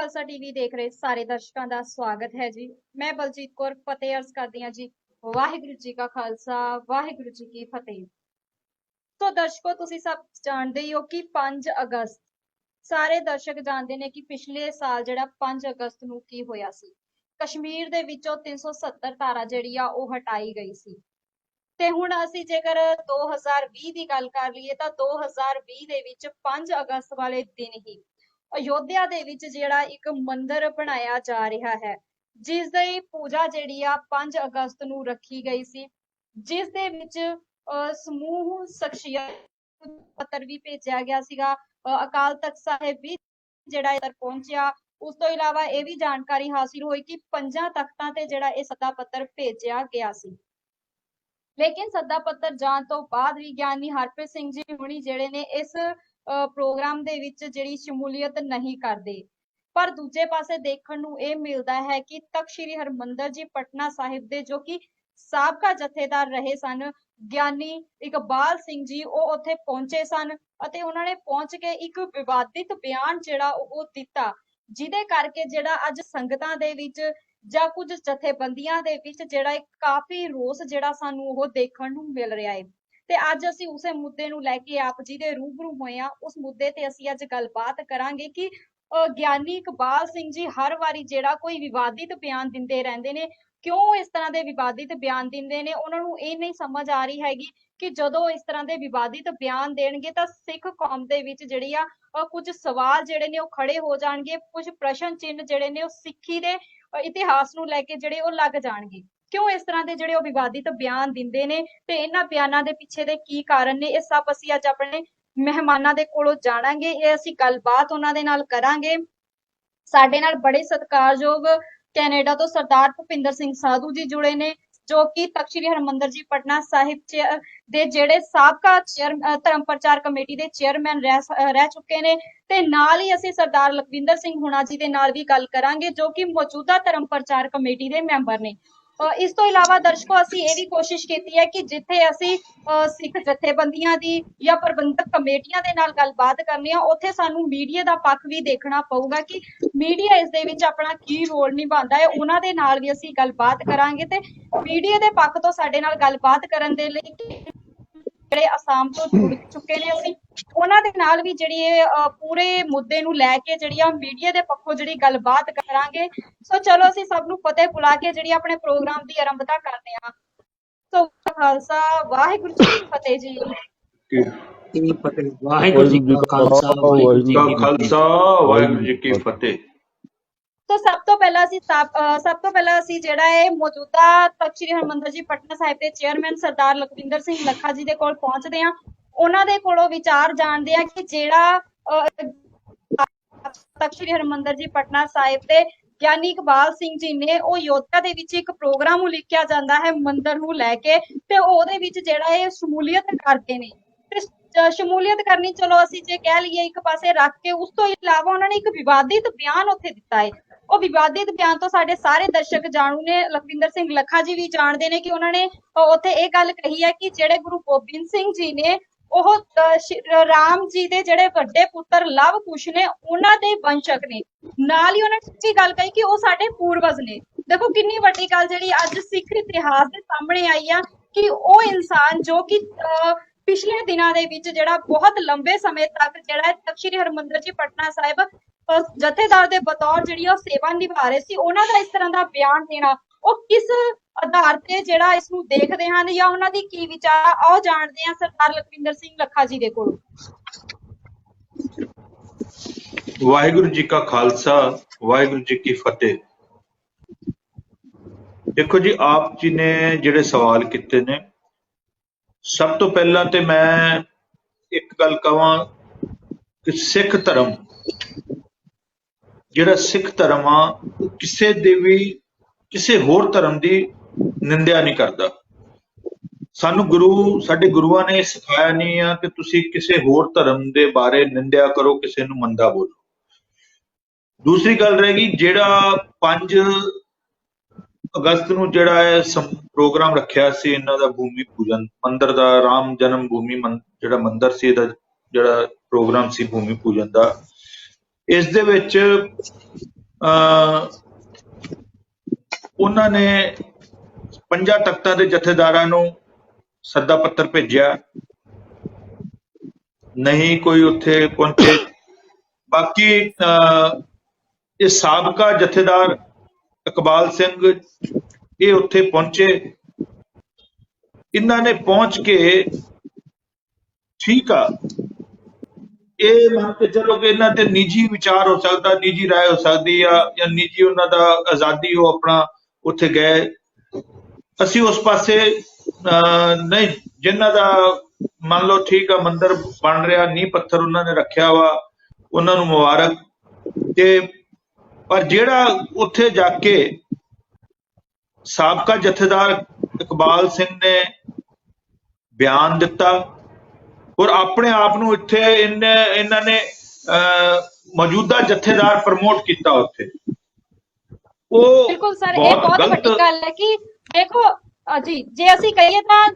Khalsa TV ਦੇਖ ਰਹੇ ਸਾਰੇ ਦਰਸ਼ਕਾਂ ਦਾ ਸਵਾਗਤ ਹੈ ਜੀ। ਮੈਂ ਬਲਜੀਤ ਕੌਰ ਫਤਿਹ ਅਰਜ਼ ਕਰਦੀ ਹਾਂ ਜੀ। ਵਾਹਿਗੁਰੂ ਜੀ ਕਾ ਖਾਲਸਾ ਵਾਹਿਗੁਰੂ ਜੀ ਕੀ ਫਤਿਹ। तो दर्शकों ਤੁਸੀਂ ਸਭ ਜਾਣਦੇ ਹੀ ਹੋ ਕਿ 5 ਅਗਸਤ ਸਾਰੇ ਦਰਸ਼ਕ ਜਾਣਦੇ ਨੇ ਕਿ ਪਿਛਲੇ ਸਾਲ ਜਿਹੜਾ 5 ਅਗਸਤ ਨੂੰ ਕੀ ਹੋਇਆ ਸੀ। ਕਸ਼ਮੀਰ ਦੇ ਵਿੱਚੋਂ 370 ਧਾਰਾ ਜਿਹੜੀ ਆ ਉਹ ਹਟਾਈ ਗਈ ਸੀ। ਤੇ ਹੁਣ ਅਸੀਂ ਜੇਕਰ 2020 ਦੀ ਗੱਲ ਕਰ ਲਈਏ ਤਾਂ 2020 ਦੇ ਵਿੱਚ 5 ਅਗਸਤ ਵਾਲੇ ਦਿਨ ਹੀ ਅਯੋਧਿਆ ਦੇ ਵਿੱਚ ਜਿਹੜਾ ਇੱਕ ਮੰਦਿਰ ਬਣਾਇਆ ਜਾ ਰਿਹਾ ਹੈ, ਜਿਸ ਦੀ ਪੂਜਾ ਜਿਹੜੀ ਆ 5 ਅਗਸਤ ਨੂੰ ਰੱਖੀ ਗਈ ਸੀ, ਜਿਸ ਦੇ ਵਿੱਚ ਸਮੂਹ ਸ਼ਖਸੀਅਤ ਪੱਤਰ ਵੀ ਭੇਜਿਆ ਗਿਆ ਸੀਗਾ। ਅਕਾਲ ਤਖਤ ਸਾਹਿਬ ਵੀ ਜਿਹੜਾ ਇੱਧਰ ਪਹੁੰਚਿਆ। ਉਸ ਤੋਂ ਇਲਾਵਾ ਇਹ ਵੀ ਜਾਣਕਾਰੀ ਹਾਸਿਲ ਹੋਈ ਕਿ 5 ਤਖਤਾਂ ਤੇ ਜਿਹੜਾ ਇਹ ਸੱਦਾ ਪੱਤਰ ਭੇਜਿਆ ਗਿਆ ਸੀ। ਲੇਕਿਨ ਸੱਦਾ ਪੱਤਰ ਜਾਣ ਤੋਂ ਬਾਅਦ ਵੀ ਗਿਆਨੀ ਹਰਪ੍ਰੀਤ ਸਿੰਘ ਜੀ ਹੁਣੀ ਜਿਹੜੇ ਨੇ ਇਸ ਪ੍ਰੋਗਰਾਮ ਦੇ ਵਿੱਚ ਜਿਹੜੀ ਸ਼ਮੂਲੀਅਤ ਨਹੀਂ ਕਰਦੇ। ਪਰ ਦੂਜੇ ਪਾਸੇ ਦੇਖਣ ਨੂੰ ਇਹ ਮਿਲਦਾ ਹੈ ਕਿ ਤਖਤ ਸ੍ਰੀ ਹਰਿਮੰਦਰ ਜੀ ਪਟਨਾ ਸਾਹਿਬ ਦੇ ਜੋ ਕਿ ਸਾਬਕਾ ਜਥੇਦਾਰ ਰਹੇ ਸਨ ਗਿਆਨੀ ਇਕਬਾਲ ਸਿੰਘ ਜੀ, ਉਹ ਉੱਥੇ ਪਹੁੰਚੇ ਸਨ ਅਤੇ ਉਹਨਾਂ ਨੇ ਪਹੁੰਚ ਕੇ ਇੱਕ ਵਿਵਾਦਿਤ ਬਿਆਨ ਜਿਹੜਾ ਉਹ ਦਿੱਤਾ, ਜਿਹਦੇ ਕਰਕੇ ਜਿਹੜਾ ਅੱਜ ਸੰਗਤਾਂ ਦੇ ਵਿੱਚ ਜਾਂ ਕੁਝ ਜਥੇਬੰਦੀਆਂ ਦੇ ਵਿੱਚ ਜਿਹੜਾ ਇੱਕ ਕਾਫੀ ਰੋਸ ਜਿਹੜਾ ਸਾਨੂੰ ਉਹ ਦੇਖਣ ਨੂੰ ਮਿਲ ਰਿਹਾ ਹੈ। ਤੇ ਅੱਜ ਅਸੀਂ ਉਸੇ ਮੁੱਦੇ ਨੂੰ ਲੈ ਕੇ ਆਪ ਜੀ ਦੇ ਰੂਬਰੂ ਹੋਏ ਆ। ਉਸ ਮੁੱਦੇ ਤੇ ਅਸੀਂ ਅੱਜ ਗੱਲਬਾਤ ਕਰਾਂਗੇ ਕਿ ਗਿਆਨੀ ਇਕਬਾਲ ਸਿੰਘ ਜੀ ਹਰ ਵਾਰੀ ਜਿਹੜਾ ਕੋਈ ਵਿਵਾਦਿਤ ਬਿਆਨ ਦਿੰਦੇ ਰਹਿੰਦੇ ਨੇ। ਕਿਉਂ ਇਸ ਤਰ੍ਹਾਂ ਦੇ ਵਿਵਾਦਿਤ ਬਿਆਨ ਦਿੰਦੇ ਨੇ? ਉਹਨਾਂ ਨੂੰ ਇਹ ਨਹੀਂ ਸਮਝ ਆ ਰਹੀ ਹੈਗੀ ਕਿ ਜਦੋਂ ਇਸ ਤਰ੍ਹਾਂ ਦੇ ਵਿਵਾਦਿਤ ਬਿਆਨ ਦੇਣਗੇ ਤਾਂ ਸਿੱਖ ਕੌਮ ਦੇ ਵਿੱਚ ਜਿਹੜੀ ਆ ਕੁਝ ਸਵਾਲ ਜਿਹੜੇ ਨੇ ਉਹ ਖੜੇ ਹੋ ਜਾਣਗੇ, ਕੁਝ ਪ੍ਰਸ਼ਨ ਚਿੰਨ੍ਹ ਜਿਹੜੇ ਨੇ ਉਹ ਸਿੱਖੀ ਦੇ ਇਤਿਹਾਸ ਨੂੰ ਲੈ ਕੇ ਜਿਹੜੇ ਉਹ ਲੱਗ ਜਾਣਗੇ। ਕਿਉਂ ਇਸ ਤਰ੍ਹਾਂ ਦੇ ਜਿਹੜੇ ਉਹ ਵਿਵਾਦਿਤ ਬਿਆਨ ਦਿੰਦੇ ਨੇ ਤੇ ਇਹਨਾਂ ਬਿਆਨਾਂ ਦੇ ਪਿੱਛੇ ਦੇ ਕੀ ਕਾਰਨ ਨੇ, ਇਹ ਸਭ ਅਸੀਂ ਅੱਜ ਆਪਣੇ ਮਹਿਮਾਨਾਂ ਦੇ ਕੋਲੋਂ ਜਾਣਾਂਗੇ। ਇਹ ਅਸੀਂ ਗੱਲਬਾਤ ਉਹਨਾਂ ਦੇ ਨਾਲ ਕਰਾਂਗੇ। ਸਾਡੇ ਨਾਲ ਬੜੇ ਸਤਿਕਾਰਯੋਗ ਕੈਨੇਡਾ ਤੋਂ ਸਰਦਾਰ ਭੁਪਿੰਦਰ ਸਿੰਘ ਸਾਧੂ ਜੀ ਜੁੜੇ ਨੇ, ਜੋ ਕਿ ਤਖਤ ਸ੍ਰੀ ਹਰਿਮੰਦਰ ਜੀ ਪਟਨਾ ਸਾਹਿਬ ਦੇ ਜਿਹੜੇ ਸਾਬਕਾ ਧਰਮ ਪ੍ਰਚਾਰ ਕਮੇਟੀ ਦੇ ਚੇਅਰਮੈਨ ਰਹਿ ਚੁੱਕੇ ਨੇ। ਤੇ ਨਾਲ ਹੀ ਅਸੀਂ ਸਰਦਾਰ ਲਖਵਿੰਦਰ ਸਿੰਘ ਹੁਣਾ ਜੀ ਦੇ ਨਾਲ ਵੀ ਗੱਲ ਕਰਾਂਗੇ, ਜੋ ਕਿ ਮੌਜੂਦਾ ਧਰਮ ਪ੍ਰਚਾਰ ਕਮੇਟੀ ਦੇ ਮੈਂਬਰ ਨੇ। ਇਸ ਤੋਂ ਇਲਾਵਾ ਦਰਸ਼ਕੋ ਅਸੀਂ ਇਹ ਵੀ ਕੋਸ਼ਿਸ਼ ਕੀਤੀ ਹੈ ਕਿ ਜਿੱਥੇ ਅਸੀਂ ਸਿੱਖ ਜਥੇਬੰਦੀਆਂ ਦੀ ਜਾਂ ਪ੍ਰਬੰਧਕ ਕਮੇਟੀਆਂ ਦੇ ਨਾਲ ਗੱਲਬਾਤ ਕਰਨੀ ਆ, ਉੱਥੇ ਸਾਨੂੰ ਮੀਡੀਆ ਦਾ ਪੱਖ ਵੀ ਦੇਖਣਾ ਪਊਗਾ ਕਿ ਮੀਡੀਆ ਇਸ ਦੇ ਵਿੱਚ ਆਪਣਾ ਕੀ ਰੋਲ ਨਿਭਾਉਂਦਾ ਹੈ। ਉਹਨਾਂ ਦੇ ਨਾਲ ਵੀ ਅਸੀਂ ਗੱਲਬਾਤ ਕਰਾਂਗੇ ਤੇ ਮੀਡੀਆ ਦੇ ਪੱਖ ਤੋਂ ਸਾਡੇ ਨਾਲ ਗੱਲਬਾਤ ਕਰਨ ਦੇ ਲਈ ਜਿਹੜੇ ਅਸਾਮ ਤੋਂ ਜੁੜ ਚੁੱਕੇ ਨੇ, ਅਸੀਂ ਉਹਨਾਂ ਦੇ ਨਾਲ ਵੀ ਜਿਹੜੀ ਪੂਰੇ ਮੁੱਦੇ ਨੂੰ ਲੈ ਕੇ ਜਿਹੜੀ ਆ ਮੀਡੀਆ ਦੇ ਪੱਖੋਂ ਜਿਹੜੀ ਗੱਲਬਾਤ ਕਰਾਂਗੇ। ਸੋ ਚਲੋ ਅਸੀਂ ਸਭ ਨੂੰ ਫਤਿਹ ਬੁਲਾ ਕੇ ਜਿਹੜੀ ਆਪਣੇ ਪ੍ਰੋਗਰਾਮ ਦੀ ਆਰੰਭਤਾ ਕਰਦੇ ਹਾਂ। ਸੋ ਖਾਲਸਾ ਵਾਹਿਗੁਰੂ ਜੀ ਕੀ ਫਤਿਹ ਜੀ। ਵਾਹਿਗੁਰੂ ਜੀ ਕਾ ਖਾਲਸਾ ਵਾਹਿਗੁਰੂ ਜੀ ਕੀ ਫਤਿਹ। तो सब तो पहला ਅਸੀਂ ਜਿਹੜਾ ਹੈ ਮੌਜੂਦਾ ਤਖਤ ਸ੍ਰੀ ਹਰਿਮੰਦਰ ਜੀ ਪਟਨਾ ਸਾਹਿਬ ਦੇ ਚੇਅਰਮੈਨ ਸਰਦਾਰ ਲਖਵਿੰਦਰ ਸਿੰਘ ਲੱਖਾ ਜੀ ਦੇ ਕੋਲ ਪਹੁੰਚਦੇ ਆ। ਉਹਨਾਂ ਦੇ ਕੋਲੋਂ ਵਿਚਾਰ ਜਾਣਦੇ ਆ ਕਿ ਜਿਹੜਾ ਤਖਤ ਸ੍ਰੀ ਹਰਿਮੰਦਰ ਜੀ ਪਟਨਾ ਸਾਹਿਬ ਦੇ ਗਿਆਨੀ ਇਕਬਾਲ ਸਿੰਘ ਜੀ ਨੇ ਉਹ ਅਯੋਧਿਆ ਦੇ ਵਿੱਚ ਇੱਕ ਪ੍ਰੋਗਰਾਮ ਉਲੀਕਿਆ ਜਾਂਦਾ ਹੈ ਮੰਦਿਰ ਨੂੰ ਲੈ ਕੇ, ਤੇ ਉਹਦੇ ਵਿੱਚ ਜਿਹੜਾ ਇਹ ਸ਼ਮੂਲੀਅਤ ਕਰਦੇ ਨੇ। ਤੇ ਸ਼ਮੂਲੀਅਤ ਕਰਨੀ ਚਲੋ ਅਸੀਂ ਜੇ ਕਹਿ ਲਈਏ ਇੱਕ ਪਾਸੇ ਰੱਖ ਕੇ, ਉਸ ਤੋਂ ਇਲਾਵਾ ਉਹਨਾਂ ਨੇ ਇੱਕ ਵਿਵਾਦਿਤ ਬਿਆਨ ਉੱਥੇ ਦਿੱਤਾ ਹੈ। ਉਹ ਵਿਵਾਦਿਤ ਬਿਆਨ ਤੋਂ ਸਾਡੇ ਸਾਰੇ ਦਰਸ਼ਕ ਜਾਣੂ ਨੇ। ਲਖਵਿੰਦਰ ਸਿੰਘ ਲੱਖਾ ਜੀ ਵੀ ਜਾਣਦੇ ਨੇ ਕਿ ਉਹਨਾਂ ਨੇ ਉੱਥੇ ਇਹ ਗੱਲ ਕਹੀ ਹੈ ਕਿ ਜਿਹੜੇ ਗੁਰੂ ਗੋਬਿੰਦ ਸਿੰਘ ਜੀ ਨੇ ਉਹ ਰਾਮ ਜੀ ਦੇ ਜਿਹੜੇ ਵੱਡੇ ਪੁੱਤਰ ਲਵ ਕੁਸ਼ ਨੇ ਉਹਨਾਂ ਦੇ ਵੰਸ਼ਕ ਨੇ। ਨਾਲ ਹੀ ਉਹਨਾਂ ਨੇ ਸੱਚੀ ਗੱਲ ਕਹੀ ਕਿ ਉਹ ਸਾਡੇ ਪੂਰਵਜ ਨੇ। ਦੇਖੋ ਕਿੰਨੀ ਵੱਡੀ ਗੱਲ ਜਿਹੜੀ ਅੱਜ ਸਿੱਖ ਇਤਿਹਾਸ ਦੇ ਸਾਹਮਣੇ ਆਈ ਆ ਕਿ ਉਹ ਇਨਸਾਨ ਜੋ ਕਿ ਪਿਛਲੇ ਦਿਨਾਂ ਦੇ ਵਿੱਚ ਜਿਹੜਾ ਬਹੁਤ ਲੰਬੇ ਸਮੇਂ ਤੱਕ ਜਿਹੜਾ ਤਖਤ ਸ੍ਰੀ ਹਰਿਮੰਦਰ ਜੀ ਪਟਨਾ ਸਾਹਿਬ ਜਥੇਦਾਰ ਦੇ ਬਤੌਰ ਜਿਹੜੀ ਉਹ ਸੇਵਾ ਨਿਭਾ ਰਹੇ ਸੀ, ਉਹਨਾਂ ਦਾ ਇਸ ਤਰ੍ਹਾਂ ਦਾ ਬਿਆਨ ਦੇਣਾ ਉਹ ਕਿਸ ਆਧਾਰ ਤੇ ਜਿਹੜਾ ਇਸ ਨੂੰ ਦੇਖਦੇ ਹਨ ਜਾਂ ਉਹਨਾਂ ਦੀ ਕੀ ਵਿਚਾਰ, ਆਓ ਜਾਣਦੇ ਹਾਂ ਸਰਦਾਰ ਲਖਵਿੰਦਰ ਸਿੰਘ ਲੱਖਾ ਜੀ ਦੇ ਕੋਲੋਂ। ਵਾਹਿਗੁਰੂ ਜੀ ਕਾ ਖਾਲਸਾ ਵਾਹਿਗੁਰੂ ਜੀ ਕੀ ਫਤਿਹ। ਦੇਖੋ ਜੀ, ਆਪ ਜੀ ਨੇ ਜਿਹੜੇ ਸਵਾਲ ਕੀਤੇ ਨੇ, ਸਭ ਤੋਂ ਪਹਿਲਾਂ ਤੇ ਮੈਂ ਇੱਕ ਗੱਲ ਕਹਾਂ ਕਿ ਸਿੱਖ ਧਰਮ ਜਿਹੜਾ ਸਿੱਖ ਧਰਮ ਆ ਉਹ ਕਿਸੇ ਦੇ ਵੀ ਕਿਸੇ ਹੋਰ ਧਰਮ ਦੀ ਨਿੰਦਿਆ ਨਹੀਂ ਕਰਦਾ। ਸਾਡੇ ਗੁਰੂਆਂ ਨੇ ਸਿਖਾਇਆ ਨਹੀਂ ਆ ਕਿ ਤੁਸੀਂ ਕਿਸੇ ਹੋਰ ਧਰਮ ਦੇ ਬਾਰੇ ਨਿੰਦਿਆ ਕਰੋ, ਕਿਸੇ ਨੂੰ ਮੰਦਾ ਬੋਲੋ। ਦੂਸਰੀ ਗੱਲ ਰਹੇਗੀ, ਜਿਹੜਾ 5 ਅਗਸਤ ਨੂੰ ਜਿਹੜਾ ਹੈ ਪ੍ਰੋਗਰਾਮ ਰੱਖਿਆ ਸੀ ਇਹਨਾਂ ਦਾ ਭੂਮੀ ਪੂਜਨ ਮੰਦਿਰ ਦਾ, ਰਾਮ ਜਨਮ ਭੂਮੀ ਜਿਹੜਾ ਮੰਦਿਰ ਸੀ ਇਹਦਾ ਜਿਹੜਾ ਪ੍ਰੋਗਰਾਮ ਸੀ ਭੂਮੀ ਪੂਜਨ ਦਾ, ਇਸ ਦੇ ਵਿੱਚ ਉਹਨਾਂ ਨੇ ਪੰਜਾਂ ਤਖਤਾਂ ਦੇ ਜਥੇਦਾਰਾਂ ਨੂੰ ਸੱਦਾ ਪੱਤਰ ਭੇਜਿਆ, ਨਹੀਂ ਕੋਈ ਉੱਥੇ ਪਹੁੰਚੇ। ਬਾਕੀ ਇਹ ਸਾਬਕਾ ਜਥੇਦਾਰ ਇਕਬਾਲ ਸਿੰਘ ਇਹ ਉੱਥੇ ਪਹੁੰਚੇ। ਇਹਨਾਂ ਨੇ ਪਹੁੰਚ ਕੇ ਠੀਕ ਆ, ਇਹ ਮੰਨ ਕੇ ਚਲੋ ਕਿ ਇਹਨਾਂ ਤੇ ਨਿੱਜੀ ਵਿਚਾਰ ਹੋ ਸਕਦਾ, ਨਿੱਜੀ ਰਾਏ ਹੋ ਸਕਦੀ ਆ, ਜਾਂ ਨਿੱਜੀ ਉਹਨਾਂ ਦਾ ਆਜ਼ਾਦੀ, ਉਹ ਆਪਣਾ ਉੱਥੇ ਗਏ। ਅਸੀਂ ਉਸ ਪਾਸੇ ਨਹੀਂ, ਜਿਨ੍ਹਾਂ ਦਾ ਮੰਨ ਲਓ ਠੀਕ ਆ ਮੰਦਿਰ ਬਣ ਰਿਹਾ, ਨੀਂਹ ਪੱਥਰ ਉਹਨਾਂ ਨੇ ਰੱਖਿਆ ਵਾ, ਉਹਨਾਂ ਨੂੰ ਮੁਬਾਰਕ। ਤੇ ਪਰ ਜਿਹੜਾ ਉੱਥੇ ਜਾ ਕੇ ਸਾਬਕਾ ਜਥੇਦਾਰ ਇਕਬਾਲ ਸਿੰਘ ਨੇ ਬਿਆਨ ਦਿੱਤਾ ਔਰ ਆਪਣੇ ਆਪ ਨੂੰ ਇੱਥੇ ਇਹਨਾਂ ਨੇ ਮੌਜੂਦਾ ਜਥੇਦਾਰ ਪ੍ਰਮੋਟ ਕੀਤਾ ਉੱਥੇ, ਉਹ ਬਿਲਕੁਲ ਸਰ, ਇਹ ਬਹੁਤ ਬਹੁਤ ਗਲਤ। ਵੱਡੀ ਗੱਲ ਹੈ ਕਿ ਦੇਖੋ ਜੀ, ਜੇ ਅਸੀਂ ਕਹੀਏ ਤਾਂ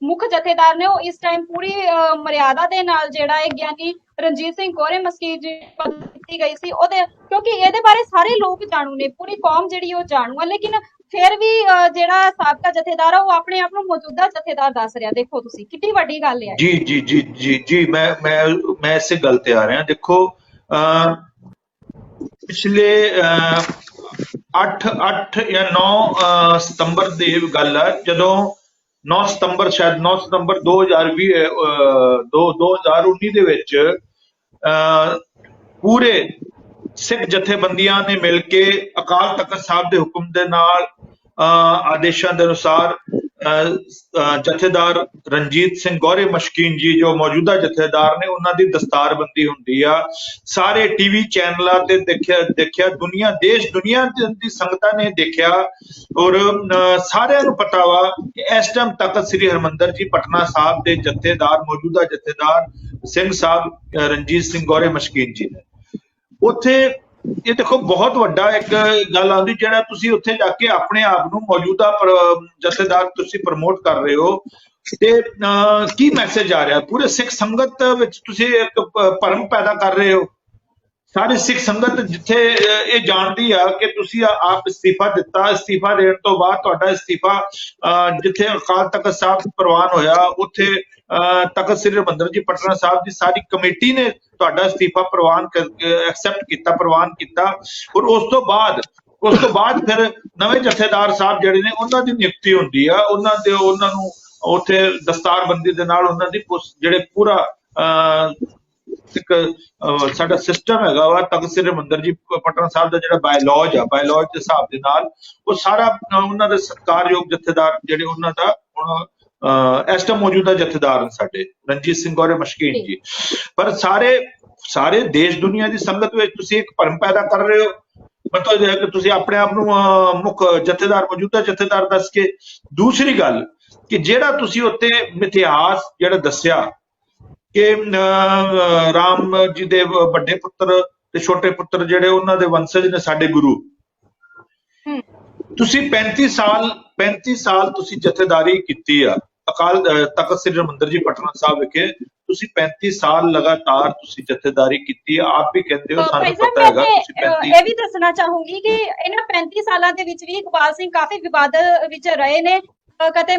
ਮੁੱਖ ਜਥੇਦਾਰ ਨੇ ਉਹ ਇਸ ਟਾਈਮ ਪੂਰੀ ਮਰਿਆਦਾ ਦੇ ਨਾਲ ਜਿਹੜਾ ਹੈ ਗਿਆਨੀ ਰਣਜੀਤ ਸਿੰਘ ਗੋਰੇ ਮਸਕੀਨ ਜੀ ਕੀਤੀ ਗਈ ਸੀ ਉਹਦੇ, ਕਿਉਂਕਿ ਇਹਦੇ ਬਾਰੇ ਸਾਰੇ ਲੋਕ ਜਾਣੂ ਨੇ, ਪੂਰੀ ਕੌਮ ਜਿਹੜੀ ਉਹ ਜਾਣੂ ਹੈ। ਲੇਕਿਨ ਫਿਰ ਵੀ ਜਿਹੜਾ ਸਾਬਕਾ ਜਥੇਦਾਰ ਆ ਉਹ ਆਪਣੇ ਆਪ ਨੂੰ ਮੌਜੂਦਾ ਜਥੇਦਾਰ ਦੱਸ ਰਿਹਾ। ਦੇਖੋ ਤੁਸੀਂ ਕਿੰਨੀ ਵੱਡੀ ਗੱਲ ਹੈ। ਜੀ ਜੀ ਜੀ ਜੀ ਜੀ, ਮੈਂ ਇਸੇ ਗੱਲ ਤੇ ਆ ਰਿਹਾ। ਦੇਖੋ ਪਿਛਲੇ 8 ਜਾਂ 9 ਸਤੰਬਰ ਦੀ ਗੱਲ ਹੈ, ਜਦੋਂ 9 ਸਤੰਬਰ ਸ਼ਾਇਦ 9 ਸਤੰਬਰ 2019 ਦੇ ਵਿੱਚ ਪੂਰੇ ਸਿੱਖ ਜਥੇਬੰਦੀਆਂ ਨੇ ਮਿਲ ਕੇ ਅਕਾਲ ਤਖਤ ਸਾਹਿਬ ਦੇ ਹੁਕਮ ਦੇ ਨਾਲ ਆਦੇਸ਼ਾਂ ਦੇ ਅਨੁਸਾਰ ਜਥੇਦਾਰ ਰਣਜੀਤ ਸਿੰਘ ਗੋਰੇ ਮਸ਼ਕੀਨ ਜੀ ਜੋ ਮੌਜੂਦਾ ਜਥੇਦਾਰ ਨੇ, ਉਹਨਾਂ ਦੀ ਦਸਤਾਰਬੰਦੀ ਹੁੰਦੀ ਆ। ਸਾਰੇ ਟੀਵੀ ਚੈਨਲਾਂ ਤੇ ਦੇਖਿਆ ਦੁਨੀਆ, ਦੇਸ਼ ਦੁਨੀਆ ਦੀ ਸੰਗਤਾਂ ਨੇ ਦੇਖਿਆ ਔਰ ਸਾਰਿਆਂ ਨੂੰ ਪਤਾ ਵਾ ਕਿ ਇਸ ਟਾਈਮ ਤਖਤ ਸ੍ਰੀ ਹਰਿਮੰਦਰ ਜੀ ਪਟਨਾ ਸਾਹਿਬ ਦੇ ਜਥੇਦਾਰ, ਮੌਜੂਦਾ ਜਥੇਦਾਰ ਸਿੰਘ ਸਾਹਿਬ ਰਣਜੀਤ ਸਿੰਘ ਗੋਰੇ ਮਸ਼ਕੀਨ ਜੀ ਨੇ। ਉੱਥੇ ਇਹ ਦੇਖੋ ਬਹੁਤ ਵੱਡਾ ਇੱਕ ਗੱਲ ਆਉਂਦੀ, ਜਿਹੜਾ ਤੁਸੀਂ ਉੱਥੇ ਜਾ ਕੇ ਆਪਣੇ ਆਪ ਨੂੰ ਮੌਜੂਦਾ ਜਥੇਦਾਰ ਤੁਸੀਂ ਪ੍ਰਮੋਟ ਕਰ ਰਹੇ ਹੋ, ਤੇ ਕੀ ਮੈਸੇਜ ਆ ਰਿਹਾ ਪੂਰੇ ਸਿੱਖ ਸੰਗਤ ਵਿੱਚ? ਤੁਸੀਂ ਇੱਕ ਭਰਮ ਪੈਦਾ ਕਰ ਰਹੇ ਹੋ। ਸਾਰੀ ਸਿੱਖ ਸੰਗਤ ਜਿੱਥੇ ਇਹ ਜਾਣਦੀ ਆ ਕਿ ਤੁਸੀਂ ਆਪ ਅਸਤੀਫਾ ਦਿੱਤਾ, ਅਸਤੀਫਾ ਦੇਣ ਤੋਂ ਬਾਅਦ ਤੁਹਾਡਾ ਅਸਤੀਫਾ ਜਿੱਥੇ ਅਕਾਲ ਤਖਤ ਸਾਹਿਬ ਪ੍ਰਵਾਨ ਹੋਇਆ, ਉੱਥੇ ਤਖਤ ਸ੍ਰੀ ਹਰਿਮੰਦਰ ਜੀ ਪਟਨਾ ਸਾਹਿਬ ਦੀ ਸਾਰੀ ਕਮੇਟੀ ਨੇ ਤੁਹਾਡਾ ਅਸਤੀਫਾ ਪ੍ਰਵਾਨ ਐਕਸੈਪਟ ਕੀਤਾ, ਪ੍ਰਵਾਨ ਕੀਤਾ। ਔਰ ਉਸ ਤੋਂ ਬਾਅਦ ਫਿਰ ਨਵੇਂ ਜਥੇਦਾਰ ਸਾਹਿਬ ਜਿਹੜੇ ਨੇ ਉਹਨਾਂ ਦੀ ਨਿਯੁਕਤੀ ਹੁੰਦੀ ਆ, ਉਹਨਾਂ ਨੂੰ ਉੱਥੇ ਦਸਤਾਰਬੰਦੀ ਦੇ ਨਾਲ ਉਹਨਾਂ ਦੀ ਜਿਹੜੇ ਪੂਰਾ ਇੱਕ ਸਾਡਾ ਸਿਸਟਮ ਹੈਗਾ ਵਾ ਤਖਤ ਸ੍ਰੀ ਹਰਿਮੰਦਰ ਜੀ ਪਟਨਾ ਸਾਹਿਬ ਦਾ ਜਿਹੜਾ ਬਾਇਲੌਜ ਦੇ ਹਿਸਾਬ ਦੇ ਨਾਲ ਉਹ ਸਾਰਾ ਉਹਨਾਂ ਦੇ ਸਤਿਕਾਰਯੋਗ ਜਥੇਦਾਰ ਜਿਹੜੇ ਉਹਨਾਂ ਦਾ ਹੁਣ ਇਸ ਟਾਈਮ ਮੌਜੂਦਾ ਜਥੇਦਾਰ ਸਾਡੇ ਰਣਜੀਤ ਸਿੰਘ ਗੋਰੇ ਮਸ਼ਕੀਨ ਜੀ। ਪਰ ਸਾਰੇ ਦੇਸ਼ ਦੁਨੀਆ ਦੀ ਸੰਗਤ ਵਿੱਚ ਤੁਸੀਂ ਇੱਕ ਭਰਮ ਪੈਦਾ ਕਰ ਰਹੇ ਹੋ, ਮਤਲਬ ਹੈ ਕਿ ਤੁਸੀਂ ਆਪਣੇ ਆਪ ਨੂੰ ਮੁੱਖ ਜਥੇਦਾਰ, ਮੌਜੂਦਾ ਜਥੇਦਾਰ ਦੱਸ ਕੇ। ਦੂਸਰੀ ਗੱਲ ਕਿ ਜਿਹੜਾ ਤੁਸੀਂ ਉੱਤੇ ਇਤਿਹਾਸ ਜਿਹੜਾ ਦੱਸਿਆ ਕਿ ਰਾਮ ਜੀ ਦੇ ਵੱਡੇ ਪੁੱਤਰ ਤੇ ਛੋਟੇ ਪੁੱਤਰ ਜਿਹੜੇ ਉਹਨਾਂ ਦੇ ਵੰਸ਼ਜ ਨੇ ਸਾਡੇ ਗੁਰੂ, ਤੁਸੀਂ 35 ਸਾਲ ਤੁਸੀਂ ਜਥੇਦਾਰੀ ਕੀਤੀ ਆ ਅਕਾਲ ਤਖਤ ਸ੍ਰੀ ਹਰਿਮੰਦਰ ਜੀ ਪਟਨਾ ਸਾਹਿਬ ਵਿਖੇ। ਤੁਸੀਂ 35 ਸਾਲ ਲਗਾਤਾਰ ਤੁਸੀਂ ਜਥੇਦਾਰੀ ਕੀਤੀ ਆ, ਆਪ ਵੀ ਕਹਿੰਦੇ ਹੋ, ਸਾਨੂੰ ਪਤਾ ਹੈਗਾ ਤੁਸੀਂ 35। ਇਹ ਵੀ ਦੱਸਣਾ ਚਾਹੂੰਗੀ ਕਿ ਇਹਨਾਂ 35 ਸਾਲਾਂ ਦੇ ਵਿੱਚ ਵੀ ਇਕਬਾਲ ਸਿੰਘ ਕਾਫੀ ਵਿਵਾਦ ਵਿੱਚ ਰਹੇ ਨੇ। ਕਦੇ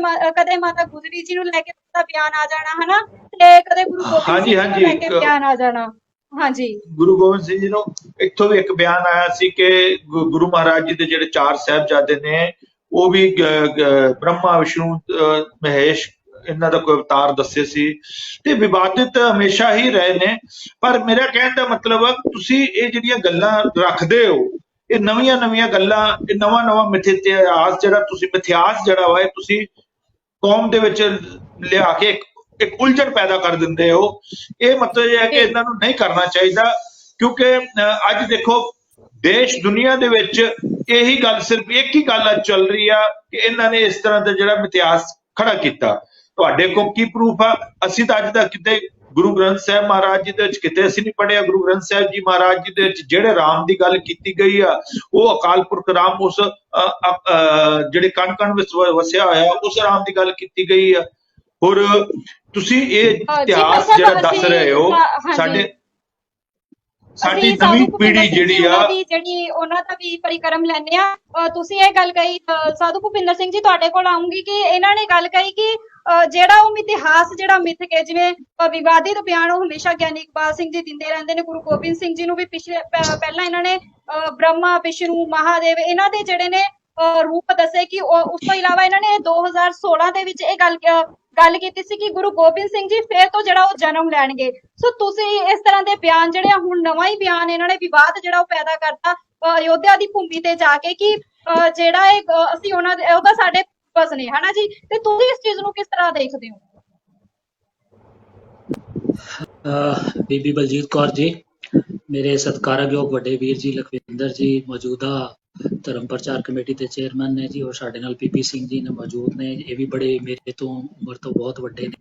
ਮਾਤਾ ਗੁਜਰੀ ਜੀ ਨੂੰ ਲੈ ਕੇ ਬਿਆਨ ਆ ਜਾਣਾ, ਹਨਾ, ਤੇ ਕਦੇ ਗੁਰੂ ਗੋਬਿੰਦ ਸਿੰਘ ਜੀ ਨੂੰ ਲੈ ਕੇ ਬਿਆਨ ਆ ਜਾਣਾ। ਹਾਂਜੀ, ਗੁਰੂ ਗੋਬਿੰਦ ਸਿੰਘ ਜੀ ਨੂੰ ਇੱਥੋਂ ਵੀ ਇੱਕ ਬਿਆਨ ਆਇਆ ਸੀ ਕਿ ਗੁਰੂ ਮਹਾਰਾਜ ਜੀ ਦੇ ਜਿਹੜੇ 4 ਸਾਹਿਬਜ਼ਾਦੇ ਨੇ ਉਹ ਵੀ ਬ੍ਰਹਮਾ ਵਿਸ਼ਨੂੰ ਮਹੇਸ਼ ਇਹਨਾਂ ਦਾ ਕੋਈ ਅਵਤਾਰ ਦੱਸੇ ਸੀ, ਤੇ ਵਿਵਾਦਿਤ ਹਮੇਸ਼ਾ ਹੀ ਰਹੇ ਨੇ। ਪਰ ਮੇਰਾ ਕਹਿਣ ਦਾ ਮਤਲਬ ਆ ਤੁਸੀਂ ਇਹ ਜਿਹੜੀਆਂ ਗੱਲਾਂ ਰੱਖਦੇ ਹੋ, ਇਹ ਨਵੀਆਂ ਗੱਲਾਂ, ਇਹ ਨਵਾਂ ਮਿਥਿਹਾਸ ਜਿਹੜਾ ਵਾ ਤੁਸੀਂ ਕੌਮ ਦੇ ਵਿੱਚ ਲਿਆ ਕੇ ਇੱਕ ਉਲਝਣ ਪੈਦਾ ਕਰ ਦਿੰਦੇ ਹੋ। ਇਹ ਮਤਲਬ ਇਹ ਹੈ ਕਿ ਇਹਨਾਂ ਨੂੰ ਨਹੀਂ ਕਰਨਾ ਚਾਹੀਦਾ, ਕਿਉਂਕਿ ਅੱਜ ਦੇਖੋ ਦੇਸ਼ ਦੁਨੀਆ ਦੇ ਵਿੱਚ ਇਹੀ ਗੱਲ, ਸਿਰਫ ਇੱਕ ਹੀ ਗੱਲ ਚੱਲ ਰਹੀ ਆ ਕਿ ਇਹਨਾਂ ਨੇ ਇਸ ਤਰ੍ਹਾਂ ਦਾ ਜਿਹੜਾ ਮਿਥਿਹਾਸ ਖੜਾ ਕੀਤਾ। ਤੁਹਾਡੇ ਕੋਲ ਕੀ ਪ੍ਰੂਫ ਆ? ਅਸੀਂ ਤਾਂ ਅੱਜ ਤੱਕ ਕਿਤੇ ਗੁਰੂ ਗ੍ਰੰਥ ਸਾਹਿਬ ਮਹਾਰਾਜ ਜੀ ਦੇ ਵਿੱਚ ਕਿਤੇ ਅਸੀਂ ਨਹੀਂ ਪੜ੍ਹਿਆ। ਗੁਰੂ ਗ੍ਰੰਥ ਸਾਹਿਬ ਜੀ ਮਹਾਰਾਜ ਜੀ ਦੇ ਵਿੱਚ ਜਿਹੜੇ ਰਾਮ ਦੀ ਗੱਲ ਕੀਤੀ ਗਈ ਆ, ਉਹ ਅਕਾਲ ਪੁਰਖ ਰਾਮ, ਉਸ ਜਿਹੜੇ ਕਣ ਵਿੱਚ ਵਸਿਆ ਹੋਇਆ ਉਸ ਰਾਮ ਦੀ ਗੱਲ ਕੀਤੀ ਗਈ ਆ। ਔਰ ਤੁਸੀਂ ਇਹ ਇਤਿਹਾਸ ਜਿਹੜਾ ਦੱਸ ਰਹੇ ਹੋ ਸਾਡੇ ਸਾਡੀ ਅਸੀਂ ਸਾਧੂ ਨਵੀਂ ਭੁਪਿੰਦਰ ਪੀੜ੍ਹੀ ਸਿੰਘ ਜੀ ਜਿਹੜੀ ਆ, ਉਹਨਾਂ ਦਾ ਵੀ ਪਰਿਕਰਮ ਲੈਂਦੇ ਆ। ਤੁਸੀਂ ਇਹ ਗੱਲ ਕਹੀ ਸਾਧੂ ਭੁਪਿੰਦਰ ਸਿੰਘ ਜੀ, ਤੁਹਾਡੇ ਕੋਲ ਆਉਂਗੀ ਕਿ ਇਹਨਾਂ ਨੇ ਗੱਲ ਕਹੀ ਕਿ ਜਿਹੜਾ ਉਹ ਇਤਿਹਾਸ ਜਿਹੜਾ ਮਿੱਥ ਕੇ ਜਿਵੇਂ ਵਿਵਾਦਿਤ ਬਿਆਨ ਉਹ ਹਮੇਸ਼ਾ ਗਿਆਨੀ ਇਕਬਾਲ ਸਿੰਘ ਜੀ ਦਿੰਦੇ ਰਹਿੰਦੇ ਨੇ। ਗੁਰੂ ਗੋਬਿੰਦ ਸਿੰਘ ਜੀ ਨੂੰ ਵੀ ਪਹਿਲਾਂ ਇਹਨਾਂ ਨੇ ਬ੍ਰਹਮਾ, ਵਿਸ਼ਨੂੰ, ਮਹਾਦੇਵ ਇਹਨਾਂ ਦੇ ਜਿਹੜੇ ਨੇ ਰੂਪ ਦੱਸੇ ਕਿ ਉਸ ਤੋਂ ਇਲਾਵਾ ਇਹਨਾਂ ਨੇ 2016 ਦੇ ਵਿੱਚ ਇਹ ਗੱਲ ਕੀਤੀ ਸੀ ਕਿ ਗੁਰੂ ਗੋਬਿੰਦ ਸਿੰਘ ਜੀ ਫੇਰ ਤੋਂ ਜਿਹੜਾ ਉਹ ਜਨਮ ਲੈਣਗੇ। ਸੋ ਤੁਸੀਂ ਇਸ ਤਰ੍ਹਾਂ ਦੇ ਬਿਆਨ ਜਿਹੜੇ ਆ, ਹੁਣ ਨਵਾਂ ਹੀ ਬਿਆਨ ਇਹਨਾਂ ਨੇ ਵਿਵਾਦ ਜਿਹੜਾ ਉਹ ਪੈਦਾ ਕਰਤਾ ਅਯੋਧਿਆ ਦੀ ਭੂਮੀ ਤੇ ਜਾ ਕੇ ਕਿ ਜਿਹੜਾ ਇਹ ਅਸੀਂ ਉਹਦਾ ਸਾਡੇ ਪੂਰਵਜ ਨੇ, ਹਨਾ ਜੀ। ਤੇ ਤੁਸੀਂ ਇਸ ਚੀਜ਼ ਨੂੰ ਕਿਸ ਤਰ੍ਹਾਂ ਦੇਖਦੇ ਹੋ? ਬੀਬੀ ਬਲਜੀਤ ਕੌਰ ਜੀ, ਮੇਰੇ ਸਤਿਕਾਰਯੋਗ ਵੱਡੇ ਵੀਰ ਜੀ ਲਖਵਿੰਦਰ ਜੀ ਮੌਜੂਦਾ ਧਰਮ ਪ੍ਰਚਾਰ ਕਮੇਟੀ ਦੇ ਚੇਅਰਮੈਨ ਨੇ ਜੀ, ਔਰ ਸਾਡੇ ਨਾਲ ਪੀਪੀ ਸਿੰਘ ਜੀ ਨੇ ਮੌਜੂਦ ਨੇ। ਇਹ ਵੀ ਬੜੇ ਮੇਰੇ ਤੋਂ ਉਮਰ ਤੋਂ ਬਹੁਤ ਵੱਡੇ ਨੇ।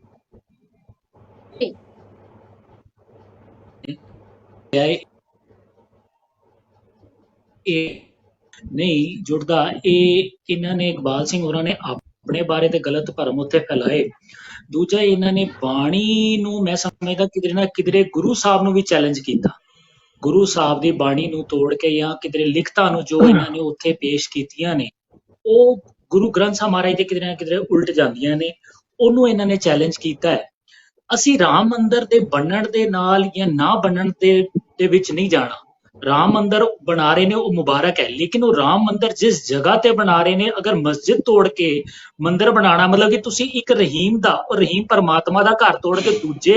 ਇਹ ਨਹੀਂ ਜੁੜਦਾ, ਇਹ ਇਹਨਾਂ ਨੇ ਇਕਬਾਲ ਸਿੰਘ ਹੋਰਾਂ ਨੇ ਆਪਣੇ ਬਾਰੇ ਤੇ ਗਲਤ ਭਰਮ ਉੱਥੇ ਫੈਲਾਏ। ਦੂਜਾ, ਇਹਨਾਂ ਨੇ ਬਾਣੀ ਨੂੰ ਮੈਂ ਸਮਝਦਾ ਕਿਧਰੇ ਨਾ ਕਿਧਰੇ ਗੁਰੂ ਸਾਹਿਬ ਨੂੰ ਵੀ ਚੈਲੰਜ ਕੀਤਾ। ਗੁਰੂ ਸਾਹਿਬ ਦੀ ਬਾਣੀ ਨੂੰ ਤੋੜ ਕੇ ਜਾਂ ਕਿਧਰੇ ਲਿਖਤਾਂ ਨੂੰ ਜੋ ਇਹਨਾਂ ਨੇ ਉੱਥੇ ਪੇਸ਼ ਕੀਤੀਆਂ ਨੇ ਉਹ ਗੁਰੂ ਗ੍ਰੰਥ ਸਾਹਿਬ ਮਹਾਰਾਜ ਦੇ ਕਿਧਰੇ ਨਾ ਕਿਧਰੇ ਉਲਟ ਜਾਂਦੀਆਂ ਨੇ। ਉਹਨੂੰ ਇਹਨਾਂ ਨੇ ਚੈਲੰਜ ਕੀਤਾ ਹੈ। ਅਸੀਂ ਰਾਮ ਮੰਦਿਰ ਦੇ ਬਣਨ ਦੇ ਨਾਲ ਜਾਂ ਨਾ ਬਣਨ ਦੇ ਵਿੱਚ ਨਹੀਂ ਜਾਣਾ। ਰਾਮ ਮੰਦਿਰ ਬਣਾ ਰਹੇ ਨੇ ਉਹ ਮੁਬਾਰਕ ਹੈ, ਲੇਕਿਨ ਉਹ ਰਾਮ ਮੰਦਿਰ ਜਿਸ ਜਗ੍ਹਾ ਤੇ ਬਣਾ ਰਹੇ ਨੇ, ਅਗਰ ਮਸਜਿਦ ਤੋੜ ਕੇ ਮੰਦਿਰ ਬਣਾਉਣਾ ਮਤਲਬ ਕਿ ਤੁਸੀਂ ਇੱਕ ਰਹੀਮ ਦਾ ਔਰ ਰਹੀਮ ਪਰਮਾਤਮਾ ਦਾ ਘਰ ਤੋੜ ਕੇ ਦੂਜੇ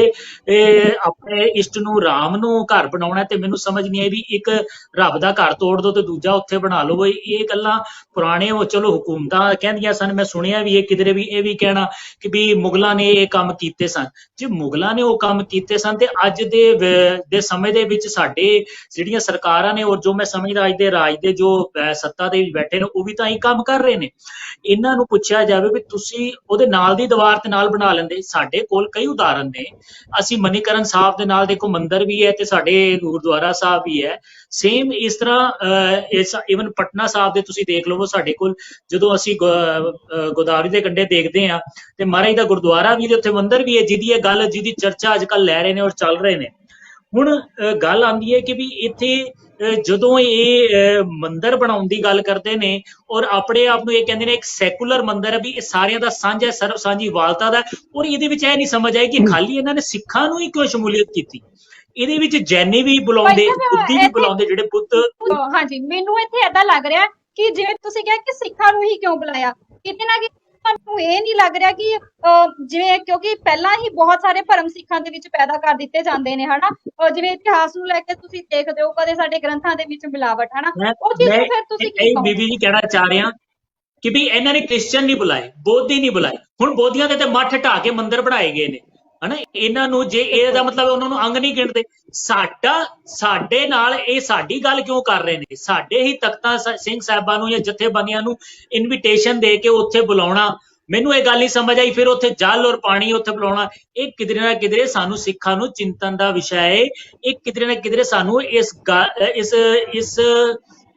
ਆਪਣੇ ਇਸ਼ਟ ਨੂੰ ਰਾਮ ਨੂੰ ਘਰ ਬਣਾਉਣਾ, ਤੇ ਮੈਨੂੰ ਸਮਝ ਨਹੀਂ ਆਈ ਵੀ ਇੱਕ ਰੱਬ ਦਾ ਘਰ ਤੋੜ ਦੋ ਤੇ ਦੂਜਾ ਉੱਥੇ ਬਣਾ ਲਓ। ਇਹ ਗੱਲਾਂ ਪੁਰਾਣੇ ਉਹ ਚਲੋ ਹਕੂਮਤਾਂ ਕਹਿੰਦੀਆਂ ਸਨ, ਮੈਂ ਸੁਣਿਆ ਵੀ ਇਹ ਕਿਧਰੇ ਵੀ ਇਹ ਵੀ ਕਹਿਣਾ ਕਿ ਵੀ ਮੁਗਲਾਂ ਨੇ ਇਹ ਕੰਮ ਕੀਤੇ ਸਨ। ਜੇ ਮੁਗਲਾਂ ਨੇ ਉਹ ਕੰਮ ਕੀਤੇ ਸਨ ਤੇ ਅੱਜ ਦੇ ਸਮੇਂ ਦੇ ਵਿੱਚ ਸਾਡੇ ਜਿਹੜੀਆਂ ਸਰਕਾਰਾਂ ਨੇ ਔਰ ਜੋ ਮੈਂ ਸਮਝਦਾ ਅੱਜ ਦੇ ਰਾਜ ਦੇ ਜੋ ਸੱਤਾ ਦੇ ਬੈਠੇ ਨੇ ਉਹ ਵੀ ਤਾਂ ਹੀ ਕੰਮ ਕਰ ਰਹੇ ਨੇ। ਇਹਨਾਂ ਨੂੰ ਪੁੱਛਿਆ ਜਾਵੇ ਵੀ ਤੁਸੀਂ ਉਹਦੇ ਨਾਲ ਦੀ ਦੀਵਾਰ ਤੇ ਨਾਲ ਬਣਾ ਲੈਂਦੇ। ਸਾਡੇ ਕੋਲ ਕਈ ਉਦਾਹਰਨ ਨੇ। ਅਸੀਂ ਮਨੀਕਰਨ ਸਾਹਿਬ ਦੇ ਨਾਲ ਦੇਖੋ ਮੰਦਿਰ ਵੀ ਹੈ ਤੇ ਸਾਡੇ ਗੁਰਦੁਆਰਾ ਸਾਹਿਬ ਵੀ ਹੈ। ਸੇਮ ਇਸ ਤਰ੍ਹਾਂ ਇਵਨ ਪਟਨਾ ਸਾਹਿਬ ਦੇ ਤੁਸੀਂ ਦੇਖ ਲਵੋ, ਸਾਡੇ ਕੋਲ ਜਦੋਂ ਅਸੀਂ ਗੋਦਾਵਰੀ ਦੇ ਕੰਢੇ ਦੇਖਦੇ ਹਾਂ ਤੇ ਮਹਾਰਾਜ ਦਾ ਗੁਰਦੁਆਰਾ ਵੀ ਤੇ ਉੱਥੇ ਮੰਦਿਰ ਵੀ ਹੈ, ਜਿਹਦੀ ਚਰਚਾ ਅੱਜ ਕੱਲ੍ਹ ਲੈ ਰਹੇ ਨੇ ਔਰ ਚੱਲ ਰਹੇ ਨੇ। ਹੁਣ ਗੱਲ ਆਉਂਦੀ ਹੈ ਕਿ ਵੀ ਇੱਥੇ ਜਦੋਂ ਇਹ ਮੰਦਿਰ ਬਣਾਉਣ ਦੀ ਗੱਲ ਕਰਦੇ ਨੇ ਔਰ ਆਪਣੇ ਆਪ ਨੂੰ ਇਹ ਕਹਿੰਦੇ ਨੇ ਇੱਕ ਸੈਕੂਲਰ ਮੰਦਿਰ ਹੈ, ਵੀ ਇਹ ਸਾਰਿਆਂ ਦਾ ਸਾਂਝਾ ਸਰਬ ਸਾਂਝੀ ਵਾਲਤਾ ਦਾ, ਔਰ ਇਹਦੇ ਵਿੱਚ ਇਹ ਨਹੀਂ ਸਮਝ ਆਈ ਕਿ ਖਾਲੀ ਇਹਨਾਂ ਨੇ ਸਿੱਖਾਂ ਨੂੰ ਹੀ ਕਿਉਂ ਸ਼ਮੂਲੀਅਤ ਕੀਤੀ। ਇਹਦੇ ਵਿੱਚ ਜੈਨੀ ਵੀ ਬੁਲਾਉਂਦੇ, ਬੁੱਧੀ ਵੀ ਬੁਲਾਉਂਦੇ, ਜਿਹੜੇ ਬੁੱਧ। ਹਾਂਜੀ, ਮੈਨੂੰ ਇੱਥੇ ਏਦਾਂ ਲੱਗ ਰਿਹਾ ਕਿ ਜਿਵੇਂ ਤੁਸੀਂ ਕਿਹਾ ਕਿ ਸਿੱਖਾਂ ਨੂੰ ਹੀ ਕਿਉਂ ਬੁਲਾਇਆ, ਕਿਤੇ ਨਾ ਕਿਤੇ ਤੁਹਾਨੂੰ ਇਹ ਨਹੀਂ ਲੱਗ ਰਿਹਾ ਕਿ ਜਿਵੇਂ ਕਿਉਂਕਿ ਪਹਿਲਾਂ ਹੀ ਬਹੁਤ ਸਾਰੇ ਭਰਮ ਸਿੱਖਾਂ ਦੇ ਵਿੱਚ ਪੈਦਾ ਕਰ ਦਿੱਤੇ ਜਾਂਦੇ ਨੇ, ਹਨਾ। ਜਿਵੇਂ ਇਤਿਹਾਸ ਨੂੰ ਲੈ ਕੇ ਤੁਸੀਂ ਦੇਖਦੇ ਹੋ, ਕਦੇ ਸਾਡੇ ਗ੍ਰੰਥਾਂ ਦੇ ਵਿੱਚ ਮਿਲਾਵਟ, ਹਨਾ। ਉਹ ਚੀਜ਼ ਨੂੰ ਫਿਰ ਤੁਸੀਂ ਕੀ ਕਹੋਗੇ? ਬੀਬੀ ਜੀ ਕਹਿਣਾ ਚਾਹ ਰਿਹਾ ਕਿ ਵੀ ਇਹਨਾਂ ਨੇ ਕ੍ਰਿਸਚਨ ਨਹੀਂ ਬੁਲਾਏ, ਬੋਧੀ ਨਹੀਂ ਬੁਲਾਏ। ਹੁਣ ਬੋਧੀਆਂ ਦੇ ਤੇ ਮੱਠ ਢਾ ਕੇ ਮੰਦਿਰ ਬਣਾਏ ਗਏ ਨੇ, ਹਨਾ। ਇਹਨਾਂ ਨੂੰ ਜੇ ਇਹਦਾ ਮਤਲਬ ਉਹਨਾਂ ਨੂੰ ਅੰਗ ਨਹੀਂ ਗਿਣਦੇ। ਸਾਡੇ ਨਾਲ ਇਹ ਸਾਡੀ ਗੱਲ ਕਿਉਂ ਕਰ ਰਹੇ ਨੇ? ਸਾਡੇ ਹੀ ਤਖਤਾਂ ਸਿੰਘ ਸਾਹਿਬਾਂ ਨੂੰ ਜਾਂ ਜਥੇਬੰਦੀਆਂ ਨੂੰ ਇਨਵੀਟੇਸ਼ਨ ਦੇ ਕੇ ਉੱਥੇ ਬੁਲਾਉਣਾ, ਮੈਨੂੰ ਇਹ ਗੱਲ ਨਹੀਂ ਸਮਝ ਆਈ। ਫਿਰ ਉੱਥੇ ਜਲ ਔਰ ਪਾਣੀ ਉੱਥੇ ਬੁਲਾਉਣਾ, ਇਹ ਕਿਧਰੇ ਨਾ ਕਿਧਰੇ ਸਾਨੂੰ ਸਿੱਖਾਂ ਨੂੰ ਚਿੰਤਨ ਦਾ ਵਿਸ਼ਾ ਹੈ। ਇਹ ਕਿਧਰੇ ਨਾ ਕਿਧਰੇ ਸਾਨੂੰ ਇਸ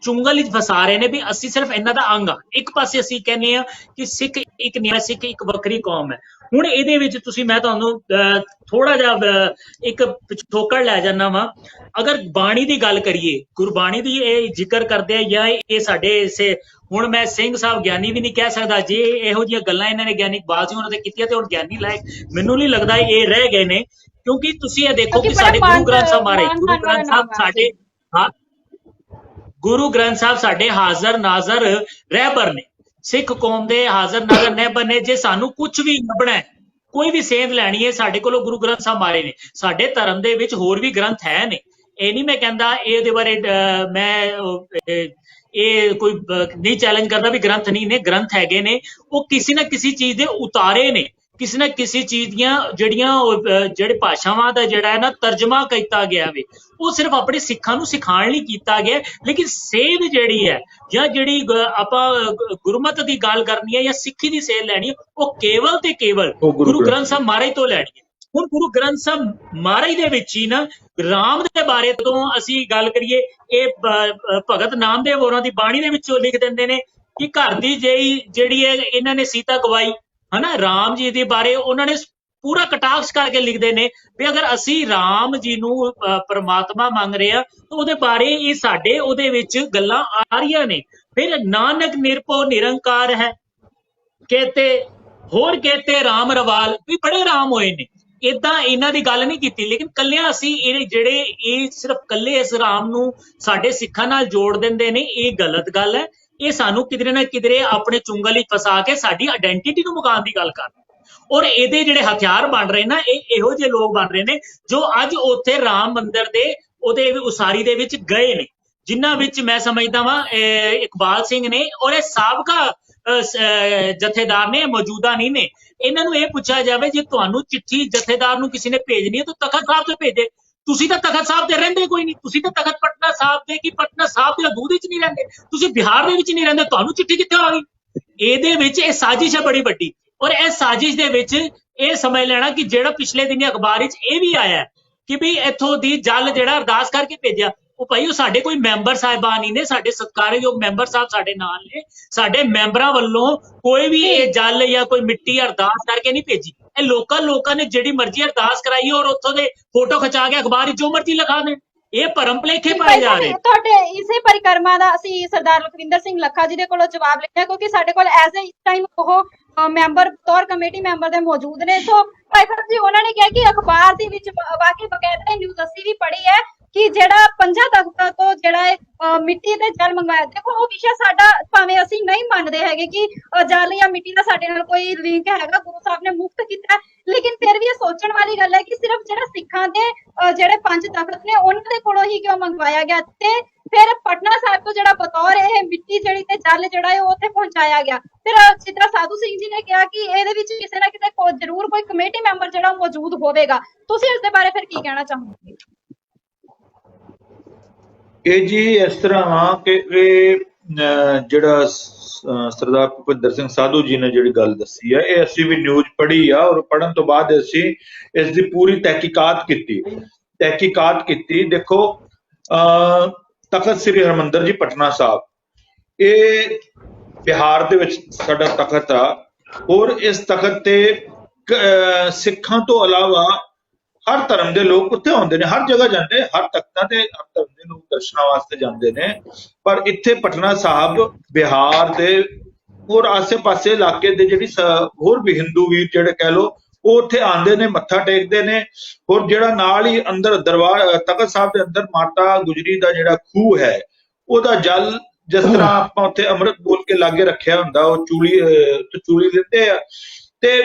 ਚੁੰਗਲ ਵਿੱਚ ਫਸਾ ਰਹੇ ਨੇ ਵੀ ਅਸੀਂ ਸਿਰਫ ਇਹਨਾਂ ਦਾ ਅੰਗ ਆ। ਇੱਕ ਪਾਸੇ ਅਸੀਂ ਕਹਿੰਦੇ ਆ ਕਿ ਸਿੱਖ ਇੱਕ ਨਿਆ, ਸਿੱਖ ਇੱਕ ਵੱਖਰੀ ਕੌਮ ਹੈ। ਹੁਣ ਇਹਦੇ ਵਿੱਚ ਮੈਂ ਤੁਹਾਨੂੰ ਥੋੜਾ ਜਿਹਾ ਇੱਕ ਪਿਛੋਕੜ ਲੈ ਜਾਂਦਾ ਵਾ। ਅਗਰ ਬਾਣੀ ਦੀ ਗੱਲ ਕਰੀਏ, ਗੁਰਬਾਣੀ ਦੀ ਇਹ ਜ਼ਿਕਰ ਕਰਦੇ ਆ ਜਾਂ ਇਹ ਸਾਡੇ ਹੁਣ ਮੈਂ ਸਿੰਘ ਸਾਹਿਬ ਗਿਆਨੀ ਵੀ ਨਹੀਂ ਕਹਿ ਸਕਦਾ। ਜੇ ਇਹੋ ਜਿਹੀਆਂ ਗੱਲਾਂ ਇਹਨਾਂ ਨੇ ਗਿਆਨੀ ਇਕਬਾਲ ਸਿੰਘ ਉਹਨਾਂ ਤੇ ਕੀਤੀਆਂ ਤੇ ਹੁਣ ਗਿਆਨੀ ਲਾਇਕ ਮੈਨੂੰ ਨਹੀਂ ਲੱਗਦਾ ਇਹ ਰਹਿ ਗਏ ਨੇ। ਕਿਉਂਕਿ ਤੁਸੀਂ ਇਹ ਦੇਖੋ ਕਿ ਸਾਡੇ ਗੁਰੂ ਗ੍ਰੰਥ ਸਾਹਿਬ ਗੁਰੂ ਗ੍ਰੰਥ ਸਾਹਿਬ ਸਾਡੇ ਹਾਜ਼ਰ ਨਾਜ਼ਰ ਰਹਿਬਰ ਨੇ। ਸਿੱਖ ਕੌਮ ਦੇ ਹਾਜ਼ਰ ਨਾਜ਼ਰ ਰਹਿਬਰ ਨੇ। ਜੇ ਸਾਨੂੰ ਕੁਝ ਵੀ ਲੱਭਣਾ, ਕੋਈ ਵੀ ਸੇਧ ਲੈਣੀ ਹੈ, ਸਾਡੇ ਕੋਲੋਂ ਗੁਰੂ ਗ੍ਰੰਥ ਸਾਹਿਬ ਮਾਰੇ ਨੇ। ਸਾਡੇ ਧਰਮ ਦੇ ਵਿੱਚ ਹੋਰ ਵੀ ਗ੍ਰੰਥ ਹੈ ਨੇ, ਇਹ ਨਹੀਂ ਮੈਂ ਕਹਿੰਦਾ ਇਹਦੇ ਬਾਰੇ ਮੈਂ ਇਹ ਕੋਈ ਨਹੀਂ ਚੈਲੰਜ ਕਰਦਾ ਵੀ ਗ੍ਰੰਥ ਨਹੀਂ ਨੇ, ਗ੍ਰੰਥ ਹੈਗੇ ਨੇ। ਉਹ ਕਿਸੇ ਨਾ ਕਿਸੇ ਚੀਜ਼ ਦੇ ਉਤਾਰੇ ਨੇ, ਕਿਸੇ ਨਾ ਕਿਸੇ ਚੀਜ਼ ਦੀਆਂ ਜਿਹੜੇ ਭਾਸ਼ਾਵਾਂ ਦਾ ਜਿਹੜਾ ਹੈ ਨਾ ਤਰਜਮਾ ਕੀਤਾ ਗਿਆ ਵੇ, ਉਹ ਸਿਰਫ ਆਪਣੇ ਸਿੱਖਾਂ ਨੂੰ ਸਿਖਾਉਣ ਲਈ ਕੀਤਾ ਗਿਆ। ਲੇਕਿਨ ਸੇਧ ਜਿਹੜੀ ਹੈ ਜਾਂ ਜਿਹੜੀ ਆਪਾਂ ਗੁਰਮਤ ਦੀ ਗੱਲ ਕਰਨੀ ਹੈ ਜਾਂ ਸਿੱਖੀ ਦੀ ਸੇਧ ਲੈਣੀ ਹੈ, ਉਹ ਕੇਵਲ ਤੇ ਕੇਵਲ ਗੁਰੂ ਗ੍ਰੰਥ ਸਾਹਿਬ ਮਹਾਰਾਜ ਤੋਂ ਲੈਣੀ ਹੈ। ਹੁਣ ਗੁਰੂ ਗ੍ਰੰਥ ਸਾਹਿਬ ਮਹਾਰਾਜ ਦੇ ਵਿੱਚ ਹੀ ਨਾ ਰਾਮ ਦੇ ਬਾਰੇ ਤੋਂ ਅਸੀਂ ਗੱਲ ਕਰੀਏ, ਇਹ ਭਗਤ ਨਾਮਦੇਵ ਹੋਰਾਂ ਦੀ ਬਾਣੀ ਦੇ ਵਿੱਚੋਂ ਲਿਖ ਦਿੰਦੇ ਨੇ ਕਿ ਘਰ ਦੀ ਜਿਹੜੀ ਹੈ ਇਹਨਾਂ ਨੇ ਸੀਤਾ ਗਵਾਈ, ਹਨਾ। ਰਾਮ ਜੀ ਦੇ ਬਾਰੇ ਉਹਨਾਂ ਨੇ ਪੂਰਾ ਕਟਾਕਸ਼ ਕਰਕੇ ਲਿਖਦੇ ਨੇ ਵੀ ਅਗਰ ਅਸੀਂ ਰਾਮ ਜੀ ਨੂੰ ਪਰਮਾਤਮਾ ਮੰਗ ਰਹੇ ਆ ਤਾਂ ਉਹਦੇ ਬਾਰੇ ਇਹ ਸਾਡੇ ਉਹਦੇ ਵਿੱਚ ਗੱਲਾਂ ਆ ਰਹੀਆਂ ਨੇ। ਫਿਰ ਨਾਨਕ ਨਿਰਭਉ ਨਿਰੰਕਾਰ ਹੈ ਕਹਤੇ, ਹੋਰ ਕਹਤੇ ਰਾਮ ਰਵਾਲ, ਵੀ ਬੜੇ ਰਾਮ ਹੋਏ ਨੇ। ਇਦਾਂ ਇਹਨਾਂ ਦੀ ਗੱਲ ਨਹੀਂ ਕੀਤੀ, ਲੇਕਿਨ ਕੱਲਿਆਂ ਅਸੀਂ ਇਹ ਸਿਰਫ ਕੱਲੇ ਇਸ ਰਾਮ ਨੂੰ ਸਾਡੇ ਸਿੱਖਾਂ ਨਾਲ ਜੋੜ ਦਿੰਦੇ ਨੇ, ਇਹ ਗਲਤ ਗੱਲ ਹੈ। ਇਹ ਸਾਨੂੰ ਕਿਧਰੇ ਨਾ ਕਿਧਰੇ ਆਪਣੇ ਚੁੰਗਲ ਵਿੱਚ ਫਸਾ ਕੇ ਸਾਡੀ ਆਇਡੈਂਟੀਟੀ ਨੂੰ ਮੁਕਾਉਣ ਦੀ ਗੱਲ ਕਰ ਰਹੇ। ਔਰ ਇਹਦੇ ਜਿਹੜੇ ਹਥਿਆਰ ਬਣ ਰਹੇ ਨਾ, ਇਹ ਇਹੋ ਜਿਹੇ ਲੋਕ ਬਣ ਰਹੇ ਨੇ ਜੋ ਅੱਜ ਉੱਥੇ ਰਾਮ ਮੰਦਿਰ ਦੇ ਉਹਦੇ ਉਸਾਰੀ ਦੇ ਵਿੱਚ ਗਏ ਨੇ, ਜਿਨ੍ਹਾਂ ਵਿੱਚ ਮੈਂ ਸਮਝਦਾ ਵਾਂ ਇਕਬਾਲ ਸਿੰਘ ਨੇ ਔਰ ਇਹ ਸਾਬਕਾ ਜਥੇਦਾਰ ਨੇ, ਮੌਜੂਦਾ ਨਹੀਂ ਨੇ। ਇਹਨਾਂ ਨੂੰ ਇਹ ਪੁੱਛਿਆ ਜਾਵੇ ਜੇ ਤੁਹਾਨੂੰ ਚਿੱਠੀ ਜਥੇਦਾਰ ਨੂੰ ਕਿਸੇ ਨੇ ਭੇਜਣੀ ਹੈ ਤਾਂ ਤਖਤ ਸਾਹਿਬ ਤੋਂ ਭੇਜੇ। ਤੁਸੀਂ ਤਾਂ ਤਖਤ ਸਾਹਿਬ ਤੇ ਰਹਿੰਦੇ ਕੋਈ ਨਹੀਂ, ਤੁਸੀਂ ਤਾਂ ਤਖਤ ਪਟਨਾ ਸਾਹਿਬ ਦੇ ਕਿ ਪਟਨਾ ਸਾਹਿਬ ਦੇ ਹਦੂਦ ਵਿੱਚ ਨਹੀਂ ਰਹਿੰਦੇ, ਤੁਸੀਂ ਬਿਹਾਰ ਦੇ ਵਿੱਚ ਨਹੀਂ ਰਹਿੰਦੇ, ਤੁਹਾਨੂੰ ਚਿੱਠੀ ਕਿੱਥੋਂ ਆ ਗਈ? ਇਹਦੇ ਵਿੱਚ ਇਹ ਸਾਜ਼ਿਸ਼ ਹੈ ਬੜੀ ਵੱਡੀ। ਔਰ ਇਹ ਸਾਜ਼ਿਸ਼ ਦੇ ਵਿੱਚ ਇਹ ਸਮਝ ਲੈਣਾ ਕਿ ਜਿਹੜਾ ਪਿਛਲੇ ਦਿਨੀ ਅਖਬਾਰ ਵਿੱਚ ਇਹ ਵੀ ਆਇਆ ਕਿ ਵੀ ਇੱਥੋਂ ਦੀ ਜਲ ਜਿਹੜਾ ਅਰਦਾਸ ਕਰਕੇ ਭੇਜਿਆ, ਉਹ ਭਾਈ ਉਹ ਸਾਡੇ ਕੋਈ ਮੈਂਬਰ ਸਾਹਿਬਾਨ ਹੀ ਨੇ, ਸਾਡੇ ਸਤਿਕਾਰਯੋਗ ਮੈਂਬਰ ਸਾਹਿਬ ਸਾਡੇ ਨਾਲ ਨੇ। ਸਾਡੇ ਮੈਂਬਰਾਂ ਵੱਲੋਂ ਕੋਈ ਵੀ ਇਹ ਜਲ ਜਾਂ ਕੋਈ ਮਿੱਟੀ ਅਰਦਾਸ ਕਰਕੇ ਨਹੀਂ ਭੇਜੀ। ਇਹ ਲੋਕਾਂ ਨੇ ਜਿਹੜੀ ਮਰਜ਼ੀ ਅਰਦਾਸ ਕਰਾਈ ਔਰ ਉੱਥੋਂ ਦੇ ਫੋਟੋ ਖਿਚਾ ਕੇ ਅਖਬਾਰ ਵਿੱਚ ਜੋ ਮਰਜ਼ੀ ਲਿਖਾ ਦੇਣ। ਇਹ ਭਰਮ ਭੁਲੇਖੇ ਪਾਏ ਜਾ ਰਹੇ। ਤੁਹਾਡੇ ਇਸੇ ਪਰਿਕਰਮਾ ਦਾ ਅਸੀਂ ਸਰਦਾਰ ਲਖਵਿੰਦਰ ਸਿੰਘ ਲੱਖਾ ਜੀ ਦੇ ਕੋਲੋਂ ਜਵਾਬ ਲਿਆ, ਕਿਉਂਕਿ ਸਾਡੇ ਕੋਲ ਐਜ਼ ਇਸ ਟਾਈਮ ਉਹ ਮੈਂਬਰ ਤੌਰ ਕਮੇਟੀ ਮੈਂਬਰ ਦੇ ਮੌਜੂਦ ਨੇ। ਸੋ ਭਾਈ ਸਾਹਿਬ ਜੀ ਉਹਨਾਂ ਨੇ ਕਿਹਾ ਕਿ ਅਖਬਾਰ ਦੇ ਵਿੱਚ ਵਾਕਈ ਬਕਾਇਦਾ ਨਿਊਜ਼ ਅਸੀਂ ਵੀ ਪੜ੍ਹੀ ਹੈ ਕਿ ਜਿਹੜਾ 5 ਤਖਤਾਂ ਤੋਂ ਜਿਹੜਾ ਮਿੱਟੀ ਤੇ ਜਲ ਮੰਗਵਾਇਆ। ਦੇਖੋ ਉਹ ਵਿਸ਼ਾ ਸਾਡਾ, ਭਾਵੇਂ ਅਸੀਂ ਨਹੀਂ ਮੰਨਦੇ ਹੈਗੇ ਕਿ ਜਲ ਜਾਂ ਮਿੱਟੀ ਦਾ ਸਾਡੇ ਨਾਲ ਕੋਈ ਲਿੰਕ ਹੈਗਾ, ਗੁਰੂ ਸਾਹਿਬ ਨੇ ਮੁਕਤ ਕੀਤਾ, ਲੇਕਿਨ ਫਿਰ ਵੀ ਇਹ ਸੋਚਣ ਵਾਲੀ ਗੱਲ ਹੈ ਕਿ ਸਿਰਫ ਜਿਹੜਾ ਸਿੱਖਾਂ ਦੇ ਜਿਹੜੇ 5 ਤਖਤ ਨੇ ਉਹਨਾਂ ਦੇ ਕੋਲੋਂ ਹੀ ਕਿਉਂ ਮੰਗਵਾਇਆ ਗਿਆ, ਤੇ ਫਿਰ ਪਟਨਾ ਸਾਹਿਬ ਤੋਂ ਜਿਹੜਾ ਬਤੌਰ ਇਹ ਮਿੱਟੀ ਜਿਹੜੀ ਤੇ ਜਲ ਜਿਹੜਾ ਹੈ ਉਹ ਉੱਥੇ ਪਹੁੰਚਾਇਆ ਗਿਆ। ਫਿਰ ਜਿਸ ਤਰ੍ਹਾਂ ਸਾਧੂ ਸਿੰਘ ਜੀ ਨੇ ਕਿਹਾ ਕਿ ਇਹਦੇ ਵਿੱਚ ਕਿਸੇ ਨਾ ਕਿਤੇ ਜ਼ਰੂਰ ਕੋਈ ਕਮੇਟੀ ਮੈਂਬਰ ਜਿਹੜਾ ਮੌਜੂਦ ਹੋਵੇਗਾ। ਤੁਸੀਂ ਇਸ ਦੇ ਬਾਰੇ ਫਿਰ ਕੀ ਕਹਿਣਾ ਚਾਹੋਗੇ? ਇਹ ਜੀ ਇਸ ਤਰ੍ਹਾਂ ਕਿ ਇਹ ਜਿਹੜਾ ਸਰਦਾਰ ਭੁਪਿੰਦਰ ਸਿੰਘ ਸਾਧੂ ਜੀ ਨੇ ਜਿਹੜੀ ਗੱਲ ਦੱਸੀ ਹੈ, ਇਹ ਅਸੀਂ ਵੀ ਨਿਊਜ਼ ਪੜ੍ਹੀ ਆ ਔਰ ਪੜ੍ਹਨ ਤੋਂ ਬਾਅਦ ਅਸੀਂ ਇਸ ਦੀ ਪੂਰੀ ਤਹਿਕੀਕਾਤ ਕੀਤੀ। ਦੇਖੋ ਤਖਤ ਸ੍ਰੀ ਹਰਿਮੰਦਰ ਜੀ ਪਟਨਾ ਸਾਹਿਬ ਇਹ ਬਿਹਾਰ ਦੇ ਵਿੱਚ ਸਾਡਾ ਤਖਤ ਆ, ਔਰ ਇਸ ਤਖਤ ਤੇ ਸਿੱਖਾਂ ਤੋਂ ਇਲਾਵਾ ਹਰ ਧਰਮ ਦੇ ਲੋਕ ਉੱਥੇ ਆਉਂਦੇ ਨੇ, ਹਰ ਜਗ੍ਹਾ ਜਾਂਦੇ, ਹਰ ਤਖਤਾਂ ਤੇ ਹਰ ਧਰਮ ਦੇ ਲੋਕ ਦਰਸ਼ਨਾਂ ਵਾਸਤੇ ਜਾਂਦੇ ਨੇ। ਪਰ ਇੱਥੇ ਪਟਨਾ ਸਾਹਿਬ ਬਿਹਾਰ ਦੇ ਔਰ ਆਸੇ-ਪਾਸੇ ਇਲਾਕੇ ਦੇ ਜਿਹੜੀ ਹੋਰ ਵੀ ਹਿੰਦੂ ਵੀਰ ਜਿਹੜੇ ਕਹਿ ਲੋ, ਉਹ ਉੱਥੇ ਆਉਂਦੇ ਨੇ, ਮੱਥਾ ਟੇਕਦੇ ਨੇ। ਔਰ ਜਿਹੜਾ ਨਾਲ ਹੀ ਅੰਦਰ ਦਰਬਾਰ ਤਖਤ ਸਾਹਿਬ ਦੇ ਅੰਦਰ ਮਾਤਾ ਗੁਜਰੀ ਦਾ ਜਿਹੜਾ ਖੂਹ ਹੈ, ਉਹਦਾ ਜਲ ਜਿਸ ਤਰ੍ਹਾਂ ਆਪਾਂ ਉੱਥੇ ਅੰਮ੍ਰਿਤ ਬੋਲ ਕੇ ਲਾਗੇ ਰੱਖਿਆ ਹੁੰਦਾ, ਉਹ ਚੂਲੀ ਲੈਂਦੇ ਆ। ਤੇ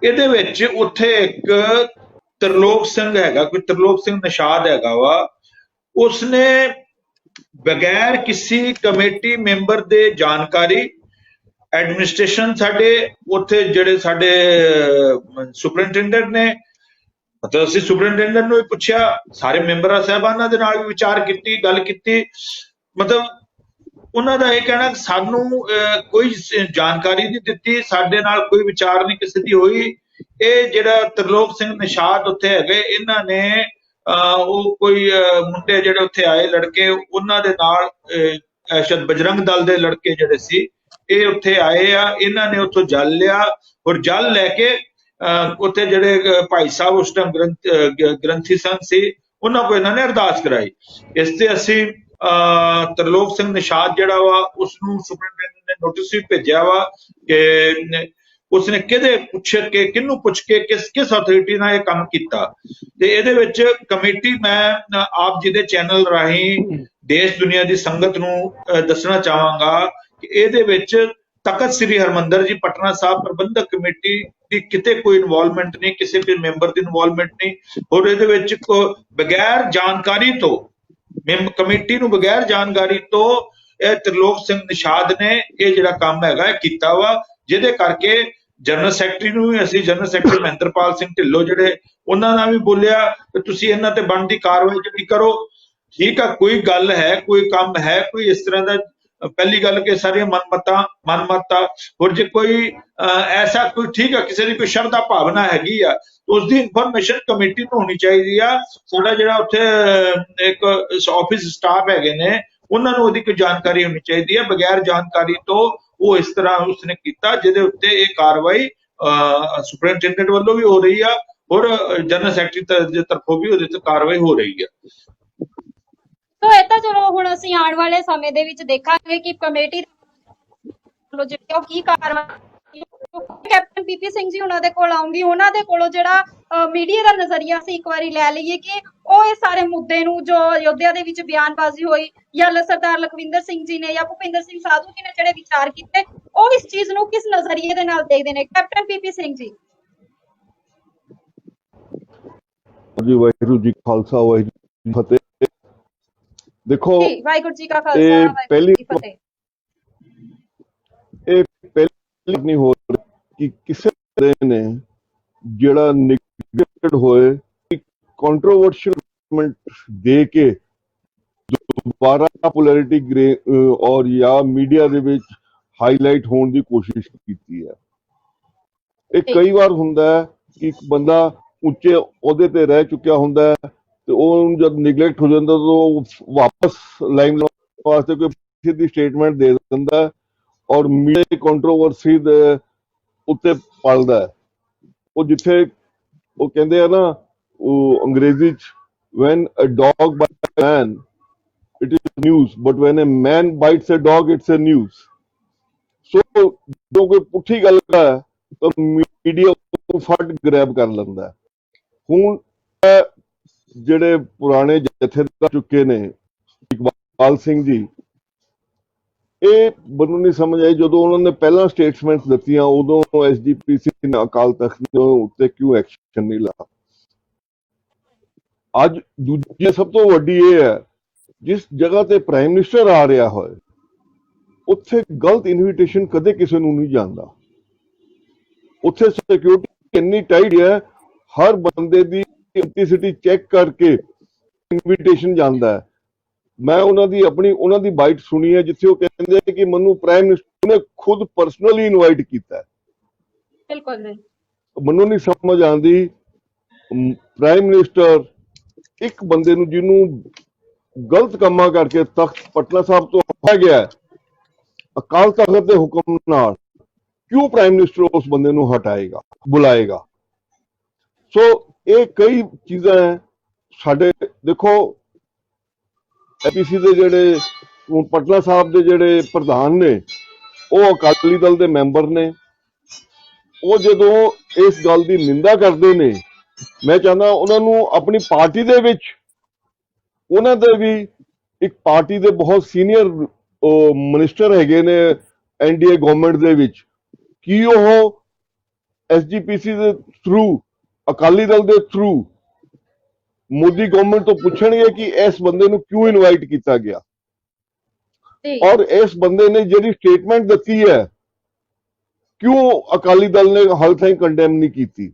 ਇਹਦੇ ਵਿੱਚ ਉੱਥੇ ਇੱਕ ਤਰਲੋਕ ਸਿੰਘ ਹੈਗਾ, ਕੋਈ ਤਰਲੋਕ ਸਿੰਘ ਨਿਸ਼ਾਦ ਹੈਗਾ ਵਾ, ਉਸਨੇ ਬਗੈਰ ਕਿਸੇ ਕਮੇਟੀ ਮੈਂਬਰ ਦੇ ਜਾਣਕਾਰੀ ਐਡਮਿਨਿਸਟ੍ਰੇਸ਼ਨ ਸਾਡੇ ਉੱਥੇ ਜਿਹੜੇ ਸਾਡੇ ਸੁਪਰਿੰਟੈਂਡੈਂਟ ਨੇ, ਮਤਲਬ ਅਸੀਂ ਸੁਪਰਿੰਟੈਂਡੈਂਟ ਨੂੰ ਵੀ ਪੁੱਛਿਆ, ਸਾਰੇ ਮੈਂਬਰਾਂ ਸਾਹਿਬਾਨਾਂ ਦੇ ਨਾਲ ਵੀ ਵਿਚਾਰ ਕੀਤੀ, ਗੱਲ ਕੀਤੀ। ਮਤਲਬ ਉਹਨਾਂ ਦਾ ਇਹ ਕਹਿਣਾ ਕਿ ਸਾਨੂੰ ਕੋਈ ਜਾਣਕਾਰੀ ਨਹੀਂ ਦਿੱਤੀ, ਸਾਡੇ ਨਾਲ ਕੋਈ ਵਿਚਾਰ ਨਹੀਂ ਕਿਸੇ ਦੀ ਹੋਈ। ਇਹ ਜਿਹੜਾ ਤਰਲੋਕ ਸਿੰਘ ਨਿਸ਼ਾਦ ਉੱਥੇ ਹੈਗੇ, ਇਹਨਾਂ ਨੇ ਉਹ ਕੋਈ ਮੁੰਡੇ ਜਿਹੜੇ ਉੱਥੇ ਆਏ ਲੜਕੇ, ਉਹਨਾਂ ਦੇ ਨਾਲ ਸ਼ਾਇਦ ਬਜਰੰਗ ਦਲ ਦੇ ਲੜਕੇ ਜਿਹੜੇ ਸੀ, ਇਹ ਉੱਥੇ ਆਏ ਆ। ਇਹਨਾਂ ਨੇ ਉੱਥੋਂ ਜਲ ਲਿਆ ਔਰ ਜਲ ਲੈ ਕੇ ਉੱਥੇ ਜਿਹੜੇ ਭਾਈ ਸਾਹਿਬ ਉਸ ਟਾਈਮ ਗ੍ਰੰਥੀ ਸੰਤ ਸੀ, ਉਹਨਾਂ ਕੋਲ ਇਹਨਾਂ ਨੇ ਅਰਦਾਸ ਕਰਾਈ। ਇਸ ਤੇ ਅਸੀਂ ਤਰਲੋਕ ਸਿੰਘ ਨਿਸ਼ਾਦ ਜਿਹੜਾ ਵਾ ਉਸਨੂੰ ਸੁਪਰਿੰਟੈਂਡੈਂਟ ਨੇ ਨੋਟਿਸ ਵੀ ਭੇਜਿਆ ਵਾ ਕਿ ਉਸਨੇ ਕਿਹਨੂੰ ਪੁੱਛ ਕੇ ਕਿਸ ਅਥਾਰਟੀ ਨਾਲ ਇਹ ਕੰਮ ਕੀਤਾ। ਤੇ ਇਹਦੇ ਵਿੱਚ ਕਮੇਟੀ, ਮੈਂ ਆਪ ਜੀ ਦੇ ਚੈਨਲ ਰਾਹੀਂ ਦੇਸ਼ ਦੁਨੀਆ ਦੀ ਸੰਗਤ ਨੂੰ ਦੱਸਣਾ ਚਾਹਾਂਗਾ ਕਿ ਇਹਦੇ ਵਿੱਚ ਤਖਤ ਸ੍ਰੀ ਹਰਿਮੰਦਰ ਜੀ ਪਟਨਾ ਸਾਹਿਬ ਪ੍ਰਬੰਧਕ ਕਮੇਟੀ ਦੀ ਕਿਤੇ ਕੋਈ ਇਨਵੋਲਵਮੈਂਟ ਨਹੀਂ, ਕਿਸੇ ਵੀ ਮੈਂਬਰ ਦੀ ਇਨਵੋਲਵਮੈਂਟ ਨਹੀਂ। ਔਰ ਇਹਦੇ ਵਿੱਚ ਬਗੈਰ ਜਾਣਕਾਰੀ ਤੋਂ, ਕਮੇਟੀ ਨੂੰ ਬਗੈਰ ਜਾਣਕਾਰੀ ਤੋਂ ਇਹ ਤਰਲੋਕ ਸਿੰਘ ਨਿਸ਼ਾਦ ਨੇ ਇਹ ਜਿਹੜਾ ਕੰਮ ਹੈਗਾ ਇਹ ਕੀਤਾ ਵਾ, ਜਿਹਦੇ ਕਰਕੇ ਜਨਰਲ ਸੈਕਟਰੀ ਨੂੰ ਵੀ ਅਸੀਂ, ਜਨਰਲ ਸੈਕਟਰੀ ਮਹਿੰਦਰਪਾਲ ਸਿੰਘ ਢਿੱਲੋਂ ਜਿਹੜੇ, ਉਹਨਾਂ ਨਾਲ ਵੀ ਬੋਲਿਆ ਕਿ ਤੁਸੀਂ ਇਹਨਾਂ ਤੇ ਬਣਦੀ ਕਾਰਵਾਈ ਜਿਹੜੀ ਕਰੋ। ਠੀਕ ਆ, ਕੋਈ ਗੱਲ ਹੈ, ਕੋਈ ਕੰਮ ਹੈ, ਕੋਈ ਇਸ ਤਰ੍ਹਾਂ ਦਾ। ਪਹਿਲੀ ਗੱਲ ਕਿ ਸਾਰੀਆਂ ਮਨਮਤਾਂ ਹੋਰ ਜੇ ਕੋਈ ਐਸਾ ਕੋਈ, ਠੀਕ ਆ, ਕਿਸੇ ਦੀ ਕੋਈ ਸ਼ਰਧਾ ਭਾਵਨਾ ਹੈਗੀ ਆ, ਉਸ ਦੀ ਇਨਫੋਰਮੇਸ਼ਨ ਕਮੇਟੀ ਨੂੰ ਹੋਣੀ ਚਾਹੀਦੀ ਆ। ਸਾਡਾ ਜਿਹੜਾ ਉੱਥੇ ਇੱਕ ਆਫਿਸ ਸਟਾਫ ਹੈਗੇ ਨੇ, ਉਹਨਾਂ ਨੂੰ ਉਹਦੀ ਕੋਈ ਜਾਣਕਾਰੀ ਹੋਣੀ ਚਾਹੀਦੀ ਹੈ। ਬਗੈਰ ਜਾਣਕਾਰੀ ਤੋਂ ਉਹ ਇਸ ਤਰ੍ਹਾਂ ਉਸਨੇ ਕੀਤਾ, ਜਿਹਦੇ ਉੱਤੇ ਇਹ ਕਾਰਵਾਈ ਸੁਪਰਿੰਟੈਂਡੈਂਟ ਵੱਲੋਂ ਵੀ ਹੋ ਰਹੀ ਆ ਔਰ ਜਨਰਲ ਸੈਕਟਰੀ ਦੀ ਤਰਫੋਂ ਵੀ ਉਹਦੇ ਤੇ ਕਾਰਵਾਈ ਹੋ ਰਹੀ ਆ। ਸੋ ਇਹ ਤਾਂ ਚਲੋ ਹੁਣ ਅਸੀਂ ਆਉਣ ਵਾਲੇ ਸਮੇਂ ਦੇ ਵਿੱਚ ਦੇਖਾਂਗੇ ਕਿ ਕਮੇਟੀ ਵੱਲੋਂ ਜਿਹੜੀ ਆ ਉਹ ਕੀ ਕਾਰਵਾਈ। ਕੈਪਟਨ ਪੀਪੀ ਸਿੰਘ ਜੀ ਉਹਨਾਂ ਦੇ ਕੋਲ ਆਉਂਗੀ, ਉਹਨਾਂ ਦੇ ਕੋਲੋਂ ਜਿਹੜਾ ਮੀਡੀਆ ਦਾ ਨਜ਼ਰੀਆ ਅਸੀਂ ਇੱਕ ਵਾਰੀ ਲੈ ਲਈਏ ਕਿ ਉਹ ਇਹ ਸਾਰੇ ਮੁੱਦੇ ਨੂੰ ਜੋ ਅਯੋਧਿਆ ਦੇ ਵਿੱਚ ਬਿਆਨਬਾਜ਼ੀ ਹੋਈ ਜਾਂ ਸਰਦਾਰ ਲਖਵਿੰਦਰ ਸਿੰਘ ਜੀ ਨੇ ਜਾਂ ਭੁਪਿੰਦਰ ਸਿੰਘ ਸਾਧੂ ਜੀ ਨੇ ਜਿਹੜੇ ਵਿਚਾਰ ਕੀਤੇ, ਉਹ ਇਸ ਚੀਜ਼ ਨੂੰ ਕਿਸ ਨਜ਼ਰੀਏ ਦੇ ਨਾਲ ਦੇਖਦੇ ਨੇ। Captain PP Singh ji. ਜੀ ਵਾਹਿਗੁਰੂ ਜੀ ਖਾਲਸਾ ਵਾਹਿਗੁਰੂ ਜੀ ਫਤਿਹ। ਦੇਖੋ ਜੀ ਵਾਹਿਗੁਰੂ ਜੀ ਕਾ ਖਾਲਸਾ ਵਾਹਿਗੁਰੂ ਜੀ ਕੀ ਫਤਿਹ। ਇਹ ਪਹਿਲੀ ਨਹੀਂ ਹੋ ਰਹੀ ਕਿ ਕਿਸੇ ਨੇ ਜਿਹੜਾ ਨੈਗੇਟਿਵ ਹੋਏ ਕੰਟਰੋਵਰਸ਼ੀਅਲ ਕਮੈਂਟ ਦੇ ਕੇ ਦੁਬਾਰਾ ਪੋਲੈਰਿਟੀ ਔਰ ਜਾਂ ਮੀਡੀਆ ਦੇ ਵਿੱਚ ਹਾਈਲਾਈਟ ਹੋਣ ਦੀ ਕੋਸ਼ਿਸ਼ ਕੀਤੀ ਹੈ। ਇਹ ਕਈ ਵਾਰ ਹੁੰਦਾ ਹੈ ਕਿ ਇੱਕ ਬੰਦਾ ਉੱਚੇ ਅਹੁਦੇ ਤੇ ਰਹਿ ਚੁੱਕਿਆ ਹੁੰਦਾ ਹੈ ਤੇ ਉਹ ਜਦ ਨਿਗਲੈਕਟ ਹੋ ਜਾਂਦਾ ਤਾਂ ਉਹ ਵਾਪਸ ਲਾਈਮ ਵਾਸਤੇ ਕੋਈ ਸਿੱਧੀ ਸਟੇਟਮੈਂਟ ਦੇ ਦਿੰਦਾ ਹੈ ਔਰ ਮੀਡੀਆ ਕੰਟਰੋਵਰਸੀ ਦੇ ਉੱਤੇ ਪਲਦਾ ਹੈ। ਉਹ ਜਿੱਥੇ ਉਹ ਕਹਿੰਦੇ ਆ ਨਾ ਉਹ ਅੰਗਰੇਜ਼ੀ ਚ when a dog bites a man it is news but when a man bites a dog it's a news। ਸੋ ਜੋ ਕੋਈ ਪੁੱਠੀ ਗੱਲ ਹੈ ਤਾਂ ਮੀਡੀਆ ਉਹ ਫਟ ਗ੍ਰੈਬ ਕਰ ਲੈਂਦਾ। ਹੁਣ ਜਿਹੜੇ ਪੁਰਾਣੇ ਜਥੇਦਾਰ ਚੁੱਕੇ ਨੇ ਇਕਬਾਲ ਸਿੰਘ ਜੀ, ਇਹ ਮੈਨੂੰ ਨਹੀਂ ਸਮਝ ਆਈ ਜਦੋਂ ਉਹਨਾਂ ਨੇ ਪਹਿਲਾਂ ਸਟੇਟਮੈਂਟਸ ਦਿੱਤੀਆਂ ਉਦੋਂ ਐਸਜੀਪੀਸੀ ਨੇ ਅਕਾਲ ਤਖਤ ਦੇ ਉੱਤੇ ਕਿਉਂ ਐਕਸ਼ਨ ਨਹੀਂ ਲਿਆ। ਅੱਜ ਦੂਜੀ ਸਭ ਤੋਂ ਵੱਡੀ ਇਹ ਹੈ ਜਿਸ ਜਗ੍ਹਾ ਤੇ ਪ੍ਰਾਈਮ ਮਿਨਿਸਟਰ ਆ ਰਿਹਾ ਹੋਏ ਉੱਥੇ ਗਲਤ ਇਨਵੀਟੇਸ਼ਨ ਕਦੇ ਕਿਸੇ ਨੂੰ ਨਹੀਂ ਜਾਂਦਾ। ਉੱਥੇ ਸਿਕਿਉਰਿਟੀ ਇੰਨੀ ਟਾਈਟ ਹੈ, ਹਰ ਬੰਦੇ ਦੀ ਐਂਟੀਸਿਟੀ ਚੈੱਕ ਕਰਕੇ ਇਨਵੀਟੇਸ਼ਨ ਜਾਂਦਾ ਹੈ। ਮੈਂ ਉਹਨਾਂ ਦੀ ਬਾਈਟ ਸੁਣੀ ਹੈ ਜਿੱਥੇ ਉਹ ਕਹਿੰਦੇ ਕਿ ਮੈਨੂੰ ਪ੍ਰਾਈਮ ਮਿਨਿਸਟਰ ਨੇ ਖੁਦ ਪਰਸਨਲੀ ਇਨਵਾਈਟ ਕੀਤਾ। ਬਿਲਕੁਲ ਜੀ। ਮੈਨੂੰ ਨਹੀਂ ਸਮਝ ਆਉਂਦੀ ਪ੍ਰਾਈਮ ਮਿਨਿਸਟਰ ਇੱਕ ਬੰਦੇ ਨੂੰ ਜਿਹਨੂੰ ਗਲਤ ਕੰਮਾਂ ਕਰਕੇ ਤਖਤ ਪਟਨਾ ਸਾਹਿਬ ਤੋਂ ਹਟਾਇਆ ਗਿਆ ਅਕਾਲ ਤਖਤ ਦੇ ਹੁਕਮ ਨਾਲ, ਕਿਉਂ ਪ੍ਰਾਈਮ ਮਿਨਿਸਟਰ ਉਸ ਬੰਦੇ ਨੂੰ ਹਟਾਏਗਾ, ਬੁਲਾਏਗਾ। ਸੋ ਇਹ ਕਈ ਚੀਜ਼ਾਂ ਹੈ ਸਾਡੇ। ਦੇਖੋ ਐਪੀਸੀ ਦੇ ਜਿਹੜੇ ਪਟਨਾ ਸਾਹਿਬ ਦੇ ਜਿਹੜੇ ਪ੍ਰਧਾਨ ਨੇ ਉਹ ਅਕਾਲੀ ਦਲ ਦੇ ਮੈਂਬਰ ਨੇ। ਉਹ ਜਦੋਂ ਇਸ ਗੱਲ ਦੀ ਨਿੰਦਾ ਕਰਦੇ ਨੇ, ਮੈਂ ਚਾਹੁੰਦਾ ਉਹਨਾਂ ਨੂੰ ਆਪਣੀ ਪਾਰਟੀ ਦੇ ਵਿੱਚ, ਉਹਨਾਂ ਦੇ ਵੀ ਇੱਕ ਪਾਰਟੀ ਦੇ ਬਹੁਤ ਸੀਨੀਅਰ ਮਿਨਿਸਟਰ ਹੈਗੇ ਨੇ ਐਨਡੀਏ ਗਵਰਨਮੈਂਟ ਦੇ ਵਿੱਚ, ਕੀ ਉਹ ਐਸਜੀਪੀਸੀ ਦੇ ਥਰੂ, ਅਕਾਲੀ ਦਲ ਦੇ ਥਰੂ ਮੋਦੀ ਗਵਰਨਮੈਂਟ ਤੋਂ ਪੁੱਛਣਗੇ ਕਿ ਇਸ ਬੰਦੇ ਨੂੰ ਕਿਉਂ ਇਨਵਾਈਟ ਕੀਤਾ ਗਿਆ ਔਰ ਇਸ ਬੰਦੇ ਨੇ ਜਿਹੜੀ ਸਟੇਟਮੈਂਟ ਦਿੱਤੀ ਹੈ ਕਿਉਂ ਅਕਾਲੀ ਦਲ ਨੇ ਹਾਲ ਤਾਈਂ ਕੰਡੈਮ ਨਹੀਂ ਕੀਤੀ।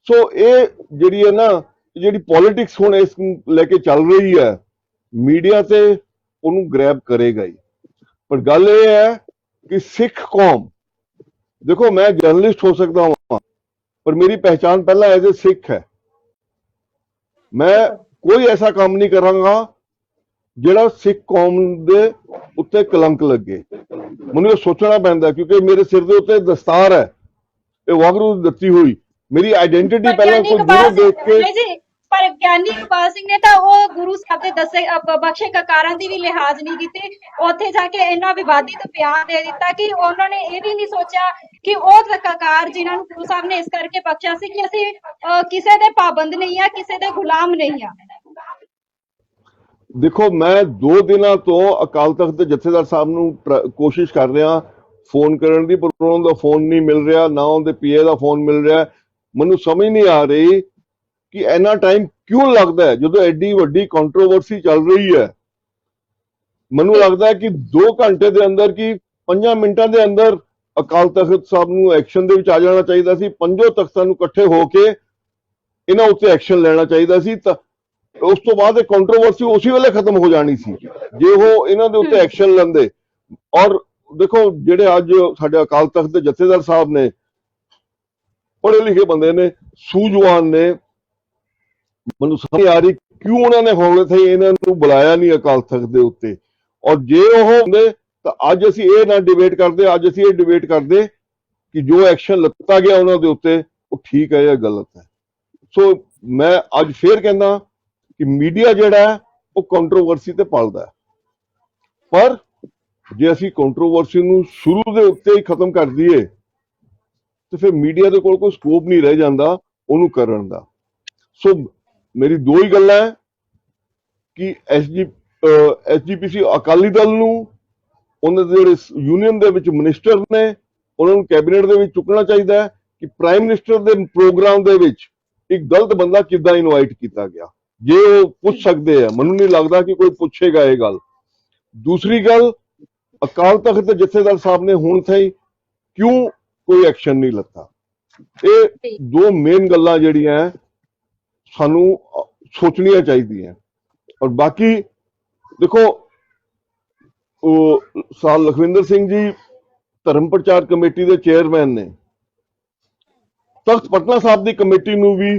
ਸੋ ਇਹ ਜਿਹੜੀ ਹੈ ਨਾ, ਜਿਹੜੀ ਪੋਲਿਟਿਕਸ ਹੁਣ ਇਸ ਲੈ ਕੇ ਚੱਲ ਰਹੀ ਹੈ, ਮੀਡੀਆ ਤੇ ਉਹਨੂੰ ਗ੍ਰੈਬ ਕਰੇਗਾ ਹੀ। ਪਰ ਗੱਲ ਇਹ ਹੈ ਕਿ ਸਿੱਖ ਕੌਮ, ਦੇਖੋ ਮੈਂ ਜਰਨਲਿਸਟ ਹੋ ਸਕਦਾ ਹਾਂ ਪਰ ਮੇਰੀ ਪਹਿਚਾਨ ਪਹਿਲਾਂ ਐਜ਼ ਏ ਸਿੱਖ ਹੈ। ਮੈਂ ਕੋਈ ਐਸਾ ਕੰਮ ਨਹੀਂ ਕਰਾਂਗਾ ਜਿਹੜਾ ਸਿੱਖ ਕੌਮ ਦੇ ਉੱਤੇ ਕਲੰਕ ਲੱਗੇ। ਮੈਨੂੰ ਇਹ ਸੋਚਣਾ ਪੈਂਦਾ ਕਿਉਂਕਿ ਮੇਰੇ ਸਿਰ ਦੇ ਉੱਤੇ ਦਸਤਾਰ ਹੈ, ਇਹ ਵਾਹਿਗੁਰੂ ਦੀ ਦਿੱਤੀ ਹੋਈ। ਮੇਰੀ ਆਇਡੈਂਟੀਟੀ ਪਹਿਲਾਂ ਕੋਈ ਦੂਰੋਂ ਦੇਖ ਕੇ। ਪਰ ਗਿਆਨੀ ਇਕਬਾਲ ਸਿੰਘ ਨੇ ਤਾਂ ਉਹ ਗੁਰੂ ਸਾਹਿਬ ਦੇ ਦੱਸੇ ਬਖਸ਼ੇ ਕਕਾਰਾਂ ਦੀ ਵੀ ਲਿਹਾਜ਼ ਨਹੀਂ ਕੀਤੀ। ਉੱਥੇ ਜਾ ਕੇ ਇੰਨਾ ਵਿਵਾਦਿਤ ਬਿਆਨ ਦੇ ਦਿੱਤਾ ਕਿ ਉਹਨਾਂ ਨੇ ਇਹ ਵੀ ਨਹੀਂ ਸੋਚਿਆ ਕਿ ਉਹ ਕਕਾਰ ਜਿਨ੍ਹਾਂ ਨੂੰ ਗੁਰੂ ਸਾਹਿਬ ਨੇ ਇਸ ਕਰਕੇ ਬਖਸ਼ਿਆ ਸੀ ਕਿ ਅਸੀਂ ਕਿਸੇ ਦੇ ਪਾਬੰਦ ਨਹੀਂ ਆ, ਕਿਸੇ ਦੇ ਗੁਲਾਮ ਨਹੀਂ ਆ। ਦੇਖੋ ਮੈਂ 2 ਦਿਨਾਂ ਤੋਂ ਅਕਾਲ ਤਖਤ ਦੇ ਜਥੇਦਾਰ ਸਾਹਿਬ ਨੂੰ ਕੋਸ਼ਿਸ਼ ਕਰ ਰਿਹਾ ਫੋਨ ਕਰਨ ਦੀ, ਪਰ ਉਹਨਾਂ ਦਾ ਫੋਨ ਨਹੀਂ ਮਿਲ ਰਿਹਾ, ਨਾ ਉਹਦੇ ਪੀਏ ਦਾ ਫੋਨ ਮਿਲ ਰਿਹਾ। ਮੈਨੂੰ ਸਮਝ ਨਹੀਂ ਆ ਰਹੀ ਕਿ ਇੰਨਾ ਟਾਈਮ ਕਿਉਂ ਲੱਗਦਾ ਹੈ ਜਦੋਂ ਐਡੀ ਵੱਡੀ ਕੰਟਰੋਵਰਸੀ ਚੱਲ ਰਹੀ ਹੈ। ਮੈਨੂੰ ਲੱਗਦਾ ਹੈ ਕਿ 2 ਘੰਟੇ ਦੇ ਅੰਦਰ ਕੀ 5 ਮਿੰਟਾਂ ਦੇ ਅੰਦਰ ਅਕਾਲ ਤਖਤ ਸਾਹਿਬ ਨੂੰ ਐਕਸ਼ਨ ਦੇ ਵਿੱਚ ਆ ਜਾਣਾ ਚਾਹੀਦਾ ਸੀ। 5 ਤਖਤਾਂ ਨੂੰ ਇਕੱਠੇ ਹੋ ਕੇ ਇਹਨਾਂ ਉੱਤੇ ਐਕਸ਼ਨ ਲੈਣਾ ਚਾਹੀਦਾ ਸੀ। ਤਾਂ ਉਸ ਤੋਂ ਬਾਅਦ ਇਹ ਕੰਟਰੋਵਰਸੀ ਉਸੇ ਵੇਲੇ ਖਤਮ ਹੋ ਜਾਣੀ ਸੀ ਜੇ ਉਹ ਇਹਨਾਂ ਦੇ ਉੱਤੇ ਐਕਸ਼ਨ ਲੈਂਦੇ। ਔਰ ਦੇਖੋ ਜਿਹੜੇ ਅੱਜ ਸਾਡੇ ਅਕਾਲ ਤਖਤ ਦੇ ਜਥੇਦਾਰ ਸਾਹਿਬ ਨੇ, ਪੜ੍ਹੇ ਲਿਖੇ ਬੰਦੇ ਨੇ, ਸੂਝਵਾਨ ਨੇ, ਮੈਨੂੰ ਸਮਝ ਆ ਰਹੀ ਕਿਉਂ ਉਹਨਾਂ ਨੇ ਹੌਲੇ ਥੇ ਇਹਨਾਂ ਨੂੰ ਬੁਲਾਇਆ ਨਹੀਂ ਅਕਾਲ ਤਖਤ ਦੇ ਉੱਤੇ। ਔਰ ਜੇ ਉਹ ਹੁੰਦੇ ਤਾਂ ਅੱਜ ਅਸੀਂ ਇਹ ਨਾ ਡਿਬੇਟ ਕਰਦੇ, ਅੱਜ ਅਸੀਂ ਇਹ ਡਿਬੇਟ ਕਰਦੇ ਕਿ ਜੋ ਐਕਸ਼ਨ ਲਿੱਤਾ ਗਿਆ ਉਹਨਾਂ ਦੇ ਉੱਤੇ ਉਹ ਠੀਕ ਹੈ ਜਾਂ ਗਲਤ ਹੈ। ਸੋ ਮੈਂ ਅੱਜ ਫੇਰ ਕਹਿੰਦਾ ਕਿ ਮੀਡੀਆ ਜਿਹੜਾ ਹੈ ਉਹ ਕੰਟਰੋਵਰਸੀ ਤੇ ਪਲਦਾ ਹੈ, ਪਰ ਜੇ ਅਸੀਂ ਕੰਟਰੋਵਰਸੀ ਨੂੰ ਸ਼ੁਰੂ ਦੇ ਉੱਤੇ ਹੀ ਖਤਮ ਕਰ ਦਈਏ ਤੇ ਫਿਰ ਮੀਡੀਆ ਦੇ ਕੋਲ ਕੋਈ ਸਕੋਪ ਨਹੀਂ ਰਹਿ ਜਾਂਦਾ ਉਹਨੂੰ ਕਰਨ ਦਾ। ਸੋ ਮੇਰੀ ਦੋ ਹੀ ਗੱਲਾਂ ਹੈ ਕਿ ਐਸਜੀਪੀਸੀ ਅਕਾਲੀ ਦਲ ਨੂੰ, ਉਹਨਾਂ ਦੇ ਜਿਹੜੇ ਯੂਨੀਅਨ ਦੇ ਵਿੱਚ ਮਿਨਿਸਟਰ ਨੇ, ਉਹਨਾਂ ਨੂੰ ਕੈਬਨਿਟ ਦੇ ਵਿੱਚ ਚੁੱਕਣਾ ਚਾਹੀਦਾ ਹੈ ਕਿ ਪ੍ਰਾਈਮ ਮਿਨਿਸਟਰ ਦੇ ਪ੍ਰੋਗਰਾਮ ਦੇ ਵਿੱਚ ਇੱਕ ਗਲਤ ਬੰਦਾ ਕਿੱਦਾਂ ਇਨਵਾਈਟ ਕੀਤਾ ਗਿਆ। ਜੇ ਉਹ ਪੁੱਛ ਸਕਦੇ ਆ, ਮੈਨੂੰ ਨਹੀਂ ਲੱਗਦਾ ਕਿ ਕੋਈ ਪੁੱਛੇਗਾ ਇਹ ਗੱਲ। ਦੂਸਰੀ ਗੱਲ, ਅਕਾਲ ਤਖਤ ਦੇ ਜਥੇਦਾਰ ਸਾਹਿਬ ਨੇ ਹੁਣ ਤਾਈਂ ਕਿਉਂ ਕੋਈ ਐਕਸ਼ਨ ਨਹੀਂ ਲੱਤਾ। ਇਹ ਦੋ ਮੇਨ ਗੱਲਾਂ ਜਿਹੜੀਆਂ ਸਾਨੂੰ ਸੋਚਣੀਆਂ ਚਾਹੀਦੀਆਂ। ਔਰ ਬਾਕੀ ਦੇਖੋ, ਉਹ ਸਾਲ ਲਖਵਿੰਦਰ ਸਿੰਘ ਜੀ ਧਰਮ ਪ੍ਰਚਾਰ ਕਮੇਟੀ ਦੇ ਚੇਅਰਮੈਨ ਨੇ, ਤਖਤ ਪਟਨਾ ਸਾਹਿਬ ਦੀ ਕਮੇਟੀ ਨੂੰ ਵੀ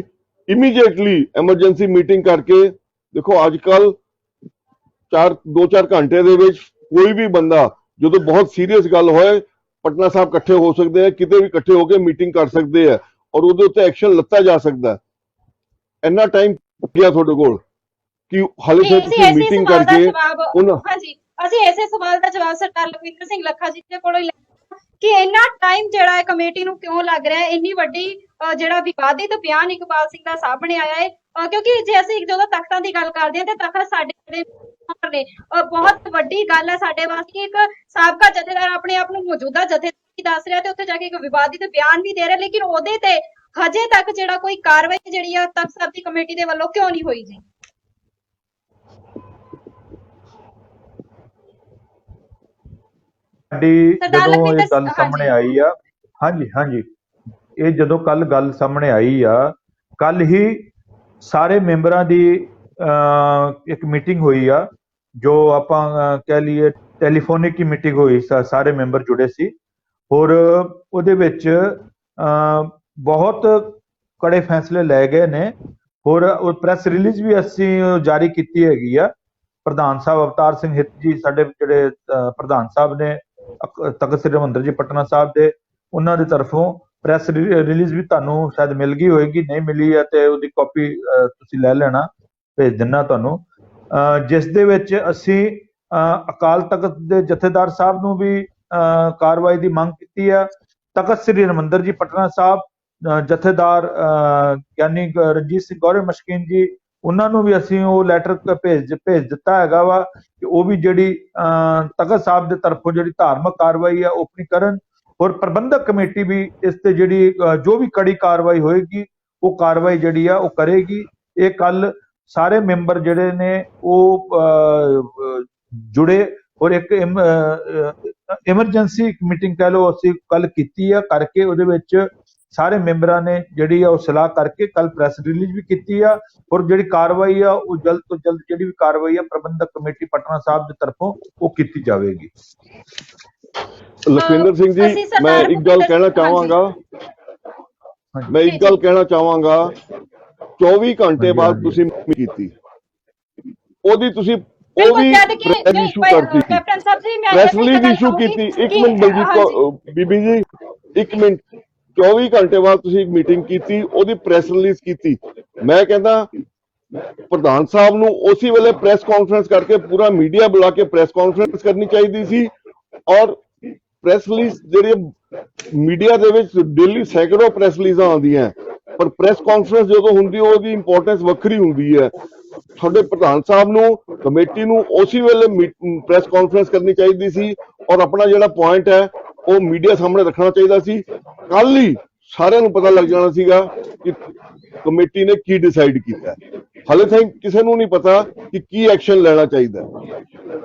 ਇਮੀਡੀਏਟਲੀ ਐਮਰਜੈਂਸੀ ਮੀਟਿੰਗ ਕਰਕੇ, ਦੇਖੋ ਅੱਜ ਕੱਲ 2-4 ਘੰਟੇ ਦੇ ਵਿੱਚ ਕੋਈ ਵੀ ਬੰਦਾ ਜਦੋਂ ਬਹੁਤ ਸੀਰੀਅਸ ਗੱਲ ਹੋਏ ਪਟਨਾ ਸਾਹਿਬ ਇਕੱਠੇ ਹੋ ਸਕਦੇ ਆ, ਕਿਤੇ ਵੀ ਇਕੱਠੇ ਹੋ ਕੇ ਮੀਟਿੰਗ ਕਰ ਸਕਦੇ ਆ ਔਰ ਉਹਦੇ ਉੱਤੇ ਐਕਸ਼ਨ ਲੱਤਾ ਜਾ ਸਕਦਾ। ਇੰਨਾ ਟਾਈਮ ਪਿਆ ਤੁਹਾਡੇ ਕੋਲ ਕਿ ਹਾਲੇ ਫਿਰ ਤੁਸੀਂ ਮੀਟਿੰਗ ਕਰਕੇ ਹਾਂਜੀ, ਅਸੀਂ ਇਸੇ ਸਵਾਲ ਦਾ ਜਵਾਬ ਸਰਦਾਰ ਲਖਵਿੰਦਰ ਸਿੰਘ ਲੱਖਾ ਜੀ ਦੇ ਕੋਲੋਂ ਹੀ ਕਿ ਇੰਨਾ ਟਾਈਮ ਜਿਹੜਾ ਹੈ ਕਮੇਟੀ ਨੂੰ ਕਿਉਂ ਲੱਗ ਰਿਹਾ ਹੈ। ਇੰਨੀ ਵੱਡੀ ਜਿਹੜਾ ਵਿਵਾਦਿਤ ਬਿਆਨ ਇਕਬਾਲ ਸਿੰਘ ਦਾ ਸਾਹਮਣੇ ਆਇਆ ਹੈ, ਕਿਉਂਕਿ ਜੇ ਅਸੀਂ ਜਦੋਂ ਤਖਤਾਂ ਦੀ ਗੱਲ ਕਰਦੇ ਹਾਂ ਤੇ ਤਖਤ ਸਾਡੇ ਨੇ ਬਹੁਤ ਵੱਡੀ ਗੱਲ ਹੈ ਸਾਡੇ ਵਾਸਤੇ। ਇੱਕ ਸਾਬਕਾ ਜਥੇਦਾਰ ਆਪਣੇ ਆਪ ਨੂੰ ਮੌਜੂਦਾ ਜਥੇਦਾਰ ਦੱਸ ਰਿਹਾ ਤੇ ਉੱਥੇ ਜਾ ਕੇ ਇੱਕ ਵਿਵਾਦਿਤ ਬਿਆਨ ਵੀ ਦੇ ਰਿਹਾ, ਲੇਕਿਨ ਉਹਦੇ ਤੇ ਹਜੇ ਤੱਕ ਜਿਹੜਾ ਕੋਈ ਕਾਰਵਾਈ ਜਿਹੜੀ ਆ ਤਖਤ ਸਾਹਿਬ ਦੀ ਕਮੇਟੀ ਦੇ ਵੱਲੋਂ ਕਿਉਂ ਨਹੀਂ ਹੋਈ ਜੀ? ਜਦੋਂ ਇਹ ਗੱਲ ਸਾਹਮਣੇ ਆਈ ਆ, ਹਾਂਜੀ, ਇਹ ਜਦੋਂ ਕੱਲ ਗੱਲ ਸਾਹਮਣੇ ਆਈ ਆ, ਕੱਲ ਹੀ ਸਾਰੇ ਮੈਂਬਰਾਂ ਦੀ ਇੱਕ ਮੀਟਿੰਗ ਹੋਈ ਆ, ਜੋ ਆਪਾਂ ਕਹਿ ਲਈਏ ਟੈਲੀਫੋਨਿਕ ਹੀ ਮੀਟਿੰਗ ਹੋਈ, ਸਾਰੇ ਮੈਂਬਰ ਜੁੜੇ ਸੀ। ਔਰ ਉਹਦੇ ਵਿੱਚ ਬਹੁਤ ਕੜੇ ਫੈਸਲੇ ਲਏ ਗਏ ਨੇ। ਔਰ ਪ੍ਰੈਸ ਰਿਲੀਜ਼ ਵੀ ਅਸੀਂ ਜਾਰੀ ਕੀਤੀ ਹੈਗੀ ਆ। ਪ੍ਰਧਾਨ ਸਾਹਿਬ ਅਵਤਾਰ ਸਿੰਘ ਹਿੱਤ ਜੀ, ਸਾਡੇ ਜਿਹੜੇ ਪ੍ਰਧਾਨ ਸਾਹਿਬ ਨੇ ਤਖਤ ਸ੍ਰੀ ਹਰਿਮੰਦਰ ਜੀ ਪਟਨਾ ਸਾਹਿਬ ਦੇ, ਉਹਨਾਂ ਦੀ ਤਰਫੋਂ ਪ੍ਰੈਸ ਰਿਲੀਜ਼ ਵੀ ਤੁਹਾਨੂੰ ਸ਼ਾਇਦ ਮਿਲ ਗਈ ਹੋਏਗੀ, ਨਹੀਂ ਮਿਲੀ ਹੈ ਤੇ ਉਹਦੀ ਕਾਪੀ ਤੁਸੀਂ ਲੈ ਲੈਣਾ, ਭੇਜ ਦਿੰਨਾ ਤੁਹਾਨੂੰ, ਜਿਸ ਦੇ ਵਿੱਚ ਅਸੀਂ ਅਕਾਲ ਤਖਤ ਦੇ ਜਥੇਦਾਰ ਸਾਹਿਬ ਨੂੰ ਵੀ ਕਾਰਵਾਈ ਦੀ ਮੰਗ ਕੀਤੀ ਹੈ। ਤਖਤ ਸ੍ਰੀ ਹਰਿਮੰਦਰ ਜੀ ਪਟਨਾ ਸਾਹਿਬ ਜਥੇਦਾਰ ਗਿਆਨੀ ਰਣਜੀਤ ਸਿੰਘ ਗੌਰਵ ਮਸ਼ਕੀਨ ਜੀ, ਉਹਨਾਂ ਨੂੰ ਵੀ ਅਸੀਂ ਉਹ ਲੈਟਰ ਭੇਜ ਦਿੱਤਾ ਹੈਗਾ ਵਾ ਕਿ ਉਹ ਵੀ ਜਿਹੜੀ ਤਖਤ ਸਾਹਿਬ ਦੇ ਤਰਫੋਂ ਜਿਹੜੀ ਧਾਰਮਿਕ ਕਾਰਵਾਈ ਆ ਉਹ ਆਪਣੀ ਕਰਨ। ਔਰ ਪ੍ਰਬੰਧਕ ਕਮੇਟੀ ਵੀ ਇਸ ਤੇ ਜਿਹੜੀ ਜੋ ਵੀ ਕੜੀ ਕਾਰਵਾਈ ਹੋਏਗੀ ਉਹ ਕਾਰਵਾਈ ਜਿਹੜੀ ਆ ਉਹ ਕਰੇਗੀ। ਇਹ ਕੱਲ ਸਾਰੇ ਮੈਂਬਰ ਜਿਹੜੇ ਨੇ ਉਹ ਜੁੜੇ ਔਰ ਇੱਕ ਐਮਰਜੈਂਸੀ ਮੀਟਿੰਗ ਕਹਿ ਲਓ ਅਸੀਂ ਕੱਲ ਕੀਤੀ ਆ, ਕਰਕੇ ਉਹਦੇ ਵਿੱਚ ਸਾਰੇ ਮੈਂਬਰਾਂ ਨੇ ਜਿਹੜੀ ਆ ਉਹ ਸਲਾਹ ਕਰਕੇ ਕੱਲ ਪ੍ਰੈਸ ਰਿਲੀਜ਼ ਵੀ ਕੀਤੀ ਆ। ਔਰ ਜਿਹੜੀ ਕਾਰਵਾਈ ਆ ਉਹ ਜਲਦ ਤੋਂ ਜਲਦ ਜਿਹੜੀ ਵੀ ਕਾਰਵਾਈ ਆ ਪ੍ਰਬੰਧਕ ਕਮੇਟੀ ਪਟਨਾ ਸਾਹਿਬ ਦੀ ਤਰਫੋਂ ਉਹ ਕੀਤੀ ਜਾਵੇਗੀ। ਲਖਵਿੰਦਰ ਸਿੰਘ ਜੀ, ਮੈਂ ਇੱਕ ਗੱਲ ਕਹਿਣਾ ਚਾਹਾਂਗਾ 24 ਘੰਟੇ ਬਾਅਦ ਤੁਸੀਂ ਕੀਤੀ, ਉਹਦੀ ਤੁਸੀਂ ਉਹ ਵੀ ਇਸ਼ੂ ਕਰਤੀ, ਪ੍ਰੈਸ ਰਿਲੀਜ਼ ਇਸ਼ੂ ਕੀਤੀ। ਇੱਕ ਮਿੰਟ ਬਲਜੀਤ ਬੀਬੀ ਜੀ, ਇੱਕ ਮਿੰਟ, 24 ਘੰਟੇ ਬਾਅਦ ਤੁਸੀਂ ਇੱਕ ਮੀਟਿੰਗ ਕੀਤੀ, ਉਹਦੀ ਪ੍ਰੈਸ ਰਿਲੀਜ਼ ਕੀਤੀ। ਮੈਂ ਕਹਿੰਦਾ ਪ੍ਰਧਾਨ ਸਾਹਿਬ ਨੂੰ ਉਸੇ ਵੇਲੇ ਪ੍ਰੈਸ ਕਾਨਫਰੰਸ ਕਰਕੇ ਪੂਰਾ ਮੀਡੀਆ ਬੁਲਾ ਕੇ ਪ੍ਰੈਸ ਕਾਨਫਰੰਸ ਕਰਨੀ ਚਾਹੀਦੀ ਸੀ। ਔਰ ਪ੍ਰੈਸ ਰਿਲੀਜ਼ ਜਿਹੜੀ ਮੀਡੀਆ ਦੇ ਵਿੱਚ ਡੇਲੀ ਸੈਂਕੜੋਂ ਪ੍ਰੈਸ ਰਿਲੀਜ਼ਾਂ ਆਉਂਦੀਆਂ, ਪਰ ਪ੍ਰੈਸ ਕਾਨਫਰੰਸ ਜਦੋਂ ਹੁੰਦੀ ਉਹਦੀ ਇੰਪੋਰਟੈਂਸ ਵੱਖਰੀ ਹੁੰਦੀ ਹੈ। ਤੁਹਾਡੇ ਪ੍ਰਧਾਨ ਸਾਹਿਬ ਨੂੰ, ਕਮੇਟੀ ਨੂੰ ਉਸੇ ਵੇਲੇ ਪ੍ਰੈਸ ਕਾਨਫਰੰਸ ਕਰਨੀ ਚਾਹੀਦੀ ਸੀ ਔਰ ਆਪਣਾ ਜਿਹੜਾ ਪੁਆਇੰਟ ਹੈ ਉਹ ਮੀਡੀਆ ਸਾਹਮਣੇ ਰੱਖਣਾ ਚਾਹੀਦਾ ਸੀ। ਕੱਲ ਹੀ ਸਾਰਿਆਂ ਨੂੰ ਪਤਾ ਲੱਗ ਜਾਣਾ ਸੀਗਾ ਕਿ ਕਮੇਟੀ ਨੇ ਕੀ ਡਿਸਾਈਡ ਕੀਤਾ। ਹਾਲੇ ਤੱਕ ਕਿਸੇ ਨੂੰ ਨਹੀਂ ਪਤਾ ਕਿ ਕੀ ਐਕਸ਼ਨ ਲੈਣਾ ਚਾਹੀਦਾ।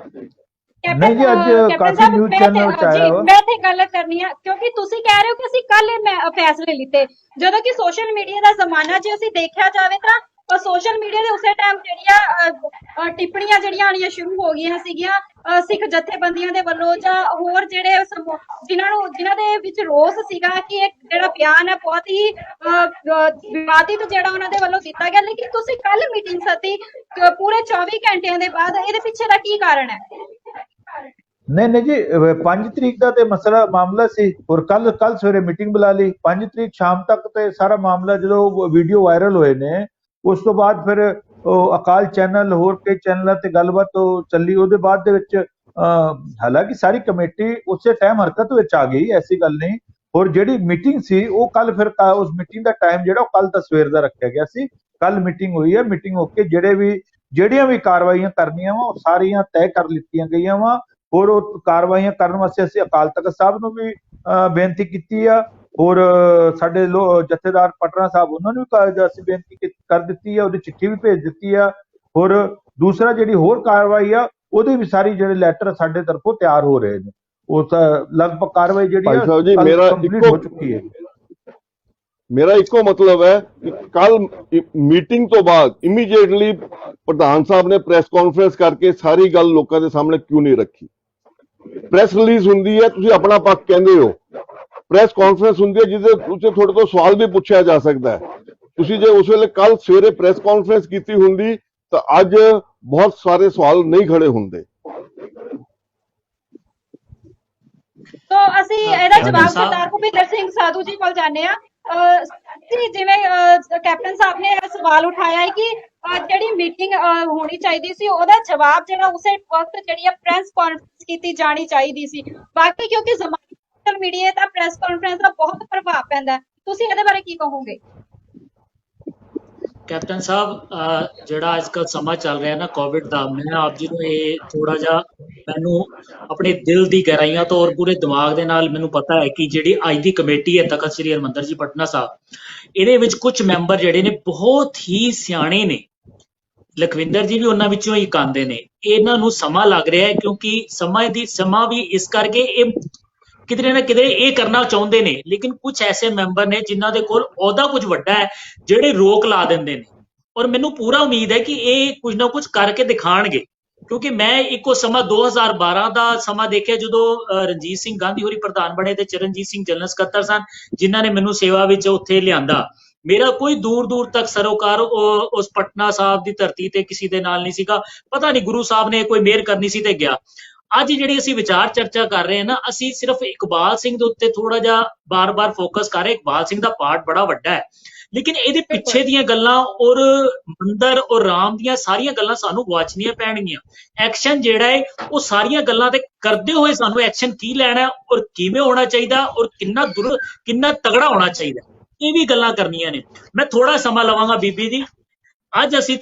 ਨਹੀਂ ਜੀ, ਅੱਜ ਕਾਫੀ ਨਿਊਜ਼ ਚੈਨਲ ਚ ਆਇਆ ਵਾ। ਮੈਂ ਤੇ ਗੱਲ ਕਰਨੀ ਆ ਕਿਉਂਕਿ ਤੁਸੀਂ ਕਹਿ ਰਹੇ ਹੋ ਕਿ ਅਸੀਂ ਕੱਲ ਫੈਸਲੇ ਲਿੱਤੇ, ਜਦੋਂ ਕਿ ਸੋਸ਼ਲ ਮੀਡੀਆ ਦਾ ਜ਼ਮਾਨਾ ਜੇ ਅਸੀਂ ਦੇਖਿਆ ਜਾਵੇ ਤਾਂ ਸੋਸ਼ਲ ਮੀਡੀਆ ਦੇ ਉਸੇ ਟਾਈਮ ਜਿਹੜੀਆਂ ਟਿੱਪਣੀਆਂ ਜਿਹੜੀਆਂ ਆਉਣੀਆਂ ਸ਼ੁਰੂ ਹੋ ਗਈਆਂ ਸੀਗੀਆਂ ਸਿੱਖ ਜਥੇਬੰਦੀਆਂ ਦੇ ਵੱਲੋਂ ਜਾਂ ਹੋਰ ਜਿਹੜੇ ਜਿਨ੍ਹਾਂ ਦੇ ਵਿੱਚ ਰੋਸ ਸੀਗਾ ਕਿ ਇਹ ਜਿਹੜਾ ਬਿਆਨ ਹੈ ਬਹੁਤ ਹੀ ਵਿਵਾਦਿਤ ਜਿਹੜਾ ਉਹਨਾਂ ਦੇ ਵੱਲੋਂ ਦਿੱਤਾ ਗਿਆ। ਲੇਕਿਨ ਤੁਸੀਂ ਕੱਲ ਮੀਟਿੰਗ ਸੱਦੀ ਪੂਰੇ 24 ਘੰਟਿਆਂ ਦੇ ਬਾਅਦ, ਇਹਦੇ ਪਿੱਛੇ ਦਾ ਕੀ ਕਾਰਨ ਹੈ? ਨਹੀਂ ਨਹੀਂ ਜੀ 5 ਤਰੀਕ ਦਾ ਤੇ ਮਸਲਾ ਮਾਮਲਾ ਸੀ ਔਰ ਕੱਲ ਸਵੇਰੇ ਮੀਟਿੰਗ ਬੁਲਾ ਲਈ 5 ਤਰੀਕ ਸ਼ਾਮ ਤੱਕ ਤੇ ਸਾਰਾ ਮਾਮਲਾ ਜਦੋਂ ਵੀਡੀਓ ਵਾਇਰਲ ਹੋਏ ਨੇ ਉਸ ਤੋਂ ਬਾਅਦ ਫਿਰ ਉਹ ਅਕਾਲ ਚੈਨਲ ਹੋਰ ਕਈ ਚੈਨਲਾਂ ਤੇ ਗੱਲਬਾਤ ਉਹ ਚੱਲੀ ਉਹਦੇ ਬਾਅਦ ਦੇ ਵਿੱਚ ਹਾਲਾਂਕਿ ਸਾਰੀ ਕਮੇਟੀ ਉਸੇ ਟਾਈਮ ਹਰਕਤ ਵਿੱਚ ਆ ਗਈ ਐਸੀ ਗੱਲ ਨਹੀਂ ਔਰ ਜਿਹੜੀ ਮੀਟਿੰਗ ਸੀ ਉਹ ਕੱਲ ਫਿਰ ਉਸ ਮੀਟਿੰਗ ਦਾ ਟਾਈਮ ਜਿਹੜਾ ਉਹ ਕੱਲ ਦਾ ਸਵੇਰ ਦਾ ਰੱਖਿਆ ਗਿਆ ਸੀ ਕੱਲ ਮੀਟਿੰਗ ਹੋਈ ਹੈ ਮੀਟਿੰਗ ਹੋ ਕੇ ਜਿਹੜੀਆਂ ਵੀ ਕਾਰਵਾਈਆਂ ਕਰਨੀਆਂ ਵਾ ਉਹ ਸਾਰੀਆਂ ਤੈਅ ਕਰ ਲਿੱਤੀਆਂ ਗਈਆਂ ਵਾ ਔਰ ਉਹ ਕਾਰਵਾਈਆਂ ਕਰਨ ਵਾਸਤੇ ਅਸੀਂ ਅਕਾਲ ਤਖਤ ਸਾਹਿਬ ਨੂੰ ਵੀ ਬੇਨਤੀ ਕੀਤੀ ਆ ਔਰ ਸਾਡੇ ਜਥੇਦਾਰ ਪਟਨਾ ਸਾਹਿਬ ਉਹਨਾਂ ਨੂੰ ਵੀ ਅਸੀਂ ਬੇਨਤੀ ਕਰ ਦਿੱਤੀ ਆ ਉਹਦੀ ਚਿੱਠੀ ਵੀ ਭੇਜ ਦਿੱਤੀ ਆ ਔਰ ਦੂਸਰਾ ਜਿਹੜੀ ਹੋਰ ਕਾਰਵਾਈ ਆ ਉਹਦੇ ਵੀ ਸਾਰੀ ਜਿਹੜੇ ਲੈਟਰ ਸਾਡੇ ਤਰਫੋਂ ਤਿਆਰ ਹੋ ਰਹੇ ਨੇ ਉਹ ਤਾਂ ਲਗਭਗ ਕਾਰਵਾਈ ਜਿਹੜੀ ਭਾਈ ਆ ਸਾਹਿਬ ਜੀ ਕੰਪਲੀਟ ਹੋ ਚੁੱਕੀ ਹੈ ਮੇਰਾ ਇੱਕੋ ਮਤਲਬ ਹੈ ਕਿ ਕੱਲ ਮੀਟਿੰਗ ਤੋਂ ਬਾਅਦ ਇਮੀਡੀਏਟਲੀ ਪ੍ਰਧਾਨ ਸਾਹਿਬ ਨੇ ਪ੍ਰੈਸ ਕਾਨਫਰੰਸ ਕਰਕੇ ਸਾਰੀ ਗੱਲ ਲੋਕਾਂ ਦੇ ਸਾਹਮਣੇ ਕਿਉਂ ਨਹੀਂ ਰੱਖੀ ਪ੍ਰੈਸ ਰਿਲੀਜ਼ ਹੁੰਦੀ ਹੈ ਤੁਸੀਂ ਆਪਣਾ ਪੱਖ ਕਹਿੰਦੇ ਹੋ ਪ੍ਰੈਸ ਕਾਨਫਰੰਸ ਹੁੰਦੀ ਹੈ ਜਿਹਦੇ ਉੱਤੇ ਤੁਹਾਡੇ ਤੋਂ ਸਵਾਲ ਵੀ ਪੁੱਛਿਆ ਜਾ ਸਕਦਾ ਹੈ ਤੁਸੀਂ ਜੇ ਉਸ ਵੇਲੇ ਕੱਲ ਸਵੇਰੇ ਪ੍ਰੈਸ ਕਾਨਫਰੰਸ ਕੀਤੀ ਹੁੰਦੀ ਤਾਂ ਅੱਜ ਬਹੁਤ ਸਾਰੇ ਸਵਾਲ ਨਹੀਂ ਖੜੇ ਹੁੰਦੇ ਸੋ ਅਸੀਂ ਇਹਦਾ ਜਵਾਬ ਸਰਦਾਰ ਭੁਪਿੰਦਰ ਸਿੰਘ ਸਾਧੂ ਜੀ ਕੋਲ ਜਾਂਦੇ ਆ ਜਿਵੇਂ ਕੈਪਟਨ ਸਾਹਿਬ ਨੇ ਇਹ ਸਵਾਲ ਉਠਾਇਆ ਹੈ ਕਿ ਜਿਹੜੀ ਮੀਟਿੰਗ ਹੋਣੀ ਚਾਹੀਦੀ ਸੀ ਉਹਦਾ ਜਵਾਬ ਜਿਹੜਾ ਉਸੇ ਵਕਤ ਜਿਹੜੀ ਪ੍ਰੈਸ ਕਾਨਫਰੰਸ ਕੀਤੀ ਜਾਣੀ ਚਾਹੀਦੀ ਸੀ ਬਾਕੀ ਕਿਉਂਕਿ ਸੋਸ਼ਲ ਮੀਡੀਆ ਤੇ ਪ੍ਰੈਸ ਕਾਨਫਰੰਸ ਦਾ ਬਹੁਤ ਪ੍ਰਭਾਵ ਪੈਂਦਾ ਤੁਸੀਂ ਇਹਦੇ ਬਾਰੇ ਕੀ ਕਹੋਗੇ ਕੈਪਟਨ ਸਾਹਿਬ ਜਿਹੜਾ ਅੱਜ ਕੱਲ੍ਹ ਸਮਾਂ ਚੱਲ ਰਿਹਾ ਨਾ ਕੋਵਿਡ ਦਾ ਮੈਂ ਆਪ ਜੀ ਨੂੰ ਇਹ ਥੋੜਾ ਜਿਹਾ ਮੈਨੂੰ ਆਪਣੇ ਦਿਲ ਦੀ ਗਹਿਰਾਈਆਂ ਤੋਂ ਔਰ ਪੂਰੇ ਦਿਮਾਗ ਦੇ ਨਾਲ ਮੈਨੂੰ ਪਤਾ ਹੈ ਕਿ ਜਿਹੜੀ ਅੱਜ ਦੀ ਕਮੇਟੀ ਹੈ ਤਖਤ ਸ੍ਰੀ ਹਰਿਮੰਦਰ ਜੀ ਪਟਨਾ ਸਾਹਿਬ ਇਹਦੇ ਵਿੱਚ ਕੁਝ ਮੈਂਬਰ ਜਿਹੜੇ ਨੇ ਬਹੁਤ ਹੀ ਸਿਆਣੇ ਨੇ ਲਖਵਿੰਦਰ ਜੀ ਵੀ ਉਹਨਾਂ ਵਿੱਚੋਂ ਇੱਕ ਆਉਂਦੇ ਨੇ ਇਹਨਾਂ ਨੂੰ ਸਮਾਂ ਲੱਗ ਰਿਹਾ ਹੈ ਕਿਉਂਕਿ ਸਮਾਂ ਵੀ ਇਸ ਕਰਕੇ ਇਹ ਕਿਧਰੇ ਨਾ ਕਿਧਰੇ ਇਹ ਕਰਨਾ ਚਾਹੁੰਦੇ ਨੇ ਲੇਕਿਨ ਕੁਝ ਐਸੇ ਮੈਂਬਰ ਨੇ ਜਿਨ੍ਹਾਂ ਦੇ ਕੋਲ ਅਹੁਦਾ ਕੁਝ ਵੱਡਾ ਹੈ ਜਿਹੜੇ ਰੋਕ ਲਾ ਦਿੰਦੇ ਨੇ ਔਰ ਮੈਨੂੰ ਪੂਰਾ ਉਮੀਦ ਹੈ ਕਿ ਇਹ ਕੁਝ ਨਾ ਕੁਝ ਕਰਕੇ ਦਿਖਾਣਗੇ ਕਿਉਂਕਿ ਮੈਂ ਇੱਕੋ ਸਮਾਂ 2012 ਦਾ ਸਮਾਂ ਦੇਖਿਆ ਜਦੋਂ ਰਣਜੀਤ ਸਿੰਘ ਗਾਂਧੀ ਹੋਰੀ ਪ੍ਰਧਾਨ ਬਣੇ ਤੇ ਚਰਨਜੀਤ ਸਿੰਘ ਜਨਰਲ ਸਕੱਤਰ ਸਨ ਜਿਨ੍ਹਾਂ ਨੇ ਮੈਨੂੰ ਸੇਵਾ ਵਿੱਚ ਉੱਥੇ ਲਿਆਂਦਾ ਮੇਰਾ ਕੋਈ ਦੂਰ ਤੱਕ ਸਰੋਕਾਰ ਉਸ ਪਟਨਾ ਸਾਹਿਬ ਦੀ ਧਰਤੀ ਤੇ ਕਿਸੇ ਦੇ ਨਾਲ ਨਹੀਂ ਸੀਗਾ ਪਤਾ ਨਹੀਂ ਗੁਰੂ ਸਾਹਿਬ ਨੇ ਕੋਈ ਮਿਹਰ ਕਰਨੀ ਸੀ ਤੇ ਗਿਆ ਅੱਜ ਜਿਹੜੀ ਅਸੀਂ ਵਿਚਾਰ ਚਰਚਾ ਕਰ ਰਹੇ ਹਾਂ ਨਾ ਅਸੀਂ ਸਿਰਫ ਇਕਬਾਲ ਸਿੰਘ ਦੇ ਉੱਤੇ ਥੋੜਾ ਜਿਹਾ ਬਾਰ-ਬਾਰ ਫੋਕਸ ਕਰ ਰਹੇ ਇਕਬਾਲ ਸਿੰਘ ਦਾ ਪਾਰਟ ਬੜਾ ਵੱਡਾ ਹੈ ਲੇਕਿਨ ਇਹਦੇ ਪਿੱਛੇ ਦੀਆਂ ਗੱਲਾਂ ਔਰ ਮੰਦਰ ਔਰ ਰਾਮ ਦੀਆਂ ਸਾਰੀਆਂ ਗੱਲਾਂ ਸਾਨੂੰ ਵਾਚਣੀਆਂ ਪੈਣਗੀਆਂ ਐਕਸ਼ਨ ਜਿਹੜਾ ਹੈ ਉਹ ਸਾਰੀਆਂ ਗੱਲਾਂ ਤੇ ਕਰਦੇ ਹੋਏ ਸਾਨੂੰ ਐਕਸ਼ਨ ਕੀ ਲੈਣਾ ਔਰ ਕਿਵੇਂ ਹੋਣਾ ਚਾਹੀਦਾ ਔਰ ਕਿੰਨਾ ਤਗੜਾ ਹੋਣਾ ਚਾਹੀਦਾ ਇਹ ਵੀ ਗੱਲਾਂ ਕਰਨੀਆਂ ਨੇ ਮੈਂ ਥੋੜਾ ਸਮਾਂ ਲਵਾਂਗਾ ਬੀਬੀ ਜੀ ਅੱਜ ਅਸੀਂ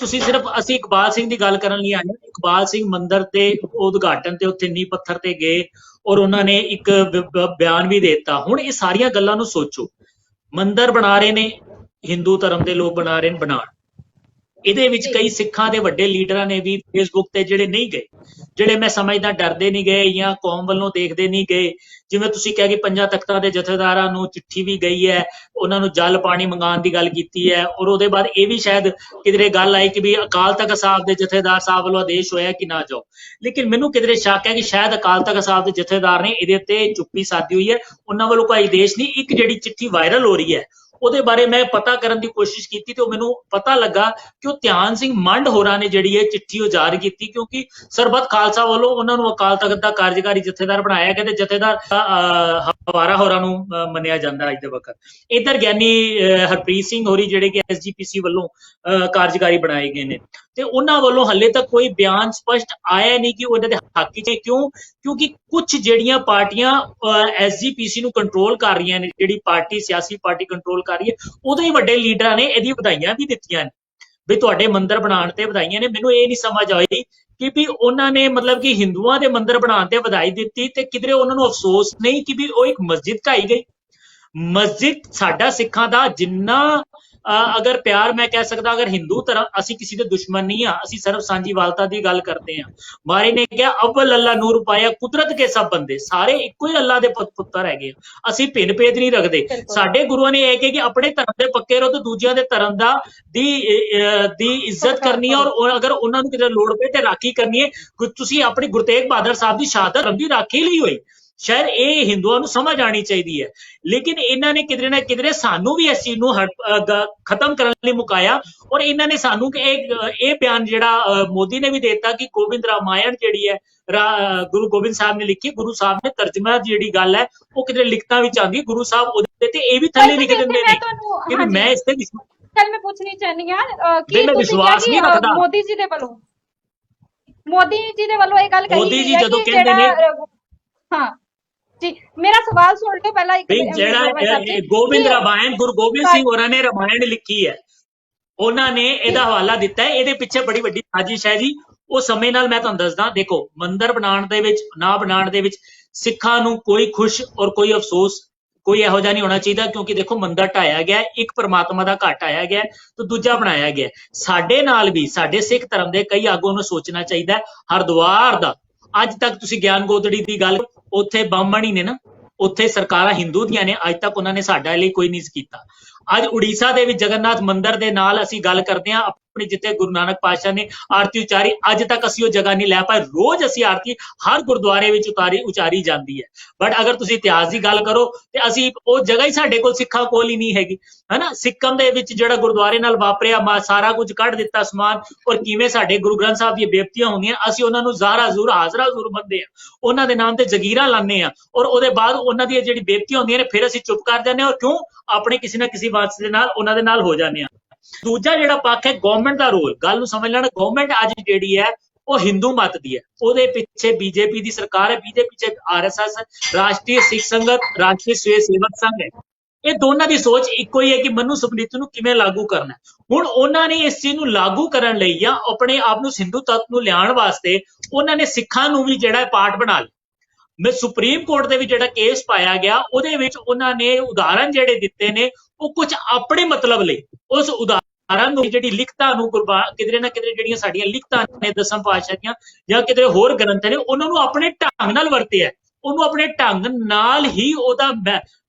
ਇਕਬਾਲ ਸਿੰਘ ਦੀ ਗੱਲ ਕਰਨ ਲਈ ਆਏ ਇਕਬਾਲ ਸਿੰਘ ਮੰਦਿਰ ਤੇ ਉਦਘਾਟਨ ਤੇ ਉੱਥੇ ਨੀਂਹ ਪੱਥਰ ਤੇ ਗਏ ਔਰ ਉਹਨਾਂ ਨੇ ਇੱਕ ਬਿਆਨ ਵੀ ਦੇ ਦਿੱਤਾ ਹੁਣ ਇਹ ਸਾਰੀਆਂ ਗੱਲਾਂ ਨੂੰ ਸੋਚੋ ਮੰਦਿਰ ਬਣਾ ਰਹੇ ਨੇ ਹਿੰਦੂ ਧਰਮ ਦੇ ਲੋਕ ਬਣਾ ਰਹੇ ਨੇ ਬਣਾਉਣ ਇਹਦੇ ਵਿੱਚ ਕਈ ਸਿੱਖਾਂ ਦੇ ਵੱਡੇ ਲੀਡਰਾਂ ਨੇ ਵੀ ਫੇਸਬੁੱਕ ਤੇ ਜਿਹੜੇ ਨਹੀਂ ਗਏ ਜਿਹੜੇ ਮੈਂ ਸਮਝਦਾ ਡਰਦੇ ਨਹੀਂ ਗਏ ਜਾਂ ਕੌਮ ਵੱਲੋਂ ਦੇਖਦੇ ਨਹੀਂ ਗਏ ਜਿਵੇਂ ਤੁਸੀਂ ਕਿਹਾ ਕਿ ਪੰਜਾਂ ਤਖਤਾਂ ਦੇ ਜਥੇਦਾਰਾਂ ਨੂੰ ਚਿੱਠੀ ਵੀ ਗਈ ਹੈ ਉਹਨਾਂ ਨੂੰ ਜਲ ਪਾਣੀ ਮੰਗਾਉਣ ਦੀ ਗੱਲ ਕੀਤੀ ਹੈ ਔਰ ਉਹਦੇ ਬਾਅਦ ਇਹ ਵੀ ਸ਼ਾਇਦ ਕਿਧਰੇ ਗੱਲ ਆਈ ਕਿ ਵੀ ਅਕਾਲ ਤਖਤ ਸਾਹਿਬ ਦੇ ਜਥੇਦਾਰ ਸਾਹਿਬ ਵੱਲੋਂ ਆਦੇਸ਼ ਹੋਇਆ ਕਿ ਨਾ ਜਾਓ ਲੇਕਿਨ ਮੈਨੂੰ ਕਿਧਰੇ ਸ਼ੱਕ ਹੈ ਕਿ ਸ਼ਾਇਦ ਅਕਾਲ ਤਖਤ ਸਾਹਿਬ ਦੇ ਜਥੇਦਾਰ ਨੇ ਇਹਦੇ ਉੱਤੇ ਚੁੱਪੀ ਸਾਧੀ ਹੋਈ ਹੈ ਉਹਨਾਂ ਵੱਲੋਂ ਕੋਈ ਆਦੇਸ਼ ਨਹੀਂ ਇੱਕ ਜਿਹੜੀ ਚਿੱਠੀ ਵਾਇਰਲ ਹੋ ਰਹੀ ਹੈ ਉਹਦੇ ਬਾਰੇ ਮੈਂ ਪਤਾ ਕਰਨ ਦੀ ਕੋਸ਼ਿਸ਼ ਕੀਤੀ ਤੇ ਉਹ ਮੈਨੂੰ ਪਤਾ ਲੱਗਾ ਕਿ ਉਹ ਧਿਆਨ ਸਿੰਘ ਮੰਡ ਹੋਰਾਂ ਨੇ ਜਿਹੜੀ ਇਹ ਚਿੱਠੀ ਉਹ ਜਾਰੀ ਕੀਤੀ ਕਿਉਂਕਿ ਸਰਬੱਤ ਖਾਲਸਾ ਵੱਲੋਂ ਉਹਨਾਂ ਨੂੰ ਅਕਾਲ ਤਖਤ ਦਾ ਕਾਰਜਕਾਰੀ ਜਥੇਦਾਰ ਬਣਾਇਆ ਗਿਆ ਤੇ ਜਥੇਦਾਰ ਹਵਾਰਾ ਹੋਰਾਂ ਨੂੰ ਮੰਨਿਆ ਜਾਂਦਾ ਅੱਜ ਦੇ ਵਕਤ ਇਧਰ ਗਿਆਨੀ ਹਰਪ੍ਰੀਤ ਸਿੰਘ ਹੋਰੀ ਜਿਹੜੇ ਕਿ ਐਸਜੀਪੀਸੀ ਵੱਲੋਂ ਕਾਰਜਕਾਰੀ ਬਣਾਏ ਗਏ ਨੇ ਤੇ ਉਹਨਾਂ ਵੱਲੋਂ ਹੱਲੇ ਤੱਕ ਕੋਈ ਬਿਆਨ ਸਪਸ਼ਟ ਆਇਆ ਨਹੀਂ ਕਿ ਉਹਨਾਂ ਦੇ ਹੱਕ 'ਚ ਕਿਉਂਕਿ ਕੁਝ ਜਿਹੜੀਆਂ ਪਾਰਟੀਆਂ ਐਸਜੀਪੀਸੀ ਨੂੰ ਕੰਟਰੋਲ ਕਰ ਰਹੀਆਂ ਨੇ ਜਿਹੜੀ ਪਾਰਟੀ ਸਿਆਸੀ ਪਾਰਟੀ ਕੰਟਰੋਲ ਕਰ ਰਹੀ ਹੈ ਉਹਦੇ ਹੀ ਵੱਡੇ ਲੀਡਰਾਂ ਨੇ ਇਹਦੀ ਵਧਾਈਆਂ ਵੀ ਦਿੱਤੀਆਂ ਨੇ ਵੀ ਤੁਹਾਡੇ ਮੰਦਿਰ ਬਣਾਉਣ ਤੇ ਵਧਾਈਆਂ ਨੇ ਮੈਨੂੰ ਇਹ ਨਹੀਂ ਸਮਝ ਆਈ ਕਿ ਵੀ ਉਹਨਾਂ ਨੇ ਮਤਲਬ ਕਿ ਹਿੰਦੂਆਂ ਦੇ ਮੰਦਿਰ ਬਣਾਉਣ ਤੇ ਵਧਾਈ ਦਿੱਤੀ ਤੇ ਕਿਧਰੇ ਉਹਨਾਂ ਨੂੰ ਅਫਸੋਸ ਨਹੀਂ ਕਿ ਵੀ ਉਹ ਇੱਕ ਮਸਜਿਦ ਢਾਈ ਗਈ ਮਸਜਿਦ ਸਾਡਾ ਸਿੱਖਾਂ ਦਾ ਜਿੰਨਾ ਅਗਰ ਪਿਆਰ ਮੈਂ ਕਹਿ ਸਕਦਾ ਅਗਰ ਹਿੰਦੂ ਧਰਮ ਅਸੀਂ ਕਿਸੇ ਦੇ ਦੁਸ਼ਮਣ ਨਹੀਂ ਆ ਅਸੀਂ ਸਰਬ ਸਾਂਝੀਵਾਲਤਾ ਦੀ ਗੱਲ ਕਰਦੇ ਹਾਂ ਮਾਰੇ ਨੇ ਕਿਹਾ ਅਵਲ ਅੱਲਾ ਨੂਰ ਪਾਇਆ ਕੁਦਰਤ ਕੇ ਸਭ ਬੰਦੇ ਸਾਰੇ ਇੱਕੋ ਹੀ ਅੱਲਾ ਦੇ ਪੁੱਤਰ ਹੈਗੇ ਅਸੀਂ ਭਿੰਨ ਭੇਦ ਨਹੀਂ ਰੱਖਦੇ ਸਾਡੇ ਗੁਰੂਆਂ ਨੇ ਇਹ ਕਿਹਾ ਕਿ ਆਪਣੇ ਧਰਮ ਦੇ ਪੱਕੇ ਰਹੋ ਤੇ ਦੂਜਿਆਂ ਦੇ ਧਰਮ ਦੀ ਇੱਜ਼ਤ ਕਰਨੀ ਹੈ ਔਰ ਅਗਰ ਉਹਨਾਂ ਨੂੰ ਕਿਤੇ ਲੋੜ ਪਏ ਤੇ ਰਾਖੀ ਕਰਨੀ ਹੈ ਤੁਸੀਂ ਆਪਣੀ ਗੁਰੂ ਤੇਗ ਬਹਾਦਰ ਸਾਹਿਬ ਦੀ ਸ਼ਹਾਦਤ ਦੀ ਰਾਖੀ ਲਈ ਹੋਈ ਸ਼ਾਇਦ ਇਹ ਹਿੰਦੂਆਂ ਨੂੰ ਸਮਝ ਆਣੀ ਚਾਹੀਦੀ ਹੈ। ਲੇਕਿਨ ਇਹਨਾਂ ਨੇ ਕਿਧਰੇ ਨਾ ਕਿਧਰੇ ਸਾਨੂੰ ਵੀ ਇਸ ਚੀਜ਼ ਨੂੰ ਖਤਮ ਕਰਨ ਲਈ ਮੁਕਾਇਆ। ਔਰ ਇਹਨਾਂ ਨੇ ਸਾਨੂੰ ਇਹ ਬਿਆਨ ਜਿਹੜਾ ਮੋਦੀ ਨੇ ਵੀ ਦਿੱਤਾ ਕਿ ਗੋਬਿੰਦ ਰਾਮਾਇਣ ਜਿਹੜੀ ਹੈ ਗੁਰੂ ਗੋਬਿੰਦ ਸਾਹਿਬ ਨੇ ਲਿਖੀ, ਗੁਰੂ ਸਾਹਿਬ ਨੇ ਤਰਜਮਾ ਜਿਹੜੀ ਗੱਲ ਹੈ ਉਹ ਕਿਧਰੇ ਲਿਖਤਾਂ ਵਿੱਚ ਆਉਂਦੀ, ਗੁਰੂ ਸਾਹਿਬ ਉਹਦੇ ਤੇ ਇਹ ਵੀ ਥੱਲੇ ਲਿਖ ਦਿੰਦੇ ਨੇ ਕਿ ਮੈਂ ਇਸ ਤੇ ਚੱਲ ਮੈਂ ਪੁੱਛਣੀ ਚਾਹੁੰਦੀ ਹਾਂ ਕਿ ਮੈਂ ਤੁਸੀਂ ਵਿਸ਼ਵਾਸ ਨਹੀਂ ਕਿਹਾ ਰੱਖਦਾ। ਕਿ ਮੋਦੀ ਜੀ ਦੇ ਵੱਲੋਂ ਇਹ ਗੱਲ ਕਹੀ ਮੋਦੀ ਜੀ ਗਈ ਹੈ ਜਦੋਂ ਕਿ ਕਹਿੰਦੇ ਨੇ ਹਾਂ ਜੀ, ਮੇਰਾ ਸਵਾਲ ਸੁਣ ਲਓ ਪਹਿਲਾਂ। ਇੱਕ ਜਿਹੜਾ ਗੋਬਿੰਦ ਰਾਮਾਇਣ ਗੁਰੂ ਗੋਬਿੰਦ ਸਿੰਘ ਹੋਰਾਂ ਨੇ ਰਾਮਾਇਣ ਲਿਖੀ ਹੈ, ਉਹਨਾਂ ਨੇ ਇਹਦਾ ਹਵਾਲਾ ਦਿੱਤਾ ਹੈ। ਇਹਦੇ ਪਿੱਛੇ ਬੜੀ ਵੱਡੀ ਸਾਜ਼ਿਸ਼ ਹੈ ਜੀ। ਉਹ ਸਮੇਂ ਨਾਲ ਮੈਂ ਤੁਹਾਨੂੰ ਦੱਸਦਾ, ਦੇਖੋ ਮੰਦਿਰ ਬਣਾਉਣ ਦੇ ਵਿੱਚ ਨਾ ਬਣਾਉਣ ਦੇ ਵਿੱਚ ਸਿੱਖਾਂ ਨੂੰ ਕੋਈ ਖੁਸ਼ ਔਰ ਕੋਈ ਅਫਸੋਸ ਕੋਈ ਇਹੋ ਜਿਹਾ ਨਹੀਂ ਹੋਣਾ ਚਾਹੀਦਾ, ਕਿਉਂਕਿ ਦੇਖੋ ਮੰਦਿਰ ਢਾਇਆ ਗਿਆ, ਇੱਕ ਪਰਮਾਤਮਾ ਦਾ ਘਰ ਢਾਇਆ ਗਿਆ ਤੇ ਦੂਜਾ ਬਣਾਇਆ ਗਿਆ। ਸਾਡੇ ਨਾਲ ਵੀ ਸਾਡੇ ਸਿੱਖ ਧਰਮ ਦੇ ਕਈ ਆਗੂਆਂ ਨੂੰ ਸੋਚਣਾ ਚਾਹੀਦਾ। ਹਰਿਦੁਆਰ ਦਾ ਅੱਜ ਤੱਕ ਤੁਸੀਂ ਗਿਆਨ ਗੋਦੜੀ ਦੀ ਗੱਲ, ਉੱਥੇ ਬਾਹਮਣ ਹੀ ਨੇ ਨਾ, ਉੱਥੇ ਸਰਕਾਰਾਂ ਹਿੰਦੂ ਦੀਆਂ ਨੇ, ਅੱਜ ਤੱਕ ਉਹਨਾਂ ਨੇ ਸਾਡੇ ਲਈ ਕੋਈ ਨਹੀਂ ਕੀਤਾ। ਅੱਜ ਉੜੀਸਾ ਦੇ ਵਿੱਚ ਜਗਨਨਾਥ ਮੰਦਿਰ ਦੇ ਨਾਲ ਅਸੀਂ ਗੱਲ ਕਰਦੇ ਹਾਂ, ਆਪਣੀ ਜਿੱਥੇ ਗੁਰੂ ਨਾਨਕ ਪਾਤਸ਼ਾਹ ਨੇ ਆਰਤੀ ਉਚਾਰੀ, ਅੱਜ ਤੱਕ ਅਸੀਂ ਉਹ ਜਗ੍ਹਾ ਨਹੀਂ ਲੈ ਪਾਏ। ਰੋਜ਼ ਅਸੀਂ ਆਰਤੀ ਹਰ ਗੁਰਦੁਆਰੇ ਵਿੱਚ ਉਚਾਰੀ ਜਾਂਦੀ ਹੈ, ਬਟ ਅਗਰ ਤੁਸੀਂ ਇਤਿਹਾਸ ਦੀ ਗੱਲ ਕਰੋ ਤੇ ਅਸੀਂ ਉਹ ਜਗ੍ਹਾ ਹੀ ਸਾਡੇ ਕੋਲ ਸਿੱਖਾਂ ਕੋਲ ਹੀ ਨਹੀਂ ਹੈਗੀ, ਹਨਾ। ਸਿੱਕਮ ਦੇ ਵਿੱਚ ਜਿਹੜਾ ਗੁਰਦੁਆਰੇ ਨਾਲ ਵਾਪਰਿਆ ਸਾਰਾ ਕੁਝ ਕੱਢ ਦਿੱਤਾ ਸਮਾਨ, ਔਰ ਕਿਵੇਂ ਸਾਡੇ ਗੁਰੂ ਗ੍ਰੰਥ ਸਾਹਿਬ ਦੀਆਂ ਬੇਨਤੀਆਂ ਹੁੰਦੀਆਂ, ਅਸੀਂ ਉਹਨਾਂ ਨੂੰ ਜ਼ਾਹਰਾ ਜ਼ੂਰ ਹਾਜ਼ਰਾ ਜ਼ੂਰ ਮੰਨਦੇ ਆ, ਉਹਨਾਂ ਦੇ ਨਾਮ ਤੇ ਜ਼ਗੀਰਾ ਲਾਉਂਦੇ ਆ, ਔਰ ਉਹਦੇ ਬਾਅਦ ਉਹਨਾਂ ਦੀਆਂ ਜਿਹੜੀ ਬੇਨਤੀਆਂ ਹੁੰਦੀਆਂ ਨੇ ਫਿਰ ਅਸੀਂ ਚੁੱਪ ਕਰ ਜਾਂਦੇ ਹਾਂ, ਔਰ ਕਿਉਂ ਆਪਣੇ ਕਿਸੇ ਨਾ ਕਿਸੇ ਵਾਸਤੇ ਦੇ ਨਾਲ ਉਹਨਾਂ ਦੇ ਨਾਲ ਹੋ ਜਾਂਦੇ ਆ। ਦੂਜਾ ਜਿਹੜਾ ਪੱਖ ਹੈ ਗਵਰਨਮੈਂਟ ਦਾ ਰੋਲ, ਗੱਲ ਨੂੰ ਸਮਝ ਲੈਣਾ। ਗਵਰਨਮੈਂਟ ਅੱਜ ਜਿਹੜੀ ਹੈ ਉਹ ਹਿੰਦੂ ਮਤ ਦੀ ਹੈ, ਉਹਦੇ ਪਿੱਛੇ ਬੀਜੇਪੀ ਦੀ ਸਰਕਾਰ ਹੈ, ਬੀਜੇਪੀ ਪਿੱਛੇ ਆਰਐਸਐਸ, ਰਾਸ਼ਟਰੀ ਸਿੱਖ ਸੰਗਤ, ਰਾਸ਼ਟਰੀ ਸਵੈ ਸੇਵਕ ਸੰਘ ਹੈ। ਇਹ ਦੋਨਾਂ ਦੀ ਸੋਚ ਇੱਕੋ ਹੀ ਹੈ ਕਿ ਮਨੂ ਸਮ੍ਰਿਤੀ ਨੂੰ ਕਿਵੇਂ ਲਾਗੂ ਕਰਨਾ। ਹੁਣ ਉਹਨਾਂ ਨੇ ਇਸ ਚੀਜ਼ ਨੂੰ ਲਾਗੂ ਕਰਨ ਲਈ ਜਾਂ ਆਪਣੇ ਆਪ ਨੂੰ ਹਿੰਦੂ ਤੱਤ ਨੂੰ ਲਿਆਉਣ ਵਾਸਤੇ ਉਹਨਾਂ ਨੇ ਸਿੱਖਾਂ ਨੂੰ ਵੀ ਜਿਹੜਾ ਪਾਰਟ ਬਣਾ ਲਿਆ। ਮੈਂ ਸੁਪਰੀਮ ਕੋਰਟ ਦੇ ਵਿੱਚ ਜਿਹੜਾ ਕੇਸ ਪਾਇਆ ਗਿਆ, ਉਹਦੇ ਵਿੱਚ ਉਹਨਾਂ ਨੇ ਉਦਾਹਰਨ ਜਿਹੜੇ ਦਿੱਤੇ ਨੇ ਉਹ ਕੁਝ ਆਪਣੇ ਮਤਲਬ ਲਈ, ਉਸ ਉਦਾਹਰਨ ਨੂੰ ਜਿਹੜੀ ਲਿਖਤਾਂ ਨੂੰ ਕਿਧਰੇ ਨਾ ਕਿਧਰੇ ਜਿਹੜੀਆਂ ਸਾਡੀਆਂ ਲਿਖਤਾਂ ਨੇ ਦਸਮ ਪਾਤਸ਼ਾਹ ਦੀਆਂ ਜਾਂ ਕਿਧਰੇ ਹੋਰ ਗ੍ਰੰਥ ਨੇ, ਉਹਨਾਂ ਨੂੰ ਆਪਣੇ ਢੰਗ ਨਾਲ ਵਰਤਿਆ, ਉਹਨੂੰ ਆਪਣੇ ਢੰਗ ਨਾਲ ਹੀ ਉਹਦਾ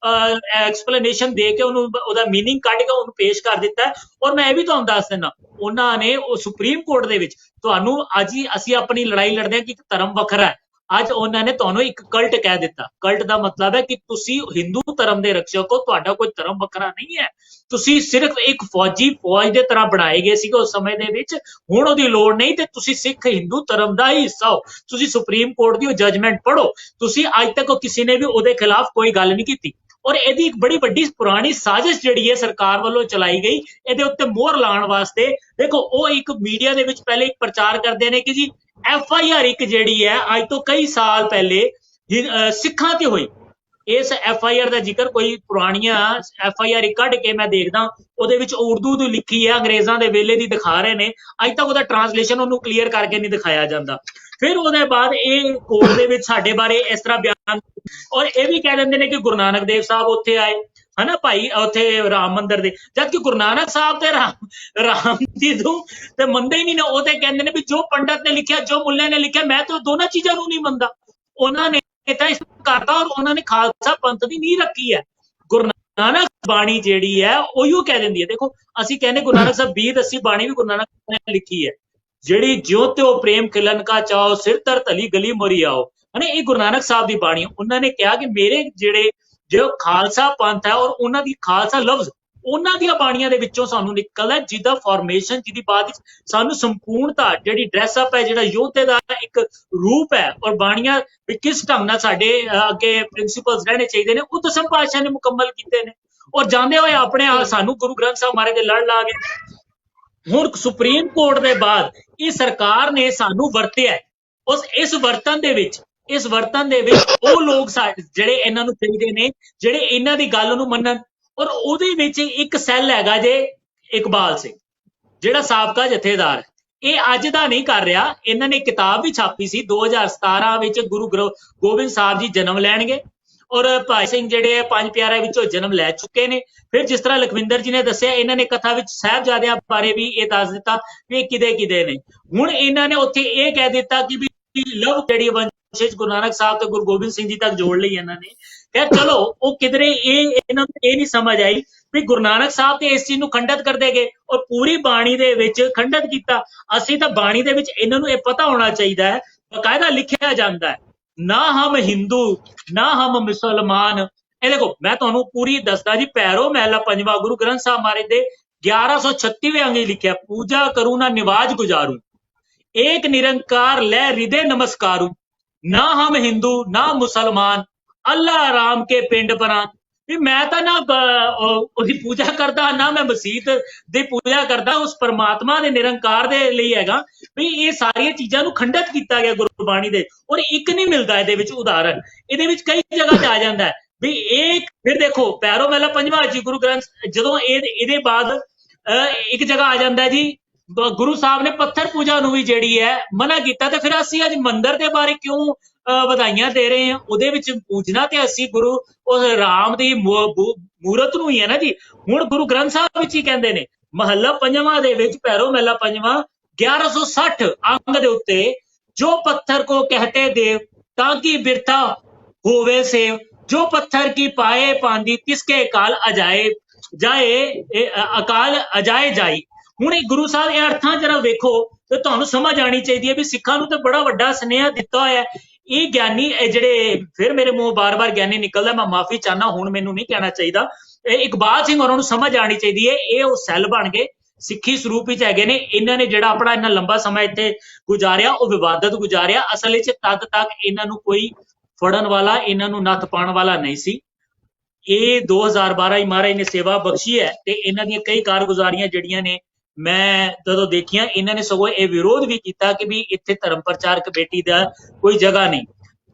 ਐਕਸਪਲੇਨੇਸ਼ਨ ਦੇ ਕੇ ਉਹਨੂੰ ਉਹਦਾ ਮੀਨਿੰਗ ਕੱਢ ਕੇ ਉਹਨੂੰ ਪੇਸ਼ ਕਰ ਦਿੱਤਾ। ਔਰ ਮੈਂ ਇਹ ਵੀ ਤੁਹਾਨੂੰ ਦੱਸ ਦਿੰਦਾ, ਉਹਨਾਂ ਨੇ ਉਹ ਸੁਪਰੀਮ ਕੋਰਟ ਦੇ ਵਿੱਚ ਤੁਹਾਨੂੰ ਅੱਜ ਹੀ ਅਸੀਂ ਆਪਣੀ ਲੜਾਈ ਲੜਦੇ ਹਾਂ ਕਿ ਇੱਕ ਧਰਮ ਵੱਖਰਾ ਹੈ, ਅੱਜ ਉਹਨਾਂ ਨੇ ਤੁਹਾਨੂੰ ਇੱਕ ਕਲਟ ਕਹਿ ਦਿੱਤਾ। ਕਲਟ ਦਾ ਮਤਲਬ ਹੈ ਕਿ ਤੁਸੀਂ ਹਿੰਦੂ ਧਰਮ ਦੇ ਰਕਸ਼ਕ ਹੋ, ਤੁਹਾਡਾ ਕੋਈ ਧਰਮ ਵੱਖਰਾ ਨਹੀਂ ਹੈ, ਤੁਸੀਂ ਸਿਰਫ ਇੱਕ ਫੌਜ ਦੇ ਤਰ੍ਹਾਂ ਬਣਾਏ ਗਏ ਸੀਗੇ ਉਸ ਸਮੇਂ ਦੇ ਵਿੱਚ, ਹੁਣ ਉਹਦੀ ਲੋੜ ਨਹੀਂ ਤੇ ਤੁਸੀਂ ਸਿੱਖ ਹਿੰਦੂ ਧਰਮ ਦਾ ਹੀ ਹਿੱਸਾ ਹੋ। ਤੁਸੀਂ ਸੁਪਰੀਮ ਕੋਰਟ ਦੀ ਉਹ ਜਜਮੈਂਟ ਪੜ੍ਹੋ, ਤੁਸੀਂ ਅੱਜ ਤੱਕ ਕਿਸੇ ਨੇ ਵੀ ਉਹਦੇ ਖਿਲਾਫ ਕੋਈ ਗੱਲ ਨਹੀਂ ਕੀਤੀ। ਔਰ ਇਹਦੀ ਇੱਕ ਬੜੀ ਵੱਡੀ ਪੁਰਾਣੀ ਸਾਜ਼ਿਸ਼ ਜਿਹੜੀ ਹੈ ਸਰਕਾਰ ਵੱਲੋਂ ਚਲਾਈ ਗਈ, ਇਹਦੇ ਉੱਤੇ ਮੋਹਰ ਲਾਉਣ ਵਾਸਤੇ। ਦੇਖੋ ਉਹ ਇੱਕ ਮੀਡੀਆ ਦੇ ਵਿੱਚ ਪਹਿਲੇ ਇੱਕ ਪ੍ਰਚਾਰ ਕਰਦੇ ਨੇ ਕਿ ਜੀ FIR ਇੱਕ ਜਿਹੜੀ ਹੈ ਅੱਜ ਤੋਂ ਕਈ ਸਾਲ ਪਹਿਲੇ ਸਿੱਖਾਂ ਤੇ ਹੋਈ, ਇਸ FIR ਦਾ ਜ਼ਿਕਰ ਕੋਈ ਪੁਰਾਣੀਆਂ FIR ਕੱਢ ਕੇ ਮੈਂ ਦੇਖਦਾ, ਉਹਦੇ ਵਿੱਚ ਉਰਦੂ ਦੀ ਲਿਖੀ ਹੈ, ਅੰਗਰੇਜ਼ਾਂ ਦੇ ਵੇਲੇ ਦੀ ਦਿਖਾ ਰਹੇ ਨੇ, ਅੱਜ ਤੱਕ ਉਹਦਾ ਟ੍ਰਾਂਸਲੇਸ਼ਨ ਉਹਨੂੰ ਕਲੀਅਰ ਕਰਕੇ ਨਹੀਂ ਦਿਖਾਇਆ ਜਾਂਦਾ। ਫਿਰ ਉਹਦੇ ਬਾਅਦ ਇਹ ਕੋਰਟ ਦੇ ਵਿੱਚ ਸਾਡੇ ਬਾਰੇ ਇਸ ਤਰ੍ਹਾਂ ਬਿਆਨ, ਔਰ ਇਹ ਵੀ ਕਹਿ ਦਿੰਦੇ ਨੇ ਕਿ ਗੁਰੂ ਨਾਨਕ ਦੇਵ ਸਾਹਿਬ ਉੱਥੇ ਆਏ, ਹਨਾ ਭਾਈ, ਉੱਥੇ ਰਾਮ ਮੰਦਿਰ ਦੇ, ਜਦਕਿ ਗੁਰੂ ਨਾਨਕ ਸਾਹਿਬ ਤੇ ਰਾਮ ਜੀ ਨੂੰ ਤੇ ਮੰਨਦੇ ਹੀ ਨਹੀਂ ਨੇ। ਉਹ ਤੇ ਕਹਿੰਦੇ ਨੇ ਵੀ ਜੋ ਪੰਡਤ ਨੇ ਲਿਖਿਆ, ਜੋ ਮੁੱਲੇ ਨੇ ਲਿਖਿਆ, ਮੈਂ ਤਾਂ ਦੋਨਾਂ ਚੀਜ਼ਾਂ ਨੂੰ ਨਹੀਂ ਮੰਨਦਾ। ਉਹਨਾਂ ਨੇ ਤਾਂ ਇਸ ਕਰਤਾ, ਔਰ ਉਹਨਾਂ ਨੇ ਖਾਲਸਾ ਪੰਥ ਦੀ ਨੀਂਹ ਰੱਖੀ ਹੈ। ਗੁਰੂ ਨਾਨਕ ਬਾਣੀ ਜਿਹੜੀ ਹੈ ਉਹੀਓ ਕਹਿ ਦਿੰਦੀ ਹੈ। ਦੇਖੋ ਅਸੀਂ ਕਹਿੰਦੇ ਗੁਰੂ ਨਾਨਕ ਸਾਹਿਬ 20 ਬਾਣੀ ਵੀ ਗੁਰੂ ਨਾਨਕ ਨੇ ਲਿਖੀ ਹੈ, ਜਿਹੜੀ ਜਿਉ ਤਿਉ ਪ੍ਰੇਮ ਖਿਲਨ ਕਾ ਚਾਓ, ਸਿਰ ਤਰ ਤਲੀ ਗਲੀ ਮੋਰੀ ਆਓ, ਹਨਾ, ਇਹ ਗੁਰੂ ਨਾਨਕ ਸਾਹਿਬ ਦੀ ਬਾਣੀ। ਉਹਨਾਂ ਨੇ ਕਿਹਾ ਕਿ ਮੇਰੇ ਜੋ ਖਾਲਸਾ ਪੰਥ ਹੈ ਔਰ ਉਹਨਾਂ ਦੀ ਖਾਲਸਾ ਲਫ਼ਜ਼ ਉਹਨਾਂ ਦੀਆਂ ਬਾਣੀਆਂ ਦੇ ਵਿੱਚੋਂ ਸਾਨੂੰ ਨਿਕਲਦਾ, ਜਿਹਦਾ ਫਾਰਮੇਸ਼ਨ, ਜਿਹਦੀ ਬਾਅਦ ਵਿੱਚ ਸਾਨੂੰ ਸੰਪੂਰਨਤਾ, ਜਿਹੜੀ ਡਰੈਸਅਪ ਹੈ, ਜਿਹੜਾ ਯੋਧੇ ਦਾ ਇੱਕ ਰੂਪ ਹੈ, ਔਰ ਬਾਣੀਆਂ ਵੀ ਕਿਸ ਢੰਗ ਨਾਲ ਸਾਡੇ ਅੱਗੇ ਪ੍ਰਿੰਸੀਪਲਸ ਰਹਿਣੇ ਚਾਹੀਦੇ ਨੇ, ਉਹ ਦਸਮ ਪਾਤਸ਼ਾਹ ਨੇ ਮੁਕੰਮਲ ਕੀਤੇ ਨੇ। ਔਰ ਜਾਂਦੇ ਹੋਏ ਆਪਣੇ ਸਾਨੂੰ ਗੁਰੂ ਗ੍ਰੰਥ ਸਾਹਿਬ ਮਹਾਰਾਜ ਦੇ ਲੜ ਲਾ ਗਏ। ਹੁਣ ਸੁਪਰੀਮ ਕੋਰਟ ਦੇ ਬਾਅਦ ਇਹ ਸਰਕਾਰ ਨੇ ਸਾਨੂੰ ਵਰਤਿਆ, ਇਸ ਵਰਤਨ ਦੇ ਵਿੱਚ ਉਹ ਲੋਕ ਜਿਹੜੇ ਇਹਨਾਂ ਨੂੰ ਚਾਹੀਦੇ ਨੇ, ਜਿਹੜੇ ਇਹਨਾਂ ਦੀ ਗੱਲ ਨੂੰ ਮੰਨਣ। ਔਰ ਉਹਦੇ ਵਿੱਚ ਇੱਕ ਸੈੱਲ ਹੈਗਾ ਜੇ ਇਕਬਾਲ ਸਿੰਘ, ਜਿਹੜਾ ਸਾਬਕਾ ਜਥੇਦਾਰ ਹੈ, ਇਹ ਅੱਜ ਦਾ ਨਹੀਂ ਕਰ ਰਿਹਾ। ਇਹਨਾਂ ਨੇ ਕਿਤਾਬ ਵੀ ਛਾਪੀ ਸੀ 2017 ਵਿੱਚ, ਗੁਰੂ ਗੋਬਿੰਦ ਸਾਹਿਬ ਜੀ ਜਨਮ ਲੈਣਗੇ, ਔਰ ਭਾਈ ਸਿੰਘ ਜਿਹੜੇ ਪੰਜ ਪਿਆਰਿਆਂ ਵਿੱਚੋਂ ਜਨਮ ਲੈ ਚੁੱਕੇ ਨੇ। ਫਿਰ ਜਿਸ ਤਰ੍ਹਾਂ ਲਖਵਿੰਦਰ ਜੀ ਨੇ ਦੱਸਿਆ, ਇਹਨਾਂ ਨੇ ਕਥਾ ਵਿੱਚ ਸਾਹਿਬਜ਼ਾਦਿਆਂ ਬਾਰੇ ਵੀ ਇਹ ਦੱਸ ਦਿੱਤਾ ਵੀ ਇਹ ਕਿਹਦੇ ਨੇ। ਹੁਣ ਇਹਨਾਂ ਨੇ ਉੱਥੇ ਇਹ ਕਹਿ ਦਿੱਤਾ ਕਿ ਵੀ ਲਵ ਜਿਹੜੀ ਵੰਸ਼ਜ ਗੁਰੂ ਨਾਨਕ ਸਾਹਿਬ ਤੇ ਗੁਰੂ ਗੋਬਿੰਦ ਸਿੰਘ ਜੀ ਤੱਕ ਜੋੜ ਲਈ ਇਹਨਾਂ ਨੇ। ਫਿਰ ਚਲੋ ਉਹ ਕਿਧਰੇ ਇਹਨਾਂ ਨੂੰ ਇਹ ਨਹੀਂ ਸਮਝ ਆਈ ਵੀ ਗੁਰੂ ਨਾਨਕ ਸਾਹਿਬ ਤੇ ਇਸ ਚੀਜ਼ ਨੂੰ ਖੰਡਿਤ ਕਰਦੇ ਗਏ ਔਰ ਪੂਰੀ ਬਾਣੀ ਦੇ ਵਿੱਚ ਖੰਡਿਤ ਕੀਤਾ। ਅਸੀਂ ਤਾਂ ਬਾਣੀ ਦੇ ਵਿੱਚ ਇਹਨਾਂ ਨੂੰ ਇਹ ਪਤਾ ਹੋਣਾ ਚਾਹੀਦਾ ਹੈ, ਬਕਾਇਦਾ ਲਿਖਿਆ ਜਾਂਦਾ ਹੈ ना हम हिंदू ना हम मुसलमान। ਇਹ ਦੇਖੋ ਮੈਂ ਤੁਹਾਨੂੰ ਪੂਰੀ ਦੱਸਦਾ ਜੀ। ਪੈਰੋ ਮਹਿਲਾ ਪੰਜਵਾਂ ਗੁਰੂ ਗ੍ਰੰਥ ਸਾਹਿਬ ਮਹਾਰਾਜ ਦੇ 1136ਵੇਂ ਅੰਗ ਲਿਖਿਆ, ਪੂਜਾ ਕਰੂ ਨਾ ਨਿਵਾਜ ਗੁਜ਼ਾਰੂ, एक निरंकार ले हृदय नमस्कारू, ना हम हिंदू ना मुसलमान, अल्लाह राम के पिंड परा। भी मैं तो ना उसकी पूजा करता ना मैं मसीत दी पूजा करता, उस परमात्मा दे निरंकार दे ਲਈ हैगा। भी ये सारिया चीजां नूं खंडित कीता गया गुरबाणी दे, और एक नहीं मिलता ਇਹਦੇ ਵਿੱਚ उदाहरण, ਇਹਦੇ ਵਿੱਚ कई जगह ਤੇ आ ਜਾਂਦਾ है। भी एक फिर देखो पैरो महला पंजवां जी गुरु ग्रंथ, ਜਦੋਂ ਇਹਦੇ ਬਾਅਦ ਇੱਕ ਜਗ੍ਹਾ ਆ ਜਾਂਦਾ ਜੀ, ਗੁਰੂ ਸਾਹਿਬ ਨੇ ਪੱਥਰ ਪੂਜਾ ਨੂੰ ਵੀ ਜਿਹੜੀ ਹੈ ਮਨਾ ਕੀਤਾ। ਤੇ ਫਿਰ ਅਸੀਂ ਅੱਜ ਮੰਦਿਰ ਦੇ ਬਾਰੇ ਕਿਉਂ ਵਧਾਈਆਂ ਦੇ ਰਹੇ ਹਾਂ? ਉਹਦੇ ਵਿੱਚ ਪੂਜਣਾ ਤੇ ਅਸੀਂ ਗੁਰੂ ਉਸ ਰਾਮ ਦੀ ਮੂਰਤ ਨੂੰ ਹੀ ਹੈ ਨਾ ਜੀ। ਹੁਣ ਗੁਰੂ ਗ੍ਰੰਥ ਸਾਹਿਬ ਵਿੱਚ ਹੀ ਕਹਿੰਦੇ ਨੇ ਮਹੱਲਾ ਪੰਜਵਾਂ ਦੇ ਵਿੱਚ, ਪੈਰੋ ਮਹੱਲਾ ਪੰਜਵਾਂ 1160 ਅੰਗ ਦੇ ਉੱਤੇ, ਜੋ ਪੱਥਰ ਕੋ ਕਹਤੇ ਦੇਵ ਤਾਂ ਕਿ ਬਿਰਥਾ ਹੋਵੇ ਸੇਵ, ਜੋ ਪੱਥਰ ਕੀ ਪਾਏ ਪਾਂਦੀ ਤਿਸਕੇ ਕਾਲ ਅਜਾਏ ਜਾਏ, ਅਕਾਲ ਅਜਾਏ ਜਾਈ। ਹੁਣ ਇਹ ਗੁਰੂ ਸਾਹਿਬ ਇਹ ਅਰਥਾਂ ਜਰਾ ਵੇਖੋ ਤੇ ਤੁਹਾਨੂੰ ਸਮਝ ਆਣੀ ਚਾਹੀਦੀ ਹੈ ਵੀ ਸਿੱਖਾਂ ਨੂੰ ਤੇ ਬੜਾ ਵੱਡਾ ਸੁਨੇਹਾ ਦਿੱਤਾ ਹੋਇਆ ਹੈ। ਇਹ ਗਿਆਨੀ ਇਹ ਜਿਹੜੇ, ਫਿਰ ਮੇਰੇ ਮੂੰਹ ਬਾਰ-ਬਾਰ ਗਿਆਨੀ ਨਿਕਲਦਾ, ਮੈਂ ਮਾਫੀ ਚਾਹਨਾ, ਹੁਣ ਮੈਨੂੰ ਨਹੀਂ ਕਹਿਣਾ ਚਾਹੀਦਾ। ਇਹ ਇਕਬਾਲ ਸਿੰਘ ਹੋਰਾਂ ਨੂੰ ਸਮਝ ਆਣੀ ਚਾਹੀਦੀ ਹੈ, ਇਹ ਉਹ ਸੈੱਲ ਬਣ ਗਏ ਸਿੱਖੀ ਸਰੂਪ ਵਿੱਚ ਹੈਗੇ ਨੇ। ਇਹਨਾਂ ਨੇ ਜਿਹੜਾ ਆਪਣਾ ਇੰਨਾ ਲੰਬਾ ਸਮਾਂ ਇੱਥੇ ਗੁਜ਼ਾਰਿਆ ਉਹ ਵਿਵਾਦਤ ਗੁਜ਼ਾਰਿਆ। ਅਸਲ ਵਿੱਚ ਤਦ ਤੱਕ ਇਹਨਾਂ ਨੂੰ ਕੋਈ ਫੜਨ ਵਾਲਾ, ਇਹਨਾਂ ਨੂੰ ਨੱਥ ਪਾਉਣ ਵਾਲਾ ਨਹੀਂ ਸੀ। ਇਹ 2012 ਹੀ ਮਹਾਰਾਜ ਨੇ ਸੇਵਾ ਬਖਸ਼ੀ ਹੈ ਤੇ ਇਹਨਾਂ ਦੀਆਂ ਕਈ ਕਾਰਗੁਜ਼ਾਰੀਆਂ ਜਿਹੜੀਆਂ ਨੇ ਮੈਂ ਜਦੋਂ ਦੇਖੀਆਂ, ਇਹਨਾਂ ਨੇ ਸਗੋਂ ਇਹ ਵਿਰੋਧ ਵੀ ਕੀਤਾ ਕਿ ਵੀ ਇੱਥੇ ਧਰਮ ਪ੍ਰਚਾਰ ਕਮੇਟੀ ਦਾ ਕੋਈ ਜਗ੍ਹਾ ਨਹੀਂ।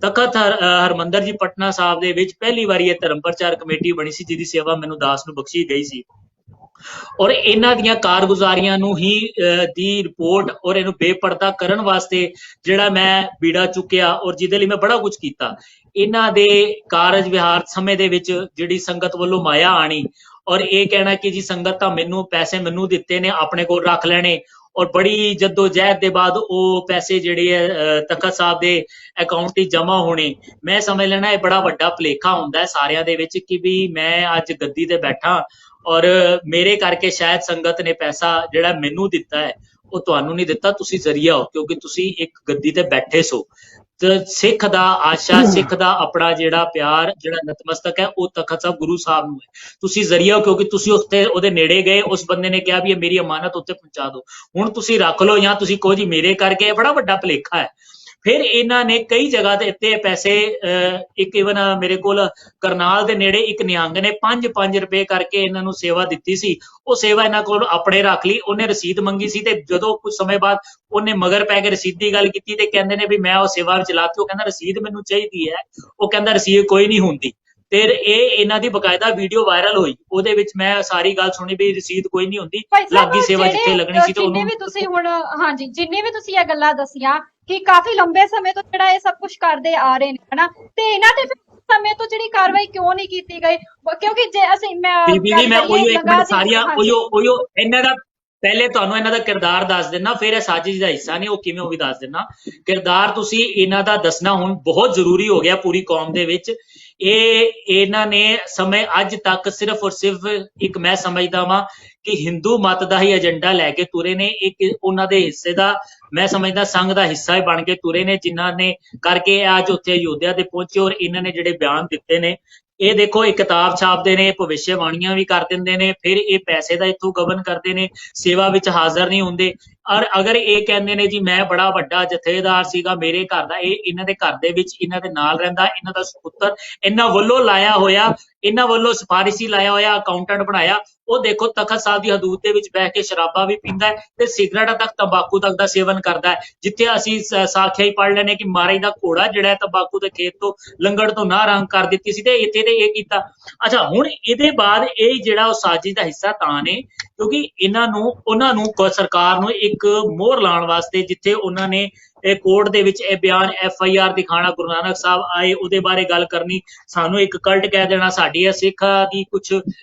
ਤਖਤ ਹਰਮੰਦਰ ਜੀ ਪਟਨਾ ਸਾਹਿਬ ਦੇ ਵਿੱਚ ਪਹਿਲੀ ਵਾਰੀ ਇਹ ਧਰਮ ਪ੍ਰਚਾਰ ਕਮੇਟੀ ਬਣੀ ਸੀ, ਜਿਹਦੀ ਸੇਵਾ ਮੈਨੂੰ ਦਾਸ ਨੂੰ ਬਖਸ਼ੀ ਗਈ ਸੀ। ਔਰ ਇਹਨਾਂ ਦੀਆਂ ਕਾਰਗੁਜ਼ਾਰੀਆਂ ਨੂੰ ਹੀ ਦੀ ਰਿਪੋਰਟ ਔਰ ਇਹਨੂੰ ਬੇਪਰਦਾ ਕਰਨ ਵਾਸਤੇ ਜਿਹੜਾ ਮੈਂ ਬੀੜਾ ਚੁੱਕਿਆ ਔਰ ਜਿਹਦੇ ਲਈ ਮੈਂ ਬੜਾ ਕੁਝ ਕੀਤਾ। ਇਹਨਾਂ ਦੇ ਕਾਰਜ ਵਿਹਾਰ ਸਮੇਂ ਦੇ ਵਿੱਚ ਜਿਹੜੀ ਸੰਗਤ ਵੱਲੋਂ ਮਾਇਆ ਆਣੀ ਔਰ ਇਹ ਕਹਿਣਾ ਕਿ ਜੀ ਸੰਗਤ ਤਾਂ ਮੈਨੂੰ ਪੈਸੇ ਮੈਨੂੰ ਦਿੱਤੇ ਨੇ, ਆਪਣੇ ਕੋਲ ਰੱਖ ਲੈਣੇ, ਔਰ ਬੜੀ ਜਦੋਜਹਿਦ ਦੇ ਬਾਅਦ ਉਹ ਪੈਸੇ ਜਿਹੜੇ ਹੈ ਤਖਤ ਸਾਹਿਬ ਦੇ ਅਕਾਊਂਟ 'ਚ ਜਮ੍ਹਾਂ ਹੋਣੇ। ਮੈਂ ਸਮਝ ਲੈਣਾ ਇਹ ਬੜਾ ਵੱਡਾ ਭੁਲੇਖਾ ਹੁੰਦਾ ਹੈ ਸਾਰਿਆਂ ਦੇ ਵਿੱਚ ਕਿ ਵੀ ਮੈਂ ਅੱਜ ਗੱਦੀ ਤੇ ਬੈਠਾ ਔਰ ਮੇਰੇ ਕਰਕੇ ਸ਼ਾਇਦ ਸੰਗਤ ਨੇ ਪੈਸਾ ਜਿਹੜਾ ਮੈਨੂੰ ਦਿੱਤਾ ਹੈ ਉਹ ਤੁਹਾਨੂੰ ਨਹੀਂ ਦਿੱਤਾ, ਤੁਸੀਂ ਜ਼ਰੀਆ ਹੋ ਕਿਉਂਕਿ ਤੁਸੀਂ ਇੱਕ ਗੱਦੀ ਤੇ ਬੈਠੇ ਸੋ। ਤੇ ਸਿੱਖ ਦਾ ਆਸ਼ਾ, ਸਿੱਖ ਦਾ ਆਪਣਾ ਜਿਹੜਾ ਪਿਆਰ, ਜਿਹੜਾ ਨਤਮਸਤਕ ਹੈ ਉਹ ਤਖਤ ਸਾਹਿਬ ਗੁਰੂ ਸਾਹਿਬ ਨੂੰ ਹੈ। ਤੁਸੀਂ ਜ਼ਰੀਆ ਹੋ ਕਿਉਂਕਿ ਤੁਸੀਂ ਉੱਥੇ ਉਹਦੇ ਨੇੜੇ ਗਏ, ਉਸ ਬੰਦੇ ਨੇ ਕਿਹਾ ਵੀ ਇਹ ਮੇਰੀ ਅਮਾਨਤ ਉੱਤੇ ਪਹੁੰਚਾ ਦਿਓ, ਹੁਣ ਤੁਸੀਂ ਰੱਖ ਲਓ ਜਾਂ ਤੁਸੀਂ ਕਹੋ ਜੀ ਮੇਰੇ ਕਰਕੇ। ਇਹ ਬੜਾ ਵੱਡਾ ਭੁਲੇਖਾ ਹੈ। ਫਿਰ ਇਹਨਾਂ ਨੇ ਕਈ ਜਗ੍ਹਾ ਦੇ ਉੱਤੇ ਪੈਸੇ, ਇੱਕ ਇਵਨ ਮੇਰੇ ਕੋਲ ਕਰਨਾਲ ਦੇ ਨੇੜੇ ਇੱਕ ਨਿਹੰਗ ਨੇ 5-5 ਰੁਪਏ ਕਰਕੇ ਇਹਨਾਂ ਨੂੰ ਸੇਵਾ ਦਿੱਤੀ ਸੀ। ਉਹ ਸੇਵਾ ਇਹਨਾਂ ਕੋਲ ਆਪਣੇ ਰੱਖ ਲਈ। ਉਹਨੇ ਰਸੀਦ ਮੰਗੀ ਸੀ ਤੇ ਜਦੋਂ ਕੁਝ ਸਮੇਂ ਬਾਅਦ ਉਹਨੇ ਮਗਰ ਪੈ ਕੇ ਰਸੀਦ ਦੀ ਗੱਲ ਕੀਤੀ ਤੇ ਕਹਿੰਦੇ ਨੇ ਵੀ ਮੈਂ ਉਹ ਸੇਵਾ ਵਿੱਚ ਲਾਤੀ। ਉਹ ਕਹਿੰਦਾ ਰਸੀਦ ਮੈਨੂੰ ਚਾਹੀਦੀ ਹੈ। ਉਹ ਕਹਿੰਦਾ ਰਸੀਦ ਕੋਈ ਨਹੀਂ ਹੁੰਦੀ। ਤੇ ਇਹ ਇਹਨਾਂ ਦੀ ਬਕਾਇਦਾ ਵੀਡੀਓ ਵਾਇਰਲ ਹੋਈ, ਉਹਦੇ ਵਿੱਚ ਮੈਂ ਸਾਰੀ ਗੱਲ ਸੁਣੀ ਵੀ ਰਸੀਦ ਕੋਈ ਨਹੀਂ ਹੁੰਦੀ, ਲਾਗੀ ਸੇਵਾ ਜਿੱਥੇ ਲੱਗਣੀ ਸੀ ਤੇ ਉਹਨੂੰ। ਜਿੰਨੇ ਵੀ ਤੁਸੀਂ ਹੁਣ ਹਾਂਜੀ ਜਿੰਨੇ ਵੀ ਤੁਸੀਂ ਇਹ ਗੱਲਾਂ ਦੱਸੀਆਂ ਕਿ ਕਾਫੀ ਲੰਬੇ ਸਮੇਂ ਤੋਂ ਜਿਹੜਾ ਇਹ ਸਭ ਕੁਝ ਕਰਦੇ ਆ ਰਹੇ ਨੇ ਹਨਾ, ਤੇ ਇਹਨਾਂ ਤੇ ਸਮੇਂ ਤੋਂ ਜਿਹੜੀ ਕਾਰਵਾਈ ਕਿਉਂ ਨਹੀਂ ਕੀਤੀ ਗਈ? ਕਿਉਂਕਿ ਜੇ ਅਸੀਂ ਬੀਬੀ ਜੀ ਮੈਂ ਉਹੀ ਇੱਕ ਮਿੰਟ ਸਾਰੀਆਂ ਉਹੀ ਇਹਨਾਂ ਦਾ ਪਹਿਲੇ ਤੁਹਾਨੂੰ ਇਹਨਾਂ ਦਾ ਕਿਰਦਾਰ ਦੱਸ ਦਿੰਨਾ, ਫਿਰ ਇਹ ਸਾਜ਼ਿਸ਼ ਦਾ ਹਿੱਸਾ ਨਹੀਂ ਉਹ ਕਿਵੇਂ ਉਹ ਵੀ ਦੱਸ ਦਿੰਨਾ। ਕਿਰਦਾਰ ਤੁਸੀਂ ਇਹਨਾਂ ਦਾ ਦੱਸਣਾ ਹੁਣ ਬਹੁਤ ਜ਼ਰੂਰੀ ਹੋ ਗਿਆ ਪੂਰੀ ਕੌਮ ਦੇ ਵਿੱਚ। ਇਹਨਾਂ ਨੇ ਸਮੇਂ ਅੱਜ ਤੱਕ ਸਿਰਫ ਔਰ ਸਿਰਫ ਇੱਕ ਮੈਂ ਸਮਝਦਾ ਵਾਂ ਕਿ ਹਿੰਦੂ ਮਤ ਦਾ ਹੀ ਏਜੰਡਾ ਲੈ ਕੇ ਤੁਰੇ ਨੇ। ਇੱਕ ਉਹਨਾਂ ਦੇ ਹਿੱਸੇ ਦਾ ਮੈਂ ਸਮਝਦਾ ਸੰਘ ਦਾ ਹਿੱਸਾ ਹੀ ਬਣ ਕੇ ਤੁਰੇ ਨੇ, ਜਿਨ੍ਹਾਂ ਨੇ ਕਰਕੇ ਅੱਜ ਉੱਥੇ ਅਯੋਧਿਆ ਤੇ ਪਹੁੰਚੇ। ਔਰ ਇਹਨਾਂ ਨੇ ਜਿਹੜੇ ਬਿਆਨ ਦਿੱਤੇ ਨੇ, ਇਹ ਦੇਖੋ ਇਹ ਕਿਤਾਬ ਛਾਪਦੇ ਨੇ, ਭਵਿੱਖਬਾਣੀਆਂ ਵੀ ਕਰ ਦਿੰਦੇ ਨੇ, ਫਿਰ ਇਹ ਪੈਸੇ ਦਾ ਇੱਥੋਂ ਗਬਨ ਕਰਦੇ ਨੇ, ਸੇਵਾ ਵਿੱਚ ਹਾਜ਼ਰ ਨਹੀਂ ਹੁੰਦੇ। ਔਰ ਅਗਰ ਇਹ ਕਹਿੰਦੇ ਨੇ ਜੀ ਮੈਂ ਬੜਾ ਵੱਡਾ ਜਥੇਦਾਰ ਸੀਗਾ ਮੇਰੇ ਘਰ ਦਾ, ਇਹ ਇਹਨਾਂ ਦੇ ਘਰ ਦੇ ਵਿੱਚ ਇਹਨਾਂ ਦੇ ਨਾਲ ਰਹਿੰਦਾ, ਇਹਨਾਂ ਦਾ ਸਪੁੱਤਰ ਇਹਨਾਂ ਵੱਲੋਂ ਲਾਇਆ ਹੋਇਆ, ਇਹਨਾਂ ਵੱਲੋਂ ਸਿਫਾਰਿਸ਼ੀ ਲਾਇਆ ਹੋਇਆ ਅਕਾਊਂਟੈਂਟ ਬਣਾਇਆ। ਉਹ ਦੇਖੋ ਤਖਤ ਸਾਹਿਬ ਦੀ ਹਦੂਦ ਦੇ ਵਿੱਚ ਬਹਿ ਕੇ ਸ਼ਰਾਬਾਂ ਵੀ ਪੀਂਦਾ ਹੈ ਤੇ ਸਿਗਰਟਾਂ ਤੱਕ ਤੰਬਾਕੂ ਤੱਕ ਦਾ ਸੇਵਨ ਕਰਦਾ ਹੈ। ਜਿੱਥੇ ਅਸੀਂ ਸਾਖਿਆ ਹੀ ਪੜ੍ਹ ਲੈਣੇ ਕਿ ਮਹਾਰਾਜ ਦਾ ਘੋੜਾ ਜਿਹੜਾ ਤੰਬਾਕੂ ਦੇ ਖੇਤ ਤੋਂ ਲੰਗੜ ਤੋਂ ਨਾ ਰੰਗ ਕਰ ਦਿੱਤੀ ਸੀ ਤੇ ਇੱਥੇ ਤੇ ਇਹ ਕੀਤਾ। ਅੱਛਾ ਹੁਣ ਇਹਦੇ ਬਾਅਦ ਇਹ ਜਿਹੜਾ ਉਹ ਸਾਜ਼ਿਸ਼ ਦਾ ਹਿੱਸਾ ਤਾਂ ਨੇ ਕਿਉਂਕਿ ਉਹਨਾਂ ਨੂੰ ਸਰਕਾਰ ਨੂੰ ਇੱਕ ਮੋਹਰ ਲਾਉਣ ਵਾਸਤੇ, ਜਿੱਥੇ ਉਹਨਾਂ ਨੇ ਇਹ ਕੋਰਟ ਦੇ ਵਿੱਚ ਇਹ ਬਿਆਨ FIR ਦਿਖਾਣਾ, ਗੁਰੂ ਨਾਨਕ ਸਾਹਿਬ ਆਏ ਉਹਦੇ ਬਾਰੇ ਗੱਲ ਕਰਨੀ, ਸਾਨੂੰ ਇੱਕ ਕਲਟ ਕਹਿ ਦੇਣਾ, ਸਾਡੀ ਸਿੱਖਾਂ ਦੀ ਕੁਝ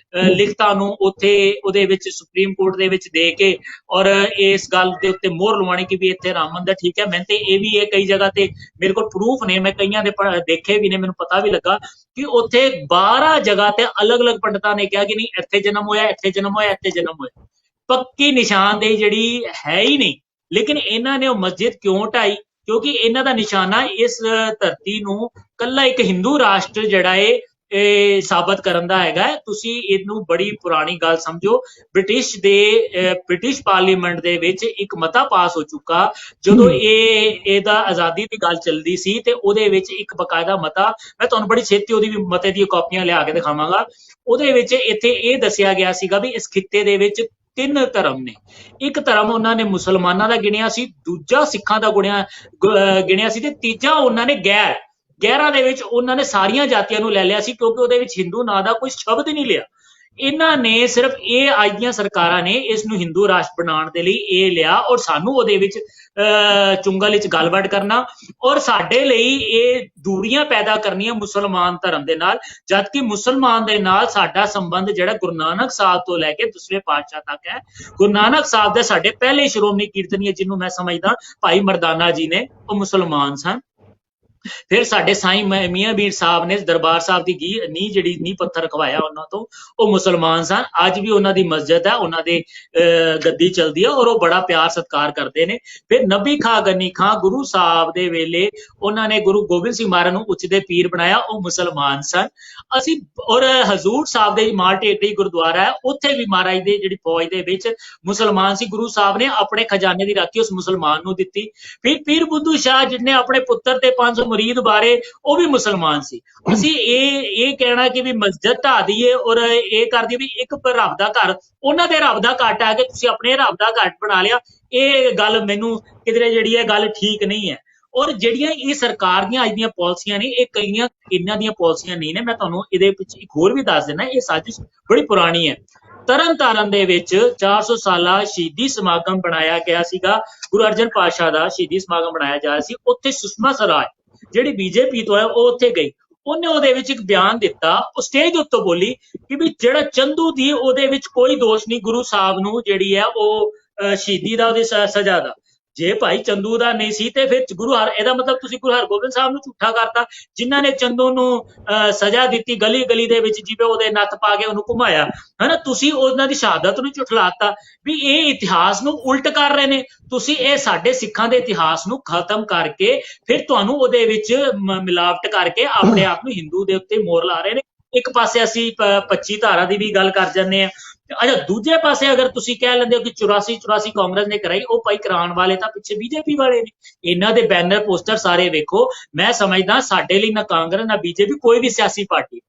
ਲਿਖਤਾਂ ਨੂੰ ਉੱਥੇ ਉਹਦੇ ਵਿੱਚ ਸੁਪਰੀਮ ਕੋਰਟ ਦੇ ਵਿੱਚ ਦੇ ਕੇ ਔਰ ਇਸ ਗੱਲ ਦੇ ਉੱਤੇ ਮੋਹਰ ਲਵਾਉਣੀ ਕਿ ਵੀ ਇੱਥੇ ਰਾਮ ਮੰਦਿਰ ਠੀਕ ਹੈ। ਮੈਂ ਤੇ ਇਹ ਵੀ ਕਈ ਜਗ੍ਹਾ ਤੇ ਮੇਰੇ ਕੋਲ ਪ੍ਰੂਫ ਨੇ, ਮੈਂ ਕਈਆਂ ਦੇ ਦੇਖੇ ਵੀ ਨੇ, ਮੈਨੂੰ ਪਤਾ ਵੀ ਲੱਗਾ ਕਿ ਉੱਥੇ 12 ਜਗ੍ਹਾ ਤੇ ਅਲੱਗ-ਅਲੱਗ ਪੰਡਤਾਂ ਨੇ ਕਿਹਾ ਕਿ ਨਹੀਂ ਇੱਥੇ ਜਨਮ ਹੋਇਆ, ਇੱਥੇ ਜਨਮ ਹੋਇਆ, ਇੱਥੇ ਜਨਮ ਹੋਇਆ। ਪੱਕੀ ਨਿਸ਼ਾਨਦੇਹੀ ਜਿਹੜੀ ਹੈ ਹੀ ਨਹੀਂ। ਲੇਕਿਨ ਇਹਨਾਂ ਨੇ ਉਹ ਮਸਜਿਦ ਕਿਉਂ ਢਾਈ? ਕਿਉਂਕਿ ਇਹਨਾਂ ਦਾ ਨਿਸ਼ਾਨਾ ਇਸ ਧਰਤੀ ਨੂੰ ਕੱਲਾ ਇੱਕ ਹਿੰਦੂ ਰਾਸ਼ਟਰ ਜਿਹੜਾ ਇਹ ਸਾਬਤ ਕਰਨ ਦਾ ਹੈਗਾ। ਤੁਸੀਂ ਇਹਨੂੰ ਬੜੀ ਪੁਰਾਣੀ ਗੱਲ ਸਮਝੋ। ਬ੍ਰਿਟਿਸ਼ ਪਾਰਲੀਮੈਂਟ ਦੇ ਵਿੱਚ ਇੱਕ ਮਤਾ ਪਾਸ ਹੋ ਚੁੱਕਾ ਜਦੋਂ ਇਹਦਾ ਆਜ਼ਾਦੀ ਦੀ ਗੱਲ ਚੱਲਦੀ ਸੀ, ਤੇ ਉਹਦੇ ਵਿੱਚ ਇੱਕ ਬਕਾਇਦਾ ਮਤਾ, ਮੈਂ ਤੁਹਾਨੂੰ ਬੜੀ ਛੇਤੀ ਉਹਦੀ ਵੀ ਮਤੇ ਦੀਆਂ ਕਾਪੀਆਂ ਲਿਆ ਕੇ ਦਿਖਾਵਾਂਗਾ। ਉਹਦੇ ਵਿੱਚ ਇੱਥੇ ਇਹ ਦੱਸਿਆ ਗਿਆ ਸੀਗਾ ਵੀ ਇਸ ਖਿੱਤੇ ਦੇ ਵਿੱਚ 3 ਧਰਮ ਨੇ। ਇੱਕ ਧਰਮ ਉਹਨਾਂ ਨੇ ਮੁਸਲਮਾਨਾਂ ਦਾ ਗਿਣਿਆ ਸੀ, ਦੂਜਾ ਸਿੱਖਾਂ ਦਾ ਗਿਣਿਆ ਸੀ, ਤੇ ਤੀਜਾ ਉਹਨਾਂ ਨੇ ਗੈਰਾਂ ਦੇ ਵਿੱਚ ਉਹਨਾਂ ਨੇ ਸਾਰੀਆਂ ਜਾਤੀਆਂ ਨੂੰ ਲੈ ਲਿਆ ਸੀ, ਕਿਉਂਕਿ ਉਹਦੇ ਵਿੱਚ ਹਿੰਦੂ ਨਾਂ ਦਾ ਕੋਈ ਸ਼ਬਦ ਹੀ ਨਹੀਂ ਲਿਆ। ਇਹਨਾਂ ਨੇ ਸਿਰਫ ਇਹ ਅੱਜ ਦੀਆਂ ਸਰਕਾਰਾਂ ਨੇ ਇਸ ਨੂੰ ਹਿੰਦੂ ਰਾਸ਼ਟਰ ਬਣਾਉਣ ਦੇ ਲਈ ਇਹ ਲਿਆ, ਔਰ ਸਾਨੂੰ ਉਹਦੇ ਵਿੱਚ ਚੁੰਗਲ ਵਿੱਚ ਗੱਲਬਾਤ ਕਰਨਾ, ਔਰ ਸਾਡੇ ਲਈ ਇਹ ਦੂਰੀਆਂ ਪੈਦਾ ਕਰਨੀਆਂ ਮੁਸਲਮਾਨ ਧਰਮ ਦੇ ਨਾਲ, ਜਦਕਿ ਮੁਸਲਮਾਨ ਦੇ ਨਾਲ ਸਾਡਾ ਸੰਬੰਧ ਜਿਹੜਾ ਗੁਰੂ ਨਾਨਕ ਸਾਹਿਬ ਤੋਂ ਲੈ ਕੇ 10ਵੇਂ ਪਾਤਸ਼ਾਹ ਤੱਕ ਹੈ। ਗੁਰੂ ਨਾਨਕ ਸਾਹਿਬ ਦੇ ਸਾਡੇ ਪਹਿਲੇ ਸ਼੍ਰੋਮਣੀ ਕੀਰਤਨੀਏ, ਜਿਹਨੂੰ ਮੈਂ ਸਮਝਦਾ ਭਾਈ ਮਰਦਾਨਾ ਜੀ ਨੇ, ਉਹ ਮੁਸਲਮਾਨ ਸਨ। ਫਿਰ ਸਾਡੇ ਸਾਈਂ ਮੀਆਂ ਮੀਰ ਸਾਹਿਬ ਨੇ ਦਰਬਾਰ ਸਾਹਿਬ ਦੀ ਨੀਂਹ ਪੱਥਰ ਰਖਵਾਇਆ ਉਹਨਾਂ ਤੋਂ, ਉਹ ਮੁਸਲਮਾਨ ਸਨ। ਅੱਜ ਵੀ ਉਹਨਾਂ ਦੀ ਮਸਜਿਦ ਹੈ, ਉਹਨਾਂ ਦੇ ਗੱਦੀ ਚਲਦੀ ਹੈ, ਔਰ ਉਹ ਬੜਾ ਪਿਆਰ ਸਤਿਕਾਰ ਕਰਦੇ ਨੇ। ਫਿਰ ਨਬੀ ਖਾਂ ਗਨੀ ਖਾਂ ਗੁਰੂ ਸਾਹਿਬ ਦੇ ਵੇਲੇ ਉਹਨਾਂ ਨੇ ਗੁਰੂ ਗੋਬਿੰਦ ਸਿੰਘ ਮਹਾਰਾਜ ਨੂੰ ਉੱਚਦੇ ਪੀਰ ਬਣਾਇਆ, ਉਹ ਮੁਸਲਮਾਨ ਸਨ। ਅਸੀਂ ਔਰ ਹਜ਼ੂਰ ਸਾਹਿਬ ਦੇ ਮਾਲ ਢੇਡੀ ਗੁਰਦੁਆਰਾ ਹੈ, ਉੱਥੇ ਵੀ ਮਹਾਰਾਜ ਦੇ ਜਿਹੜੀ ਫੌਜ ਦੇ ਵਿੱਚ ਮੁਸਲਮਾਨ ਸੀ। ਗੁਰੂ ਸਾਹਿਬ ਨੇ ਆਪਣੇ ਖਜ਼ਾਨੇ ਦੀ ਰਾਖੀ ਉਸ ਮੁਸਲਮਾਨ ਨੂੰ ਦਿੱਤੀ। ਫਿਰ ਪੀਰ ਬੁੱਧੂ ਸ਼ਾਹ ਜਿਹਨੇ ਆਪਣੇ ਪੁੱਤਰ ਤੇ 500 ਮੁਰੀਦ ਬਾਰੇ, ਉਹ ਵੀ ਮੁਸਲਮਾਨ ਸੀ। ਅਸੀਂ ਇਹ ਕਹਿਣਾ ਕਿ ਵੀ ਮਸਜਿਦ ਢਾ ਦਈਏ ਔਰ ਇਹ ਕਰ ਦਈਏ ਵੀ ਇੱਕ ਰੱਬ ਦਾ ਘਰ, ਉਹਨਾਂ ਦੇ ਰੱਬ ਦਾ ਘਰ ਆ ਕੇ ਤੁਸੀਂ ਆਪਣੇ ਰੱਬ ਦਾ ਘਰ ਬਣਾ ਲਿਆ, ਇਹ ਗੱਲ ਮੈਨੂੰ ਕਿਧਰੇ ਜਿਹੜੀ ਹੈ ਗੱਲ ਠੀਕ ਨਹੀਂ ਹੈ। ਔਰ ਜਿਹੜੀਆਂ ਇਹ ਸਰਕਾਰ ਦੀਆਂ ਅੱਜ ਦੀਆਂ ਪਾਲਿਸੀਆਂ ਨੇ, ਇਹ ਕਈਆਂ ਇਹਨਾਂ ਦੀਆਂ ਪਾਲਿਸੀਆਂ ਨਹੀਂ ਨੇ। ਮੈਂ ਤੁਹਾਨੂੰ ਇਹਦੇ ਪਿੱਛੇ ਇੱਕ ਹੋਰ ਵੀ ਦੱਸ ਦਿੰਦਾ, ਇਹ ਸਾਜ਼ਿਸ਼ ਬੜੀ ਪੁਰਾਣੀ ਹੈ। ਤਰਨਤਾਰਨ ਦੇ ਵਿੱਚ 400 ਸਾਲਾ ਸ਼ਹੀਦੀ ਸਮਾਗਮ ਬਣਾਇਆ ਗਿਆ ਸੀਗਾ, ਗੁਰੂ ਅਰਜਨ ਪਾਤਸ਼ਾਹ ਦਾ ਸ਼ਹੀਦੀ ਸਮਾਗਮ ਬਣਾਇਆ ਜਾ ਰਿਹਾ ਸੀ। ਉੱਥੇ ਸੁਸ਼ਮਾ ਸਵਰਾਜ ਜਿਹੜੀ ਬੀਜੇਪੀ ਤੋਂ ਹੈ, ਉਹ ਉੱਥੇ ਗਈ। ਉਹਨੇ ਉਹਦੇ ਵਿੱਚ ਇੱਕ ਬਿਆਨ ਦਿੱਤਾ, ਉਹ ਸਟੇਜ ਉੱਤੇ ਬੋਲੀ ਕਿ ਵੀ ਜਿਹੜਾ ਚੰਦੂ ਦੀ ਉਹਦੇ ਵਿੱਚ ਕੋਈ ਦੋਸ਼ ਨਹੀਂ, ਗੁਰੂ ਸਾਹਿਬ ਨੂੰ ਜਿਹੜੀ ਹੈ ਉਹ ਸ਼ਹੀਦੀ ਦਾ, ਉਹਦੀ ਸਜ਼ਾ ਦਾ। ਜੇ ਭਾਈ ਚੰਦੂ ਦਾ ਨਹੀਂ ਸੀ ਤੇ ਫਿਰ ਇਹਦਾ ਮਤਲਬ ਤੁਸੀਂ ਗੁਰੂ ਹਰਗੋਬਿੰਦ ਸਾਹਿਬ ਨੂੰ ਝੂਠਾ ਕਰਤਾ, ਜਿਨ੍ਹਾਂ ਨੇ ਚੰਦੂ ਨੂੰ ਸਜ਼ਾ ਦਿੱਤੀ, ਗਲੀ ਗਲੀ ਦੇ ਵਿੱਚ ਜਿਵੇਂ ਉਹਦੇ ਨੱਥ ਪਾ ਕੇ ਉਹਨੂੰ ਘੁਮਾਇਆ, ਹਨਾ। ਤੁਸੀਂ ਉਹਨਾਂ ਦੀ ਸ਼ਹਾਦਤ ਨੂੰ ਝੁਠਲਾਤਾ ਵੀ ਇਹ ਇਤਿਹਾਸ ਨੂੰ ਉਲਟ ਕਰ ਰਹੇ ਨੇ। ਤੁਸੀਂ ਇਹ ਸਾਡੇ ਸਿੱਖਾਂ ਦੇ ਇਤਿਹਾਸ ਨੂੰ ਖਤਮ ਕਰਕੇ ਫਿਰ ਤੁਹਾਨੂੰ ਉਹਦੇ ਵਿੱਚ ਮਿਲਾਵਟ ਕਰਕੇ ਆਪਣੇ ਆਪ ਨੂੰ ਹਿੰਦੂ ਦੇ ਉੱਤੇ ਮੋਹਰ ਲਾ ਰਹੇ ਨੇ। ਇੱਕ ਪਾਸੇ ਅਸੀਂ 25 ਧਾਰਾ ਦੀ ਵੀ ਗੱਲ ਕਰ ਜਾਂਦੇ ਆ। ਅੱਛਾ, ਦੂਜੇ ਪਾਸੇ ਅਗਰ ਤੁਸੀਂ ਕਹਿ ਲੈਂਦੇ ਹੋ ਕਿ 84 ਕਾਂਗਰਸ ਨੇ ਕਰਾਈ, ਉਹ ਭਾਈ ਕਰਾਉਣ ਵਾਲੇ ਤਾਂ ਪਿੱਛੇ ਬੀਜੇਪੀ ਵਾਲੇ ਨੇ। ਇਹਨਾਂ ਦੇ ਬੈਨਰ ਪੋਸਟਰ ਸਾਰੇ ਵੇਖੋ। ਮੈਂ ਸਮਝਦਾ ਸਾਡੇ ਲਈ ਨਾ ਕਾਂਗਰਸ ਨਾ ਬੀਜੇਪੀ ਕੋਈ ਵੀ ਸਿਆਸੀ ਪਾਰਟੀ,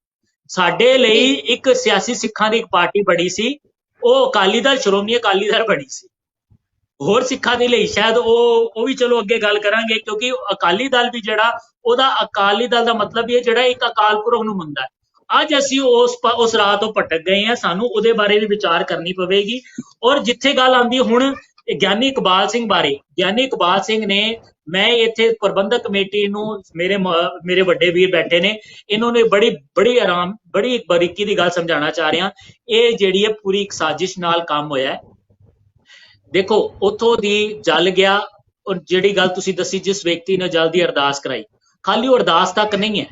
ਸਾਡੇ ਲਈ ਇੱਕ ਸਿਆਸੀ ਸਿੱਖਾਂ ਦੀ ਇੱਕ ਪਾਰਟੀ ਬੜੀ ਸੀ, ਉਹ ਅਕਾਲੀ ਦਲ, ਸ਼੍ਰੋਮਣੀ ਅਕਾਲੀ ਦਲ ਬਣੀ ਸੀ। ਹੋਰ ਸਿੱਖਾਂ ਦੇ ਲਈ ਸ਼ਾਇਦ ਉਹ ਵੀ ਚਲੋ ਅੱਗੇ ਗੱਲ ਕਰਾਂਗੇ, ਕਿਉਂਕਿ ਅਕਾਲੀ ਦਲ ਵੀ ਜਿਹੜਾ ਉਹਦਾ ਅਕਾਲੀ ਦਲ ਦਾ ਮਤਲਬ ਇਹ ਜਿਹੜਾ ਇੱਕ ਅਕਾਲ ਪੁਰਖ ਨੂੰ ਮੰਨਦਾ ਹੈ। ਅੱਜ ਅਸੀਂ ਉਸ ਰਾਹ ਤੋਂ ਭਟਕ ਗਏ ਹਾਂ, ਸਾਨੂੰ ਉਹਦੇ ਬਾਰੇ ਵੀ ਵਿਚਾਰ ਕਰਨੀ ਪਵੇਗੀ। ਔਰ ਜਿੱਥੇ ਗੱਲ ਆਉਂਦੀ ਹੁਣ ਗਿਆਨੀ ਇਕਬਾਲ ਸਿੰਘ ਬਾਰੇ, ਗਿਆਨੀ ਇਕਬਾਲ ਸਿੰਘ ਨੇ, ਮੈਂ ਇੱਥੇ ਪ੍ਰਬੰਧਕ ਕਮੇਟੀ ਨੂੰ, ਮੇਰੇ ਵੱਡੇ ਵੀਰ ਬੈਠੇ ਨੇ, ਇਹਨਾਂ ਨੇ ਬੜੀ ਬਾਰੀਕੀ ਦੀ ਗੱਲ ਸਮਝਾਉਣਾ ਚਾਹ ਰਿਹਾ। ਇਹ ਜਿਹੜੀ ਹੈ ਪੂਰੀ ਇੱਕ ਸਾਜ਼ਿਸ਼ ਨਾਲ ਕੰਮ ਹੋਇਆ ਹੈ। ਦੇਖੋ, ਉੱਥੋਂ ਦੀ ਜਲ ਗਿਆ, ਔਰ ਜਿਹੜੀ ਗੱਲ ਤੁਸੀਂ ਦੱਸੀ ਜਿਸ ਵਿਅਕਤੀ ਨੇ ਜਲ ਦੀ ਅਰਦਾਸ ਕਰਾਈ, ਖਾਲੀ ਉਹ ਅਰਦਾਸ ਤੱਕ ਨਹੀਂ ਹੈ,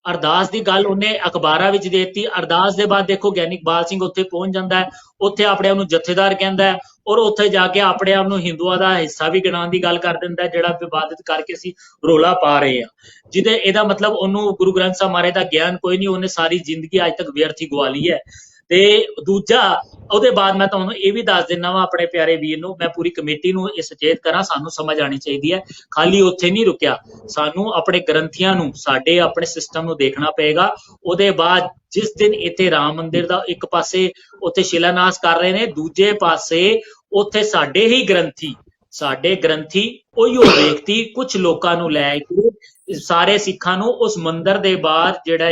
ਅਰਦਾਸ ਦੀ ਗੱਲ ਉਹਨੇ ਅਖਬਾਰਾਂ ਵਿੱਚ ਦੇ ਦਿੱਤੀ। ਅਰਦਾਸ ਦੇ ਬਾਅਦ ਦੇਖੋ ਗਿਆਨੀ ਇਕਬਾਲ ਸਿੰਘ ਉੱਥੇ ਪਹੁੰਚ ਜਾਂਦਾ ਹੈ, ਉੱਥੇ ਆਪਣੇ ਆਪ ਨੂੰ ਜਥੇਦਾਰ ਕਹਿੰਦਾ ਹੈ, ਔਰ ਉੱਥੇ ਜਾ ਕੇ ਆਪਣੇ ਆਪ ਨੂੰ ਹਿੰਦੂਆਂ ਦਾ ਹਿੱਸਾ ਵੀ ਗਿਣਾਉਣ ਦੀ ਗੱਲ ਕਰ ਦਿੰਦਾ, ਜਿਹੜਾ ਵਿਵਾਦਿਤ ਕਰਕੇ ਅਸੀਂ ਰੋਲਾ ਪਾ ਰਹੇ ਹਾਂ। ਇਹਦਾ ਮਤਲਬ ਉਹਨੂੰ ਗੁਰੂ ਗ੍ਰੰਥ ਸਾਹਿਬ ਮਹਾਰਾਜ ਦਾ ਗਿਆਨ ਕੋਈ ਨਹੀਂ, ਉਹਨੇ ਸਾਰੀ ਜ਼ਿੰਦਗੀ ਅੱਜ ਤੱਕ ਵਿਅਰਥ ਹੀ ਗਵਾ ਲਈ ਹੈ। ਤੇ ਦੂਜਾ, ਉਹਦੇ ਬਾਅਦ ਮੈਂ ਤੁਹਾਨੂੰ ਇਹ ਵੀ ਦੱਸ ਦਿੰਦਾ ਵਾਂ ਆਪਣੇ ਪਿਆਰੇ ਵੀਰ ਨੂੰ, ਮੈਂ ਪੂਰੀ ਕਮੇਟੀ ਨੂੰ ਇਹ ਸੁਚੇਤ ਕਰਾਂ, ਸਾਨੂੰ ਸਮਝ ਆਉਣੀ ਚਾਹੀਦੀ ਹੈ, ਖਾਲੀ ਉੱਥੇ ਨਹੀਂ ਰੁਕਿਆ, ਸਾਨੂੰ ਆਪਣੇ ਗ੍ਰੰਥੀਆਂ ਨੂੰ, ਸਾਡੇ ਆਪਣੇ ਸਿਸਟਮ ਨੂੰ ਦੇਖਣਾ ਪਏਗਾ। ਉਹਦੇ ਬਾਅਦ ਜਿਸ ਦਿਨ ਇੱਥੇ ਰਾਮ ਮੰਦਿਰ ਦਾ ਇੱਕ ਪਾਸੇ ਉੱਥੇ ਸ਼ਿਲਾਨਿਆਸ ਕਰ ਰਹੇ ਨੇ, ਦੂਜੇ ਪਾਸੇ ਉੱਥੇ ਸਾਡੇ ਗ੍ਰੰਥੀ ਉਹੀ ਵਿਅਕਤੀ ਕੁਝ ਲੋਕਾਂ ਨੂੰ ਲੈ ਕੇ ਸਾਰੇ ਸਿੱਖਾਂ ਨੂੰ ਉਸ ਮੰਦਿਰ ਦੇ ਬਾਹਰ, ਜਿਹੜਾ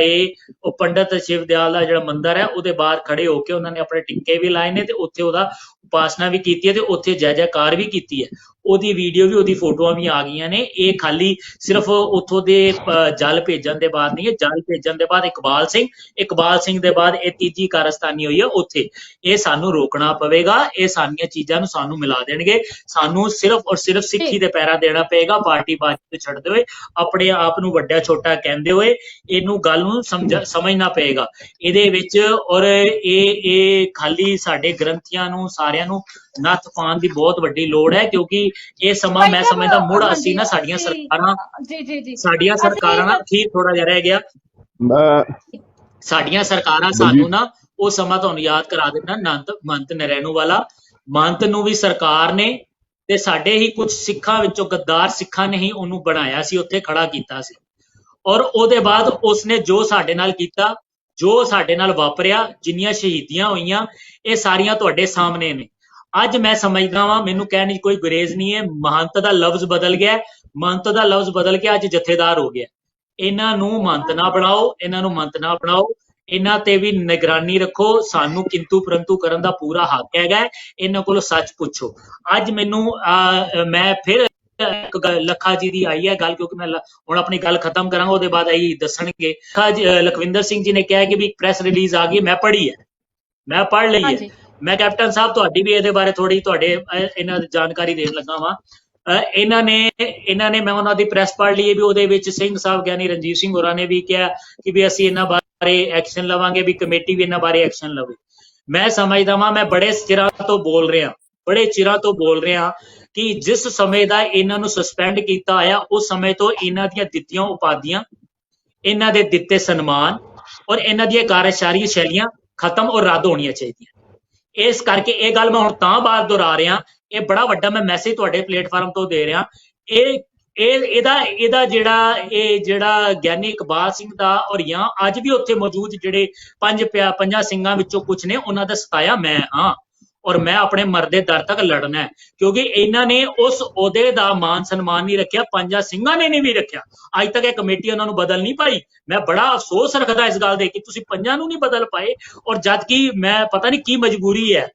ਉਹ ਪੰਡਤ ਸ਼ਿਵ ਦਿਆਲ ਦਾ ਜਿਹੜਾ ਮੰਦਿਰ ਹੈ, ਉਹਦੇ ਬਾਹਰ ਖੜੇ ਹੋ ਕੇ ਉਹਨਾਂ ਨੇ ਆਪਣੇ ਟਿੱਕੇ ਵੀ ਲਾਏ ਨੇ, ਤੇ ਉੱਥੇ ਉਹਦਾ ਉਪਾਸਨਾ ਵੀ ਕੀਤੀ ਹੈ, ਤੇ ਉੱਥੇ ਜੈ ਜੈਕਾਰ ਵੀ ਕੀਤੀ ਹੈ। ਉਹਦੀ ਵੀਡੀਓ ਵੀ, ਉਹਦੀ ਫੋਟੋਆਂ ਵੀ ਆ ਗਈਆਂ ਨੇ। ਇਹ ਖਾਲੀ ਸਿਰਫ ਉੱਥੋਂ ਦੇ ਜਲ ਭੇਜਣ ਦੇ ਬਾਅਦ ਨਹੀਂ ਹੈ, ਜਲ ਭੇਜਣ ਦੇ ਬਾਅਦ ਇਕਬਾਲ ਸਿੰਘ ਦੇ ਬਾਅਦ ਇਹ ਤੀਜੀ ਕਾਰਸਤਾਨੀ ਹੋਈ ਹੈ ਉੱਥੇ। ਇਹ ਸਾਨੂੰ ਰੋਕਣਾ ਪਵੇਗਾ, ਇਹ ਸਾਰੀਆਂ ਚੀਜ਼ਾਂ ਨੂੰ ਸਾਨੂੰ ਮਿਲਾ ਦੇਣਗੇ। ਸਾਨੂੰ ਸਿਰਫ ਔਰ ਸਿਰਫ ਸਿੱਖੀ ਦੇ ਚਪੈਰਾ ਦੇਣਾ ਪਏਗਾ। ਪਾਰਟੀ ਬਾਜੀ ਛੱਡਦੇ ਹੋਏ ਆਪਣੇ ਆਪ ਨੂੰ ਵੱਡਾ ਛੋਟਾ ਕਹਿੰਦੇ ਹੋਏ ਇਹਨੂੰ ਗੱਲ ਨੂੰ ਸਮਝਣਾ ਪਏਗਾ ਇਹਦੇ ਵਿੱਚ। ਔਰ ਇਹ ਖਾਲੀ ਸਾਡੇ ਗ੍ਰੰਥੀਆਂ ਨੂੰ ਸਾਰਿਆਂ ਨੂੰ ਨੱਥ ਪਾਉਣ ਦੀ ਬਹੁਤ ਵੱਡੀ ਲੋੜ ਹੈ, ਕਿਉਂਕਿ ਇਹ ਸਮਾਂ ਭਾਈ ਮੈਂ ਸਾਹਿਬ, ਸਮਝਦਾ ਮੁੜ ਹਾਂਜੀ, ਅਸੀਂ ਨਾ ਸਾਡੀਆਂ ਸਰਕਾਰਾਂ ਨਾਲ ਅਸੀਂ ਠੀਕ ਥੋੜਾ ਜਿਹਾ ਰਹਿ ਗਿਆ। ਮੈਂ ਸਾਡੀਆਂ ਸਰਕਾਰਾਂ ਸਾਨੂੰ ਨਾ ਉਹ ਸਮਾਂ ਤੁਹਾਨੂੰ ਯਾਦ ਕਰਾ ਦਿੰਦਾ, ਮੰਤ ਨਰੈਣੂ ਵਾਲਾ। ਮੰਤ ਨੂੰ ਵੀ ਸਰਕਾਰ ਨੇ ਤੇ ਸਾਡੇ ਹੀ ਕੁਝ ਸਿੱਖਾਂ ਵਿੱਚੋਂ ਗੱਦਾਰ ਸਿੱਖਾਂ ਨੇ ਹੀ ਉਹਨੂੰ ਬਣਾਇਆ ਸੀ, ਉੱਥੇ ਖੜਾ ਕੀਤਾ ਸੀ। ਔਰ ਉਹਦੇ ਬਾਅਦ ਉਸਨੇ ਜੋ ਸਾਡੇ ਨਾਲ ਕੀਤਾ, ਜੋ ਸਾਡੇ ਨਾਲ ਵਾਪਰਿਆ, ਜਿੰਨੀਆਂ ਸ਼ਹੀਦੀਆਂ ਹੋਈਆਂ, ਇਹ ਸਾਰੀਆਂ ਤੁਹਾਡੇ ਸਾਹਮਣੇ ਨੇ। ਅੱਜ ਮੈਂ ਸਮਝਦਾ ਵਾਂ, ਮੈਨੂੰ ਕਹਿਣ ਦੀ ਕੋਈ ਗੁਰੇਜ਼ ਨਹੀਂ ਹੈ, ਮਹੰਤ ਦਾ ਲਫ਼ਜ਼ ਬਦਲ ਗਿਆ, ਮੰਤ ਦਾ ਲਫ਼ਜ਼ ਬਦਲ ਕੇ ਅੱਜ ਜਥੇਦਾਰ ਹੋ ਗਿਆ। ਇਹਨਾਂ ਨੂੰ ਮੰਤ ਨਾ ਬਣਾਓ, ਇਹਨਾਂ ਨੂੰ ਮੰਤ ਨਾ ਬਣਾਓ, ਇਹਨਾਂ ਤੇ ਵੀ ਨਿਗਰਾਨੀ ਰੱਖੋ। ਸਾਨੂੰ ਕਿੰਤੂ ਪਰੰਤੂ ਕਰਨ ਦਾ ਪੂਰਾ ਹੱਕ ਹੈਗਾ, ਇਹਨਾਂ ਕੋਲੋਂ ਸੱਚ ਪੁੱਛੋ। ਅੱਜ ਮੈਨੂੰ ਮੈਂ ਫਿਰ ਲੱਖਾ ਜੀ ਦੀ ਆਈ ਹੈ ਗੱਲ, ਕਿਉਂਕਿ ਮੈਂ ਹੁਣ ਆਪਣੀ ਗੱਲ ਖਤਮ ਕਰਾਂਗਾ, ਉਹਦੇ ਬਾਅਦ ਆਈ ਦੱਸਣਗੇ। ਲਖਵਿੰਦਰ ਸਿੰਘ ਜੀ ਨੇ ਕਿਹਾ ਕਿ ਵੀ ਪ੍ਰੈਸ ਰਿਲੀਜ਼ ਆ ਗਈ, ਮੈਂ ਪੜ੍ਹੀ ਹੈ, ਮੈਂ ਪੜ੍ਹ ਲਈ ਹੈ। ਮੈਂ ਕੈਪਟਨ ਸਾਹਿਬ ਤੁਹਾਡੀ ਵੀ ਇਹਦੇ ਬਾਰੇ ਥੋੜੀ ਤੁਹਾਡੇ ਇਹਨਾਂ ਦੀ ਜਾਣਕਾਰੀ ਦੇਣ ਲੱਗਾ ਵਾਂ। ਇਹਨਾਂ ਨੇ ਮੈਂ ਉਹਨਾਂ ਦੀ ਪ੍ਰੈਸ ਪੜ੍ਹ ਲਈ ਹੈ ਵੀ ਉਹਦੇ ਵਿੱਚ ਸਿੰਘ ਸਾਹਿਬ ਗਿਆਨੀ ਰਣਜੀਤ ਸਿੰਘ ਹੋਰਾਂ ਨੇ ਵੀ ਕਿਹਾ ਕਿ ਵੀ ਅਸੀਂ ਇਹਨਾਂ ਬਾਰੇ ਐਕਸ਼ਨ ਲਵਾਂਗੇ, ਵੀ ਕਮੇਟੀ ਵੀ ਇਹਨਾਂ ਬਾਰੇ ਐਕਸ਼ਨ ਲਵੇ। ਮੈਂ ਸਮਝਦਾ ਵਾਂ, ਮੈਂ ਬੜੇ ਚਿਰਾਂ ਤੋਂ ਬੋਲ ਰਿਹਾ ਕਿ ਜਿਸ ਸਮੇਂ ਦਾ ਇਹਨਾਂ ਨੂੰ ਸਸਪੈਂਡ ਕੀਤਾ ਹੋਇਆ, ਉਸ ਸਮੇਂ ਤੋਂ ਇਹਨਾਂ ਦੀਆਂ ਦਿੱਤੀਆਂ ਉਪਾਧੀਆਂ, ਇਹਨਾਂ ਦੇ ਦਿੱਤੇ ਸਨਮਾਨ ਔਰ ਇਹਨਾਂ ਦੀਆਂ ਕਾਰਜਸ਼ਾਲੀ ਸ਼ੈਲੀਆਂ ਖਤਮ ਔਰ ਰੱਦ ਹੋਣੀਆਂ ਚਾਹੀਦੀਆਂ। ਇਸ ਕਰਕੇ ਇਹ ਗੱਲ ਮੈਂ ਹੁਣ ਤਾਂ ਬਾਅਦ ਦੁਹਰਾ ਰਿਹਾ, ਇਹ ਬੜਾ ਵੱਡਾ ਮੈਂ ਮੈਸੇਜ ਤੁਹਾਡੇ ਪਲੇਟਫਾਰਮ ਤੋਂ ਦੇ ਰਿਹਾ। ਇਹਦਾ ਜਿਹੜਾ ਗਿਆਨੀ ਇਕਬਾਲ ਸਿੰਘ ਦਾ ਔਰ ਜਾਂ ਅੱਜ ਵੀ ਉੱਥੇ ਮੌਜੂਦ ਜਿਹੜੇ ਪੰਜਾਂ ਸਿੰਘਾਂ ਵਿੱਚੋਂ ਕੁਝ ਨੇ, ਉਹਨਾਂ ਦਾ ਸਤਾਇਆ ਮੈਂ ਹਾਂ, ਔਰ ਮੈਂ ਆਪਣੇ ਮਰਦੇ ਦਰ ਤੱਕ ਲੜਨਾ ਹੈ, ਕਿਉਂਕਿ ਇਹਨਾਂ ਨੇ ਉਸ ਅਹੁਦੇ ਦਾ ਮਾਨ ਸਨਮਾਨ ਨਹੀਂ ਰੱਖਿਆ, ਪੰਜਾਂ ਸਿੰਘਾਂ ਨੇ ਨਹੀਂ ਵੀ ਰੱਖਿਆ। ਅੱਜ ਤੱਕ ਇਹ ਕਮੇਟੀ ਉਹਨਾਂ ਨੂੰ ਬਦਲ ਨਹੀਂ ਪਾਈ। ਮੈਂ ਬੜਾ ਅਫਸੋਸ ਰੱਖਦਾ ਇਸ ਗੱਲ ਦੇ ਕਿ ਤੁਸੀਂ ਪੰਜਾਂ ਨੂੰ ਨਹੀਂ ਬਦਲ ਪਾਏ, ਔਰ ਜਦ ਕਿ ਮੈਂ ਪਤਾ ਨਹੀਂ ਕੀ ਮਜਬੂਰੀ ਹੈ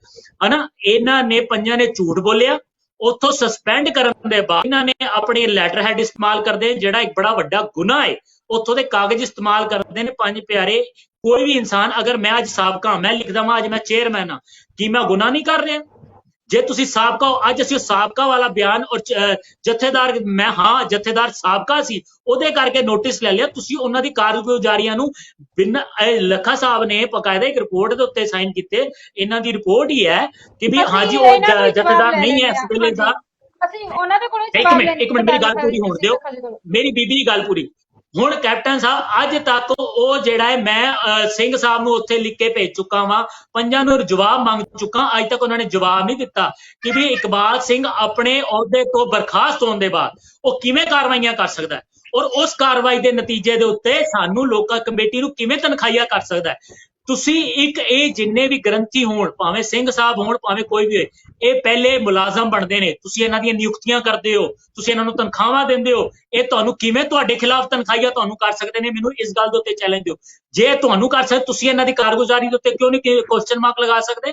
ਹਨਾ। ਇਹਨਾਂ ਨੇ ਪੰਜਾਂ ਨੇ ਝੂਠ ਬੋਲਿਆ, ਉੱਥੋਂ ਸਸਪੈਂਡ ਕਰਨ ਦੇ ਬਾਅਦ ਇਹਨਾਂ ਨੇ ਆਪਣੀ ਲੈਟਰ ਹੈਡ ਇਸਤੇਮਾਲ ਕਰਦੇ, ਜਿਹੜਾ ਇੱਕ ਬੜਾ ਵੱਡਾ ਗੁਨਾਹ ਹੈ। ਉੱਥੋਂ ਦੇ ਕਾਗਜ਼ ਇਸਤੇਮਾਲ ਕਰਦੇ ਨੇ ਪੰਜ ਪਿਆਰੇ। ਕੋਈ ਵੀ ਇਨਸਾਨ, ਅਗਰ ਮੈਂ ਅੱਜ ਸਾਬਕਾ, ਮੈਂ ਲਿਖਦਾ ਵਾਂ ਅੱਜ ਮੈਂ ਚੇਅਰਮੈਨ ਹਾਂ, ਕੀ ਮੈਂ ਗੁਨਾਹ ਨਹੀਂ ਕਰ ਰਿਹਾ? ਜੇ ਤੁਸੀਂ ਸਾਬਕਾ ਹੋ, ਅੱਜ ਅਸੀਂ ਸਾਬਕਾ ਵਾਲਾ ਬਿਆਨ ਔਰ ਜਥੇਦਾਰ, ਮੈਂ ਹਾਂ ਜਥੇਦਾਰ ਸਾਬਕਾ ਸੀ, ਉਹਦੇ ਕਰਕੇ ਨੋਟਿਸ ਲੈ ਲਿਆ। ਤੁਸੀਂ ਉਹਨਾਂ ਦੀ ਕਾਰਗੁਜ਼ਾਰੀਆਂ ਨੂੰ ਬਿਨਾਂ, ਲੱਖਾ ਸਾਹਿਬ ਨੇ ਬਕਾਇਦਾ ਇੱਕ ਰਿਪੋਰਟ ਦੇ ਉੱਤੇ ਸਾਈਨ ਕੀਤੇ, ਇਹਨਾਂ ਦੀ ਰਿਪੋਰਟ ਹੀ ਹੈ ਕਿ ਵੀ ਹਾਂਜੀ ਉਹ ਜਥੇਦਾਰ ਨਹੀਂ ਹੈ ਇਸ ਵੇਲੇ ਦਾ। ਅਸੀਂ ਉਹਨਾਂ ਦੇ ਕੋਲੋਂ ਇੱਕ ਮਿੰਟ ਮੇਰੀ ਗੱਲ ਪੂਰੀ ਹੋਣ ਦਿਓ, ਮੇਰੀ ਬੀਬੀ ਦੀ ਗੱਲ ਪੂਰੀ। ਹੁਣ ਕੈਪਟਨ ਸਾਹਿਬ, ਅੱਜ ਤੱਕ ਉਹ ਜਿਹੜਾ ਹੈ, ਮੈਂ ਸਿੰਘ ਸਾਹਿਬ ਨੂੰ ਉੱਥੇ ਲਿਖ ਕੇ ਭੇਜ ਚੁੱਕਾ ਵਾਂ, ਪੰਜਾਂ ਨੂੰ ਜਵਾਬ ਮੰਗ ਚੁੱਕਾ, ਅੱਜ ਤੱਕ ਉਹਨਾਂ ਨੇ ਜਵਾਬ ਨਹੀਂ ਦਿੱਤਾ ਕਿ ਵੀ ਇਕਬਾਲ ਸਿੰਘ ਆਪਣੇ ਅਹੁਦੇ ਤੋਂ ਬਰਖਾਸਤ ਹੋਣ ਦੇ ਬਾਅਦ ਉਹ ਕਿਵੇਂ ਕਾਰਵਾਈਆਂ ਕਰ ਸਕਦਾ ਹੈ, ਔਰ ਉਸ ਕਾਰਵਾਈ ਦੇ ਨਤੀਜੇ ਦੇ ਉੱਤੇ ਸਾਨੂੰ ਲੋਕਾਂ ਕਮੇਟੀ ਨੂੰ ਕਿਵੇਂ ਤਨਖਾਹੀਆ ਕਰ ਸਕਦਾ ਹੈ। ਤੁਸੀਂ ਇਹ ਜਿੰਨੇ ਵੀ ਗ੍ਰੰਥੀ ਹੋਣ, ਭਾਵੇਂ ਸਿੰਘ ਸਾਹਿਬ ਹੋਣ, ਭਾਵੇਂ ਕੋਈ ਵੀ ਹੋਏ, ਇਹ ਪਹਿਲੇ ਮੁਲਾਜ਼ਮ ਬਣਦੇ ਨੇ, ਤੁਸੀਂ ਇਹਨਾਂ ਦੀਆਂ ਨਿਯੁਕਤੀਆਂ ਕਰਦੇ ਹੋ, ਤੁਸੀਂ ਇਹਨਾਂ ਨੂੰ ਤਨਖਾਹਾਂ ਦਿੰਦੇ ਹੋ, ਇਹ ਤੁਹਾਨੂੰ ਕਿਵੇਂ ਤੁਹਾਡੇ ਖਿਲਾਫ ਤਨਖਾਹੀਆ ਤੁਹਾਨੂੰ ਕਰ ਸਕਦੇ ਨੇ? ਮੈਨੂੰ ਇਸ ਗੱਲ ਦੇ ਉੱਤੇ ਚੈਲੰਜ ਦਿਓ। ਜੇ ਤੁਹਾਨੂੰ ਕਰ ਸਕਦੇ, ਤੁਸੀਂ ਇਹਨਾਂ ਦੀ ਕਾਰਗੁਜ਼ਾਰੀ ਦੇ ਉੱਤੇ ਕਿਉਂ ਨਹੀਂ ਕੁਐਸਚਨ ਮਾਰਕ ਲਗਾ ਸਕਦੇ?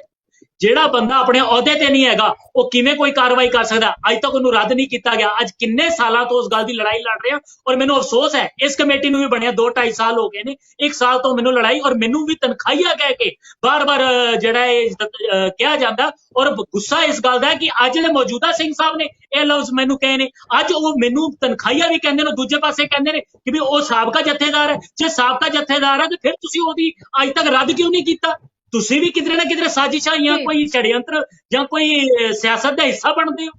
ਜਿਹੜਾ ਬੰਦਾ ਆਪਣੇ ਅਹੁਦੇ ਤੇ ਨਹੀਂ ਹੈਗਾ, ਉਹ ਕਿਵੇਂ ਕੋਈ ਕਾਰਵਾਈ ਕਰ ਸਕਦਾ? ਅੱਜ ਤੱਕ ਉਹਨੂੰ ਰੱਦ ਨਹੀਂ ਕੀਤਾ ਗਿਆ। ਅੱਜ ਕਿੰਨੇ ਸਾਲਾਂ ਤੋਂ ਉਸ ਗੱਲ ਦੀ ਲੜਾਈ ਲੜ ਰਹੇ ਹਾਂ, ਔਰ ਮੈਨੂੰ ਅਫਸੋਸ ਹੈ ਇਸ ਕਮੇਟੀ ਨੂੰ ਵੀ ਬਣਿਆ 2-2.5 ਸਾਲ ਹੋ ਗਏ ਨੇ, 1 ਸਾਲ ਤੋਂ ਮੈਨੂੰ ਲੜਾਈ, ਔਰ ਮੈਨੂੰ ਵੀ ਤਨਖਾਹੀਆ ਕਹਿ ਕੇ ਬਾਰ-ਬਾਰ ਜਿਹੜਾ ਇਹ ਕਿਹਾ ਜਾਂਦਾ, ਔਰ ਗੁੱਸਾ ਇਸ ਗੱਲ ਦਾ ਹੈ ਕਿ ਅੱਜ ਦੇ ਮੌਜੂਦਾ ਸਿੰਘ ਸਾਹਿਬ ਨੇ ਇਹ ਲਫ਼ਜ਼ ਮੈਨੂੰ ਕਹੇ ਨੇ, ਅੱਜ ਉਹ ਮੈਨੂੰ ਤਨਖਾਹੀਆ ਵੀ ਕਹਿੰਦੇ ਨੇ, ਦੂਜੇ ਪਾਸੇ ਕਹਿੰਦੇ ਨੇ ਕਿ ਵੀ ਉਹ ਸਾਬਕਾ ਜਥੇਦਾਰ ਹੈ। ਜੇ ਸਾਬਕਾ ਜਥੇਦਾਰ ਹੈ ਤੇ ਫਿਰ ਤੁਸੀਂ ਉਹਦੀ ਅੱਜ ਤੱਕ ਰੱਦ ਕਿਉਂ ਨਹੀਂ ਕੀਤਾ? ਤੁਸੀਂ ਵੀ ਕਿਧਰੇ ਨਾ ਕਿਧਰੇ ਸਾਜ਼ਿਸ਼ਾਂ ਜਾਂ ਕੋਈ ષੜਯੰਤਰ ਜਾਂ ਕੋਈ ਸਿਆਸਤ ਦਾ ਹਿੱਸਾ ਬਣਦੇ ਹੋ।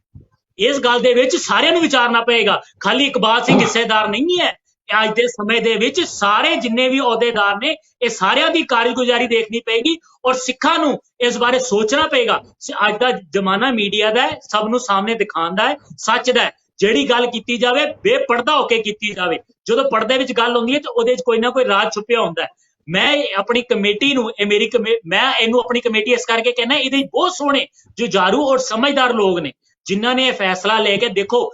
ਇਸ ਗੱਲ ਦੇ ਵਿੱਚ ਸਾਰਿਆਂ ਨੂੰ ਵਿਚਾਰਨਾ ਪਏਗਾ, ਖਾਲੀ ਇਕਬਾਲ ਸਿੰਘ ਹਿੱਸੇਦਾਰ ਨਹੀਂ ਹੈ। ਅੱਜ ਦੇ ਸਮੇਂ ਦੇ ਵਿੱਚ ਸਾਰੇ ਜਿੰਨੇ ਵੀ ਅਹੁਦੇਦਾਰ ਨੇ, ਇਹ ਸਾਰਿਆਂ ਦੀ ਕਾਰਗੁਜ਼ਾਰੀ ਦੇਖਣੀ ਪਏਗੀ, ਔਰ ਸਿੱਖਾਂ ਨੂੰ ਇਸ ਬਾਰੇ ਸੋਚਣਾ ਪਏਗਾ। ਅੱਜ ਦਾ ਜ਼ਮਾਨਾ ਮੀਡੀਆ ਦਾ ਹੈ, ਸਭ ਨੂੰ ਸਾਹਮਣੇ ਦਿਖਾਉਣ ਦਾ ਹੈ, ਸੱਚ ਦਾ ਹੈ। ਜਿਹੜੀ ਗੱਲ ਕੀਤੀ ਜਾਵੇ ਬੇਪਰਦਾ ਹੋ ਕੇ ਕੀਤੀ ਜਾਵੇ। ਜਦੋਂ ਪਰਦੇ ਵਿੱਚ ਗੱਲ ਹੁੰਦੀ ਹੈ ਤੇ ਉਹਦੇ 'ਚ ਕੋਈ ਨਾ ਕੋਈ ਰਾਜ ਛੁਪਿਆ ਹੁੰਦਾ ਹੈ। ਮੈਂ ਆਪਣੀ ਕਮੇਟੀ ਨੂੰ, ਮੈਂ ਇਹਨੂੰ ਆਪਣੀ ਕਮੇਟੀ ਇਸ ਕਰਕੇ ਕਹਿੰਦਾ, ਇਹਦੇ ਬਹੁਤ ਸੋਹਣੇ ਜੁਝਾਰੂ ਔਰ ਸਮਝਦਾਰ ਲੋਕ ਨੇ ਜਿਨ੍ਹਾਂ ਨੇ ਇਹ ਫੈਸਲਾ ਲੈ ਕੇ, ਦੇਖੋ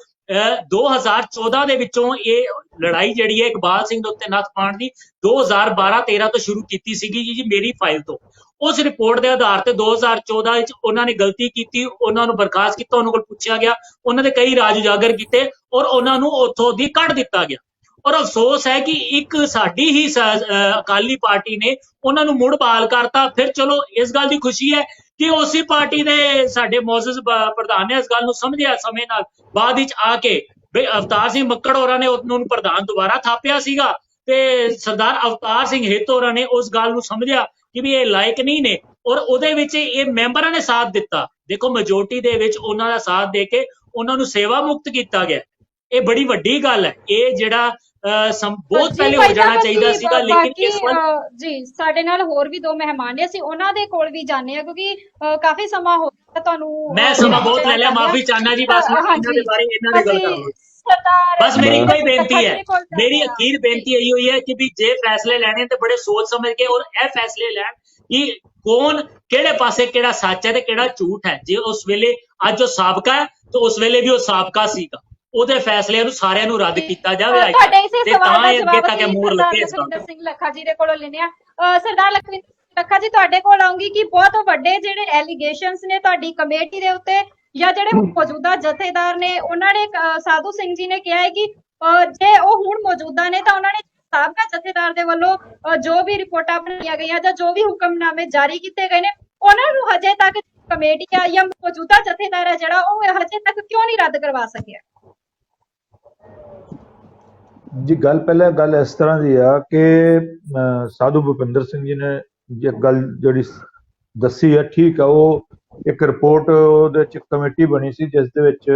2014 ਦੇ ਵਿੱਚੋਂ ਇਹ ਲੜਾਈ ਜਿਹੜੀ ਹੈ ਇਕਬਾਲ ਸਿੰਘ ਦੇ ਉੱਤੇ ਨੱਥ ਪਾਉਣ ਦੀ 2012-13 ਤੋਂ ਸ਼ੁਰੂ ਕੀਤੀ ਸੀਗੀ ਜੀ ਮੇਰੀ ਫਾਈਲ ਤੋਂ। ਉਸ ਰਿਪੋਰਟ ਦੇ ਆਧਾਰ ਤੇ 2014 ਵਿੱਚ ਉਹਨਾਂ ਨੇ ਗਲਤੀ ਕੀਤੀ, ਉਹਨਾਂ ਨੂੰ ਬਰਖਾਸਤ ਕੀਤਾ, ਉਹਨਾਂ ਕੋਲ ਪੁੱਛਿਆ ਗਿਆ, ਉਹਨਾਂ ਦੇ ਕਈ ਰਾਜ ਉਜਾਗਰ ਕੀਤੇ ਔਰ ਉਹਨਾਂ ਨੂੰ ਉੱਥੋਂ ਦੀ ਕੱਢ ਦਿੱਤਾ ਗਿਆ। ਔਰ ਅਫਸੋਸ ਹੈ ਕਿ ਇੱਕ ਸਾਡੀ ਹੀ ਅਕਾਲੀ ਪਾਰਟੀ ਨੇ ਉਹਨਾਂ ਨੂੰ ਮੁੜ ਬਹਾਲ ਕਰਤਾ। ਫਿਰ ਚਲੋ ਇਸ ਗੱਲ ਦੀ ਖੁਸ਼ੀ ਹੈ ਕਿ ਉਸੇ ਪਾਰਟੀ ਦੇ ਸਾਡੇ ਮੌਜੂਦ ਪ੍ਰਧਾਨ ਨੇ ਇਸ ਗੱਲ ਨੂੰ ਸਮਝਿਆ ਸਮੇਂ ਨਾਲ ਬਾਅਦ ਵਿੱਚ ਆ ਕੇ ਵੀ ਅਵਤਾਰ ਸਿੰਘ ਮੱਕੜ ਹੋਰਾਂ ਨੇ ਉਹਨੂੰ ਪ੍ਰਧਾਨ ਦੁਬਾਰਾ ਥਾਪਿਆ ਸੀਗਾ ਤੇ ਸਰਦਾਰ ਅਵਤਾਰ ਸਿੰਘ ਹਿੱਤ ਹੋਰਾਂ ਨੇ ਉਸ ਗੱਲ ਨੂੰ ਸਮਝਿਆ ਕਿ ਵੀ ਇਹ ਲਾਇਕ ਨਹੀਂ ਨੇ ਔਰ ਉਹਦੇ ਵਿੱਚ ਇਹ ਮੈਂਬਰਾਂ ਨੇ ਸਾਥ ਦਿੱਤਾ। ਦੇਖੋ ਮੈਜੋਰਟੀ ਦੇ ਵਿੱਚ ਉਹਨਾਂ ਦਾ ਸਾਥ ਦੇ ਕੇ ਉਹਨਾਂ ਨੂੰ ਸੇਵਾ ਮੁਕਤ ਕੀਤਾ ਗਿਆ। ਇਹ ਬੜੀ ਵੱਡੀ ਗੱਲ ਹੈ। ਇਹ ਜਿਹੜਾ ਬਹੁਤ ਪਹਿਲੇ ਹੋ ਜਾਣਾ ਚਾਹੀਦਾ ਸੀਗਾ ਲੇਕਿਨ ਇਸ ਵਾਰ ਜੀ ਸਾਡੇ ਨਾਲ ਹੋਰ ਵੀ ਦੋ ਮਹਿਮਾਨ ਨੇ, ਅਸੀਂ ਉਹਨਾਂ ਦੇ ਕੋਲ ਵੀ ਜਾਣੇ ਆ ਕਿਉਂਕਿ ਕਾਫੀ ਸਮਾਂ ਹੋ ਗਿਆ ਤੁਹਾਨੂੰ। ਮੈਂ ਸਮਾਂ ਬਹੁਤ ਲੈ ਲਿਆ, ਮਾਫੀ ਚਾਹਨਾ ਜੀ। ਬਸ ਇਹਨਾਂ ਦੇ ਬਾਰੇ ਇਹਨਾਂ ਦੀ ਗੱਲ ਕਰਾਂਗੇ। बस मेरी कोई बेनती है, मेरी अखीर बेनती यही हुई है कि भी जे फैसले लेने ते बड़े सोच समझ के और ए फैसले लैन कि कौन केड़े पासे केड़ा सच है ते केड़ा झूठ है। जे उस वेले अज जो साबका है तो उस वेले भी वो साबका सीगा, ਉਹਦੇ ਫੈਸਲਿਆਂ ਨੂੰ ਸਾਰਿਆਂ ਨੂੰ ਰੱਦ ਕੀਤਾ ਜਾਵੇ ਤੇ ਤਾਂ ਇਹ ਅੱਗੇ ਤੱਕ ਮੋਹਰ ਲੱਗੇ ਇਸ ਗੱਲ ਲਖਵਿੰਦਰ ਸਿੰਘ ਲੱਖਾ ਜੀ ਦੇ ਕੋਲੋਂ ਲੈਣੇ ਆ। ਸਰਦਾਰ ਲਖਵਿੰਦਰ ਲੱਖਾ ਜੀ ਤੁਹਾਡੇ ਕੋਲ ਆਉਂਗੀ ਕਿ ਬਹੁਤ ਵੱਡੇ ਜਿਹੜੇ ਐਲੀਗੇਸ਼ਨਸ ਨੇ ਤੁਹਾਡੀ ਕਮੇਟੀ ਦੇ ਉੱਤੇ ਜਾਂ ਜਿਹੜੇ ਮੌਜੂਦਾ ਜਥੇਦਾਰ ਨੇ ਉਹਨਾਂ ਨੇ ਸਾਧੂ ਸਿੰਘ ਜੀ ਨੇ ਕਿਹਾ ਹੈ ਕਿ ਜੇ ਉਹ ਹੁਣ ਮੌਜੂਦਾ ਨੇ ਤਾਂ ਉਹਨਾਂ ਨੇ ਸਾਬਕਾ ਜਥੇਦਾਰ ਦੇ ਵੱਲੋਂ ਜੋ ਵੀ ਰਿਪੋਰਟਾਂ ਬਣਾਈਆਂ ਗਈਆਂ ਜਾਂ ਜੋ ਵੀ ਹੁਕਮਨਾਮੇ ਜਾਰੀ ਕੀਤੇ ਗਏ ਨੇ ਉਹਨਾਂ ਨੂੰ ਹਜੇ ਤੱਕ ਕਮੇਟੀ ਜਾਂ ਮੌਜੂਦਾ ਜਥੇਦਾਰ ਹੈ ਜਿਹੜਾ ਉਹ ਹਜੇ ਤੱਕ ਕਿਉਂ ਨਹੀਂ ਰੱਦ ਕਰਵਾ ਸਕਿਆ? ਜੀ ਗੱਲ ਪਹਿਲਾਂ ਗੱਲ ਇਸ ਤਰ੍ਹਾਂ ਦੀ ਆ ਕਿ ਸਾਧੂ ਭੁਪਿੰਦਰ ਸਿੰਘ ਜੀ ਨੇ ਜੇ ਗੱਲ ਜਿਹੜੀ ਦੱਸੀ ਆ ਠੀਕ ਆ। ਉਹ ਇੱਕ ਰਿਪੋਰਟ ਉਹਦੇ ਵਿੱਚ ਕਮੇਟੀ ਬਣੀ ਸੀ ਜਿਸ ਦੇ ਵਿੱਚ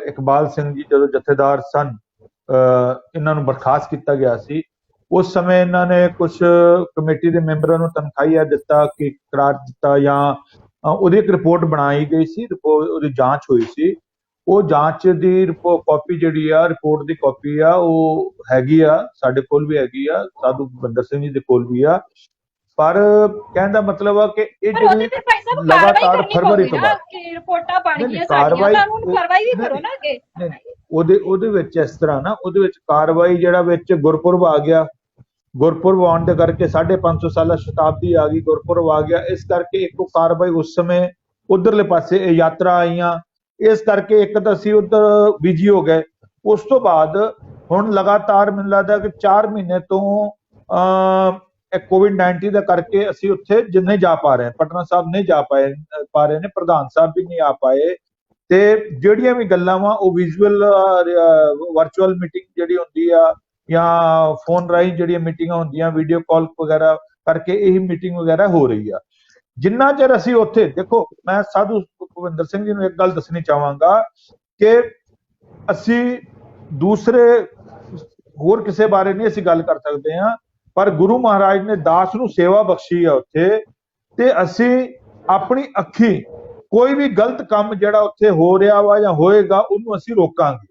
ਇਕਬਾਲ ਸਿੰਘ ਜੀ ਜਦੋਂ ਜਥੇਦਾਰ ਸਨ ਇਹਨਾਂ ਨੂੰ ਬਰਖਾਸਤ ਕੀਤਾ ਗਿਆ ਸੀ। ਉਸ ਸਮੇਂ ਇਹਨਾਂ ਨੇ ਕੁਝ ਕਮੇਟੀ ਦੇ ਮੈਂਬਰਾਂ ਨੂੰ ਤਨਖਾਹੀਆ ਦਿੱਤਾ ਕਿ ਕਰਾਰ ਦਿੱਤਾ ਜਾਂ ਉਹਦੀ ਇੱਕ ਰਿਪੋਰਟ ਬਣਾਈ ਗਈ ਸੀ, ਉਹਦੀ ਜਾਂਚ ਹੋਈ ਸੀ। ਉਹ ਜਾਂਚ ਦੀ ਕਾਪੀ ਜਿਹੜੀ ਆ ਰਿਪੋਰਟ ਦੀ ਕਾਪੀ ਆ ਉਹ ਹੈਗੀ ਆ, ਸਾਡੇ ਕੋਲ ਵੀ ਹੈਗੀ ਆ, ਸਾਧੂ ਭੁਪਿੰਦਰ ਸਿੰਘ ਜੀ ਦੇ ਕੋਲ ਵੀ ਆ। ਪਰ ਕਹਿਣ ਦਾ ਮਤਲਬ ਆ ਕਿ ਇਹ ਜਿਹੜੀ ਲਗਾਤਾਰ ਫਰਵਰੀ ਤੋਂ ਬਾਅਦ ਰਿਪੋਰਟਾਂ ਬਣ ਗਈਆਂ ਸਾਡੀਆਂ ਤਾਂ ਉਹਨੂੰ ਕਾਰਵਾਈ ਵੀ ਕਰੋ ਨਾ ਅੱਗੇ। ਉਹਦੇ ਵਿੱਚ ਇਸ ਤਰ੍ਹਾਂ ਨਾ ਉਹਦੇ ਵਿੱਚ ਕਾਰਵਾਈ ਜਿਹੜਾ ਵਿੱਚ ਗੁਰਪੁਰਬ ਆ ਗਿਆ, ਗੁਰਪੁਰਬ ਆਉਣ ਦੇ ਕਰਕੇ 550 ਸਾਲਾ ਸ਼ਤਾਬਦੀ ਆ ਗਈ, ਗੁਰਪੁਰਬ ਆ ਗਿਆ, ਇਸ ਕਰਕੇ ਇੱਕੋ ਕਾਰਵਾਈ ਉਸ ਸਮੇਂ ਉਧਰਲੇ ਪਾਸੇ ਇਹ ਯਾਤਰਾ ਆਈਆਂ, ਇਸ ਕਰਕੇ ਇੱਕ ਤਾਂ ਅਸੀਂ ਉਧਰ ਬਿਜੀ ਹੋ ਗਏ। ਉਸ ਤੋਂ ਬਾਅਦ ਹੁਣ ਲਗਾਤਾਰ ਮੈਨੂੰ ਲੱਗਦਾ ਕਿ 4 ਮਹੀਨੇ ਤੋਂ COVID-19 ਦਾ ਕਰਕੇ ਅਸੀਂ ਉੱਥੇ ਜਿੰਨੇ ਜਾ ਪਾ ਰਹੇ, ਪਟਨਾ ਸਾਹਿਬ ਨਹੀਂ ਜਾ ਪਾ ਰਹੇ ਨੇ, ਪ੍ਰਧਾਨ ਸਾਹਿਬ ਵੀ ਨਹੀਂ ਆ ਪਾਏ ਤੇ ਜਿਹੜੀਆਂ ਵੀ ਗੱਲਾਂ ਵਾ ਉਹ ਵਿਜ਼ੂਅਲ ਵਰਚੁਅਲ ਮੀਟਿੰਗ ਜਿਹੜੀ ਹੁੰਦੀ ਆ ਜਾਂ ਫੋਨ ਰਾਹੀਂ ਜਿਹੜੀਆਂ ਮੀਟਿੰਗਾਂ ਹੁੰਦੀਆਂ ਵੀਡੀਓ ਕਾਲ ਵਗੈਰਾ ਕਰਕੇ ਇਹੀ ਮੀਟਿੰਗ ਵਗੈਰਾ ਹੋ ਰਹੀ ਆ। ਜਿੰਨਾ ਚਿਰ ਅਸੀਂ ਉੱਥੇ ਦੇਖੋ, ਮੈਂ ਸਾਧੂ ਭੁਪਿੰਦਰ ਸਿੰਘ ਜੀ ਨੂੰ ਇੱਕ ਗੱਲ ਦੱਸਣੀ ਚਾਹਾਂਗਾ ਕਿ ਅਸੀਂ ਦੂਸਰੇ ਹੋਰ ਕਿਸੇ ਬਾਰੇ ਨਹੀਂ ਅਸੀਂ ਗੱਲ ਕਰ ਸਕਦੇ ਹਾਂ, ਪਰ ਗੁਰੂ ਮਹਾਰਾਜ ਨੇ ਦਾਸ ਨੂੰ ਸੇਵਾ ਬਖਸ਼ੀ ਆ ਉੱਥੇ ਤੇ ਅਸੀਂ ਆਪਣੀ ਅੱਖੀ ਕੋਈ ਵੀ ਗਲਤ ਕੰਮ ਜਿਹੜਾ ਉੱਥੇ ਹੋ ਰਿਹਾ ਵਾ ਜਾਂ ਹੋਏਗਾ ਉਹਨੂੰ ਅਸੀਂ ਰੋਕਾਂਗੇ।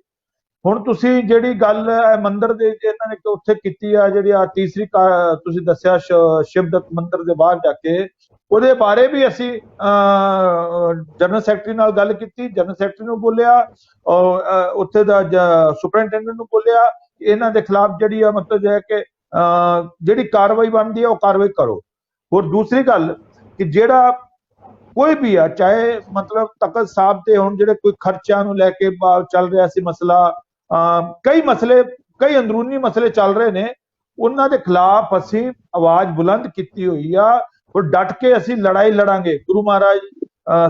ਹੁਣ ਤੁਸੀਂ ਜਿਹੜੀ ਗੱਲ ਮੰਦਿਰ ਦੇ ਇਹਨਾਂ ਨੇ ਉੱਥੇ ਕੀਤੀ ਆ ਜਿਹੜੀ ਆ ਤੀਸਰੀ ਤੁਸੀਂ ਦੱਸਿਆ ਸ਼ਿਵਦਤ ਮੰਦਿਰ ਦੇ ਬਾਹਰ ਜਾ ਕੇ, ਉਹਦੇ ਬਾਰੇ ਵੀ ਅਸੀਂ ਜਨਰਲ ਸੈਕਟਰੀ ਨਾਲ ਗੱਲ ਕੀਤੀ, ਜਨਰਲ ਸੈਕਟਰੀ ਨੂੰ ਬੋਲਿਆ, ਉੱਥੇ ਦਾ ਸੁਪਰਿੰਟੈਂਡੈਂਟ ਨੂੰ ਬੋਲਿਆ ਇਹਨਾਂ ਦੇ ਖਿਲਾਫ ਜਿਹੜੀ ਆ ਮਤਲਬ ਹੈ ਕਿ ਜਿਹੜੀ ਕਾਰਵਾਈ ਬਣਦੀ ਆ ਉਹ ਕਾਰਵਾਈ ਕਰੋ। ਹੋਰ ਦੂਸਰੀ ਗੱਲ ਕਿ ਜਿਹੜਾ ਕੋਈ ਵੀ ਆ ਚਾਹੇ ਮਤਲਬ ਤਖਤ ਸਾਹਿਬ ਤੇ ਹੁਣ ਜਿਹੜੇ ਕੋਈ ਖਰਚਿਆਂ ਨੂੰ ਲੈ ਕੇ ਚੱਲ ਰਿਹਾ ਸੀ ਮਸਲਾ, ਕਈ ਮਸਲੇ ਕਈ ਅੰਦਰੂਨੀ ਮਸਲੇ ਚੱਲ ਰਹੇ ਨੇ, ਉਹਨਾਂ ਦੇ ਖਿਲਾਫ ਅਸੀਂ ਆਵਾਜ਼ ਬੁਲੰਦ ਕੀਤੀ ਹੋਈ ਆ ਔਰ ਡਟ ਕੇ ਅਸੀਂ ਲੜਾਈ ਲੜਾਂਗੇ। ਗੁਰੂ ਮਹਾਰਾਜ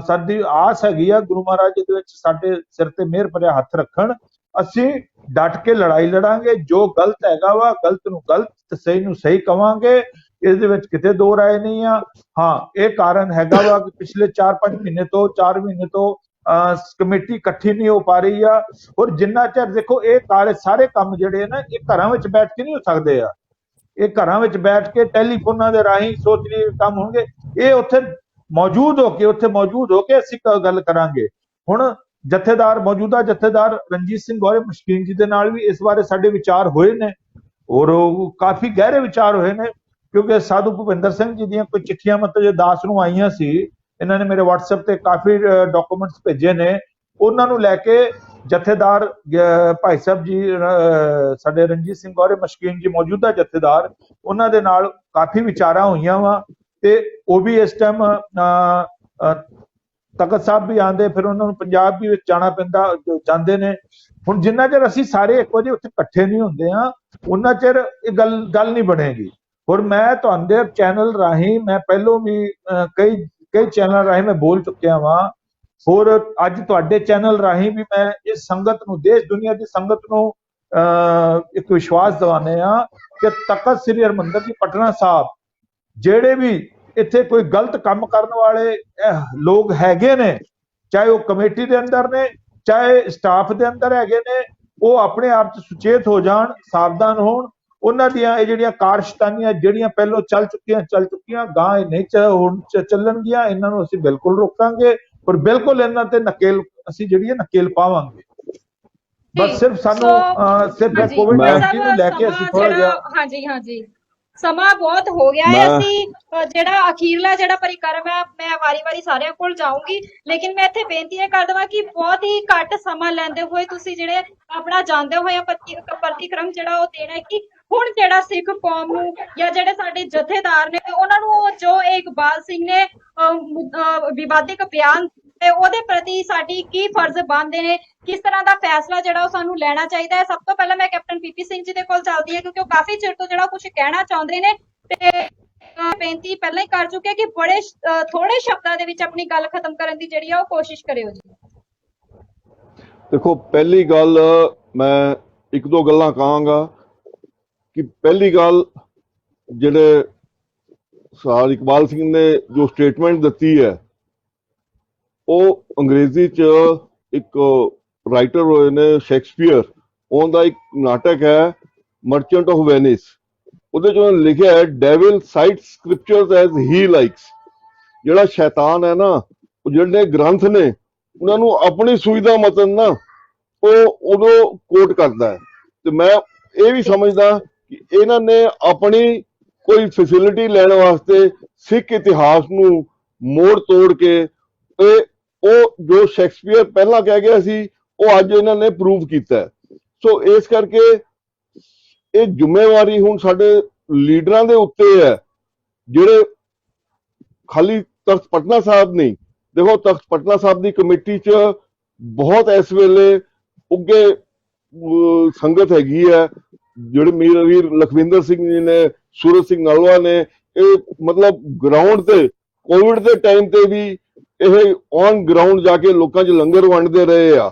ਸਾਡੀ ਆਸ ਹੈਗੀ ਆ ਗੁਰੂ ਮਹਾਰਾਜ ਦੇ ਵਿੱਚ ਸਾਡੇ ਸਿਰ ਤੇ ਮਿਹਰ ਭਰਿਆ ਹੱਥ ਰੱਖਣ, ਅਸੀਂ ਡਟ ਕੇ ਲੜਾਈ ਲੜਾਂਗੇ। ਜੋ ਗਲਤ ਹੈਗਾ ਵਾ ਗਲਤ ਨੂੰ ਗਲਤ ਤੇ ਸਹੀ ਨੂੰ ਸਹੀ ਕਵਾਂਗੇ, ਇਹਦੇ ਵਿੱਚ ਕਿਤੇ ਦੋ ਰਾਏ ਨਹੀਂ ਆ। ਹਾਂ, ਇਹ ਕਾਰਨ ਹੈਗਾ ਵਾ ਕਿ ਪਿਛਲੇ 4 ਮਹੀਨੇ ਤੋਂ ਕਮੇਟੀ ਇਕੱਠੀ ਨਹੀਂ ਹੋ ਪਾ ਰਹੀ ਆ। ਔਰ ਜਿੰਨਾ ਚਿਰ ਦੇਖੋ ਇਹ ਸਾਰੇ ਕੰਮ ਜਿਹੜੇ ਨਾ ਇਹ ਘਰਾਂ ਵਿੱਚ ਬੈਠ ਕੇ ਨਹੀਂ ਹੋ ਸਕਦੇ ਆ, ਇਹ ਘਰਾਂ ਵਿੱਚ ਬੈਠ ਕੇ ਟੈਲੀਫੋਨਾਂ ਦੇ ਰਾਹੀਂ ਸੋਚਣੀ ਕੰਮ ਹੋਣਗੇ। ਇਹ ਉੱਥੇ ਮੌਜੂਦ ਹੋ ਕੇ ਅਸੀਂ ਗੱਲ ਕਰਾਂਗੇ। ਹੁਣ ਮੌਜੂਦਾ ਜਥੇਦਾਰ ਰਣਜੀਤ ਸਿੰਘ ਗੌਰੇ ਮਸ਼ਕੀਨ ਜੀ ਦੇ ਨਾਲ ਵੀ ਇਸ ਬਾਰੇ ਸਾਡੇ ਵਿਚਾਰ ਹੋਏ ਨੇ ਔਰ ਕਾਫੀ ਗਹਿਰੇ ਵਿਚਾਰ ਹੋਏ ਨੇ, ਕਿਉਂਕਿ ਸਾਧੂ ਭੁਪਿੰਦਰ ਸਿੰਘ ਜੀ ਦੀਆਂ ਕੋਈ ਚਿੱਠੀਆਂ ਮਤਲਬ ਦਾਸ ਨੂੰ ਆਈਆਂ ਸੀ, ਇਹਨਾਂ ਨੇ ਮੇਰੇ WhatsApp ਤੇ ਕਾਫੀ ਡਾਕੂਮੈਂਟਸ ਭੇਜੇ ਨੇ, ਉਹਨਾਂ ਨੂੰ ਲੈ ਕੇ ਜਥੇਦਾਰ ਭਾਈ ਸਾਹਿਬ ਜੀ ਸਾਡੇ ਰਣਜੀਤ ਸਿੰਘ ਗੌਰੇ ਮਸ਼ਕੀਨ ਜੀ ਮੌਜੂਦਾ ਜਥੇਦਾਰ, ਉਹਨਾਂ ਦੇ ਨਾਲ ਕਾਫੀ ਵਿਚਾਰਾਂ ਹੋਈਆਂ ਵਾ ਤੇ ਉਹ ਵੀ ਇਸ ਟਾਈਮ ਤਖਤ ਸਾਹਿਬ ਵੀ ਆਉਂਦੇ, ਫਿਰ ਉਹਨਾਂ ਨੂੰ ਪੰਜਾਬ ਵੀ ਵਿੱਚ ਜਾਣਾ ਪੈਂਦਾ, ਜਾਂਦੇ ਨੇ। ਹੁਣ ਜਿੰਨਾ ਚਿਰ ਅਸੀਂ ਸਾਰੇ ਇੱਕ ਵਜੇ ਉੱਥੇ ਇਕੱਠੇ ਨਹੀਂ ਹੁੰਦੇ ਆ ਉਹਨਾਂ ਚਿਰ ਇਹ ਗੱਲ ਨਹੀਂ ਬਣੇਗੀ। ਔਰ ਮੈਂ ਤੁਹਾਡੇ ਚੈਨਲ ਰਾਹੀਂ ਮੈਂ ਪਹਿਲੋਂ ਵੀ ਕਈ ਕਈ ਚੈਨਲ ਰਾਹੀਂ ਮੈਂ ਬੋਲ ਚੁੱਕਿਆ ਵਾਂ। ਹੋਰ ਅੱਜ ਤੁਹਾਡੇ ਚੈਨਲ ਰਾਹੀਂ ਵੀ ਮੈਂ ਇਸ ਸੰਗਤ ਨੂੰ, ਦੇਸ਼ ਦੁਨੀਆ ਦੀ ਸੰਗਤ ਨੂੰ ਇੱਕ ਵਿਸ਼ਵਾਸ ਦਿਵਾਉਂਦੇ ਆ ਕਿ ਤਖਤ ਸ੍ਰੀ ਹਰਿਮੰਦਰ ਜੀ ਪਟਨਾ ਸਾਹਿਬ ਜਿਹੜੇ ਵੀ ਇੱਥੇ ਕੋਈ ਗਲਤ ਕੰਮ ਕਰਨ ਵਾਲੇ ਲੋਕ ਹੈਗੇ ਨੇ, ਚਾਹੇ ਉਹ ਕਮੇਟੀ ਦੇ ਅੰਦਰ ਨੇ, ਚਾਹੇ ਸਟਾਫ ਦੇ ਅੰਦਰ ਹੈਗੇ ਨੇ, ਉਹ ਆਪਣੇ ਆਪ 'ਚ ਸੁਚੇਤ ਹੋ ਜਾਣ, ਸਾਵਧਾਨ ਹੋਣ। ਉਹਨਾਂ ਦੀਆਂ ਇਹ ਜਿਹੜੀਆਂ ਕਾਰਸ਼ਤਾਨੀਆਂ ਜਿਹੜੀਆਂ ਪਹਿਲਾਂ ਚੱਲ ਚੁੱਕੀਆਂ ਗਾਂ ਇਹ ਨਹੀਂ ਚੱਲਣਗੀਆਂ। ਇਹਨਾਂ ਨੂੰ ਅਸੀਂ ਬਿਲਕੁਲ ਰੋਕਾਂਗੇ, ਪਰ ਬਿਲਕੁਲ ਇਹਨਾਂ ਤੇ ਨਕੇਲ ਅਸੀਂ ਜਿਹੜੀ ਹੈ ਨਕੇਲ ਪਾਵਾਂਗੇ। ਬਸ ਸਿਰਫ ਸਾਨੂੰ ਸਿਰਫ COVID-19 ਨੂੰ ਲੈ ਕੇ ਅਸੀਂ ਥੋੜਾ ਜਿਹਾ ਹਾਂਜੀ ਸਮਾਂ ਬਹੁਤ ਹੋ ਗਿਆ ਹੈ। ਅਸੀਂ ਜਿਹੜਾ ਅਖੀਰਲਾ ਜਿਹੜਾ ਪਰਿਕਰਮ ਹੈ ਮੈਂ ਵਾਰੀ ਸਾਰਿਆਂ ਕੋਲ ਜਾਊਂਗੀ, ਲੇਕਿਨ ਮੈਂ ਇੱਥੇ ਬੇਨਤੀ ਇਹ ਕਰ ਦੇਵਾਂ ਕਿ ਬਹੁਤ ਹੀ ਘੱਟ ਸਮਾਂ ਲੈਂਦੇ ਹੋਏ ਤੁਸੀਂ ਜਿਹੜੇ ਆਪਣਾ ਜਾਂਦੇ ਹੋਏ ਪ੍ਰਤੀਕਰਮ ਜਿਹੜਾ ਉਹ ਦੇਣਾ ਹੈ ਕਿ ਹੁਣ ਜਿਹੜਾ ਸਿੱਖ ਕੌਮ ਨੂੰ ਜਾਂ ਜਿਹੜੇ ਸਾਡੇ ਜਥੇਦਾਰ ਨੇ ਉਹਨਾਂ ਨੂੰ ਜੋ ਇਕਬਾਲ ਸਿੰਘ ਨੇ ਵਿਵਾਦਿਕ ਬਿਆਨ ਤੇ ਉਹਦੇ ਪ੍ਰਤੀ ਸਾਡੀ ਕੀ ਫਰਜ਼ ਬਣਦੇ ਨੇ, ਕਿਸ ਤਰ੍ਹਾਂ ਦਾ ਫੈਸਲਾ ਜਿਹੜਾ ਉਹ ਸਾਨੂੰ ਲੈਣਾ ਚਾਹੀਦਾ ਹੈ। ਸਭ ਤੋਂ ਪਹਿਲਾਂ ਮੈਂ ਕੈਪਟਨ ਪੀਪੀ ਸਿੰਘ ਜੀ ਦੇ ਕੋਲ ਚੱਲਦੀ ਹੈ ਕਿਉਂਕਿ ਉਹ ਕਾਫੀ ਚਿਰ ਤੋਂ ਜਿਹੜਾ ਕੁਝ ਕਹਿਣਾ ਚਾਹੁੰਦੇ ਨੇ ਤੇ ਬੇਨਤੀ ਪਹਿਲਾਂ ਹੀ ਕਰ ਚੁੱਕੇ ਕਿ ਬੜੇ ਥੋੜੇ ਸ਼ਬਦਾਂ ਦੇ ਵਿੱਚ ਆਪਣੀ ਗੱਲ ਖਤਮ ਕਰਨ ਦੀ ਜਿਹੜੀ ਆ ਉਹ ਕੋਸ਼ਿਸ਼ ਕਰਿਓ ਜੀ। ਦੇਖੋ, ਪਹਿਲੀ ਗੱਲ ਮੈਂ ਇੱਕ ਦੋ ਗੱਲਾਂ ਕਹਾਂਗਾ ਕਿ ਪਹਿਲੀ ਗੱਲ ਜਿਹੜੇ ਸਰ ਇਕਬਾਲ ਸਿੰਘ ਨੇ ਜੋ ਸਟੇਟਮੈਂਟ ਦਿੱਤੀ ਹੈ ਉਹ ਅੰਗਰੇਜ਼ੀ 'ਚ ਇੱਕ ਰਾਈਟਰ ਹੋਏ ਨੇ ਸ਼ੇਕਸਪੀਅਰ, ਉਹਦਾ ਇੱਕ ਨਾਟਕ ਹੈ ਮਰਚੈਂਟ ਆਫ ਵੈਨਿਸ। ਉਹਦੇ 'ਚ ਉਹਨੇ ਲਿਖਿਆ ਹੈ ਡੈਵਿਲ ਸਾਈਟਸ ਸਕ੍ਰਿਪਚਰਸ ਐਜ਼ ਹੀ ਲਾਈਕਸ। ਜਿਹੜਾ ਸ਼ੈਤਾਨ ਹੈ ਨਾ, ਉਹ ਜਿਹੜੇ ਗ੍ਰੰਥ ਨੇ ਉਹਨਾਂ ਨੂੰ ਆਪਣੀ ਸੁਵਿਧਾ ਮਤਨ ਨਾ ਉਹ ਉਦੋਂ ਕੋਟ ਕਰਦਾ ਹੈ। ਤੇ ਮੈਂ ਇਹ ਵੀ ਸਮਝਦਾ ਕਿ ਇਹਨਾਂ ਨੇ ਆਪਣੀ ਕੋਈ ਫੈਸਿਲਿਟੀ ਲੈਣ ਵਾਸਤੇ ਸਿੱਖ ਇਤਿਹਾਸ ਨੂੰ ਮੋੜ ਤੋੜ ਕੇ ਉਹ ਜੋ ਸ਼ੇਕਸਪੀਅਰ ਪਹਿਲਾਂ ਕਹਿ ਗਿਆ ਸੀ ਉਹ ਅੱਜ ਇਹਨਾਂ ਨੇ ਪ੍ਰੂਵ ਕੀਤਾ। ਸੋ ਇਸ ਕਰਕੇ ਇਹ ਜ਼ਿੰਮੇਵਾਰੀ ਹੁਣ ਸਾਡੇ ਲੀਡਰਾਂ ਦੇ ਉੱਤੇ ਹੈ, ਜਿਹੜੇ ਖਾਲੀ ਤਖਤ ਪਟਨਾ ਸਾਹਿਬ ਨਹੀਂ। ਦੇਖੋ, ਤਖਤ ਪਟਨਾ ਸਾਹਿਬ ਦੀ ਕਮੇਟੀ 'ਚ ਬਹੁਤ ਇਸ ਵੇਲੇ ਉੱਗੇ ਸੰਗਤ ਹੈਗੀ ਹੈ, ਜਿਹੜੇ ਮੇਰਾ ਵੀਰ ਲਖਵਿੰਦਰ ਸਿੰਘ ਜੀ ਨੇ, ਸੂਰਜ ਸਿੰਘ ਨਲਵਾ ਨੇ, ਇਹ ਮਤਲਬ ਗਰਾਊਂਡ ਤੇ ਕੋਵਿਡ ਦੇ ਟਾਈਮ ਤੇ ਵੀ ਇਹ ਔਨ ਗਰਾਊਂਡ ਜਾ ਕੇ ਲੋਕਾਂ 'ਚ ਲੰਗਰ ਵੰਡਦੇ ਰਹੇ ਆ।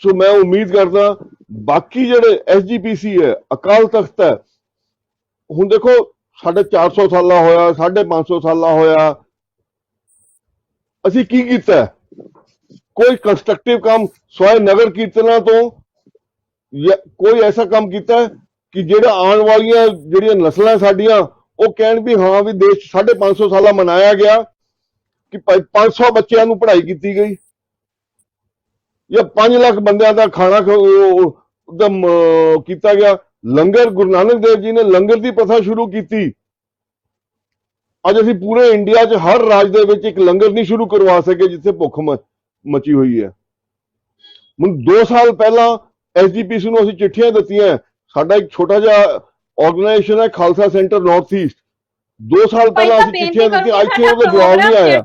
ਸੋ ਮੈਂ ਉਮੀਦ ਕਰਦਾ ਬਾਕੀ ਜਿਹੜੇ SGPC ਹੈ, ਅਕਾਲ ਤਖਤ ਹੈ, ਹੁਣ ਦੇਖੋ ਸਾਡੇ 400 ਸਾਲਾ ਹੋਇਆ, 550 ਸਾਲਾ ਹੋਇਆ, ਅਸੀਂ ਕੀ ਕੀਤਾ? ਕੋਈ ਕੰਸਟਰਕਟਿਵ ਕੰਮ ਸਵਾਏ ਨਗਰ ਕੀਰਤਨਾਂ ਤੋਂ ਕੋਈ ਐਸਾ ਕੰਮ ਕੀਤਾ ਕਿ ਜਿਹੜਾ ਆਉਣ ਵਾਲੀਆਂ ਜਿਹੜੀਆਂ ਨਸਲਾਂ ਸਾਡੀਆਂ ਉਹ ਕਹਿਣ ਵੀ ਹਾਂ ਵੀ ਦੇਸ਼ 550 ਸਾਲਾ ਮਨਾਇਆ ਗਿਆ ਕਿ 500 ਬੱਚਿਆਂ ਨੂੰ ਪੜ੍ਹਾਈ ਕੀਤੀ ਗਈ ਜਾਂ 5 ਲੱਖ ਬੰਦਿਆਂ ਦਾ ਖਾਣਾ ਕੀਤਾ ਗਿਆ। ਲੰਗਰ ਗੁਰੂ ਨਾਨਕ ਦੇਵ ਜੀ ਨੇ ਲੰਗਰ ਦੀ ਪ੍ਰਥਾ ਸ਼ੁਰੂ ਕੀਤੀ। ਅੱਜ ਅਸੀਂ ਪੂਰੇ ਇੰਡੀਆ 'ਚ ਹਰ ਰਾਜ ਦੇ ਵਿੱਚ ਇੱਕ ਲੰਗਰ ਨਹੀਂ ਸ਼ੁਰੂ ਕਰਵਾ ਸਕੇ ਜਿੱਥੇ ਭੁੱਖ ਮਚੀ ਹੋਈ ਹੈ। ਹੁਣ 2 ਸਾਲ ਪਹਿਲਾਂ SGPC ਨੂੰ ਅਸੀਂ ਚਿੱਠੀਆਂ ਦਿੱਤੀਆਂ। ਸਾਡਾ ਇੱਕ ਛੋਟਾ ਜਿਹਾ ਆਰਗੇਨਾਈਜੇਸ਼ਨ ਹੈ ਖਾਲਸਾ ਸੈਂਟਰ ਨਾਰਥ ਈਸਟ। 2 ਸਾਲ ਪਹਿਲਾਂ ਅਸੀਂ ਚਿੱਠੀਆਂ ਦਿੱਤੀਆਂ, ਅੱਜ ਤੱਕ ਉਹਦਾ ਜਵਾਬ ਨਹੀਂ ਆਇਆ।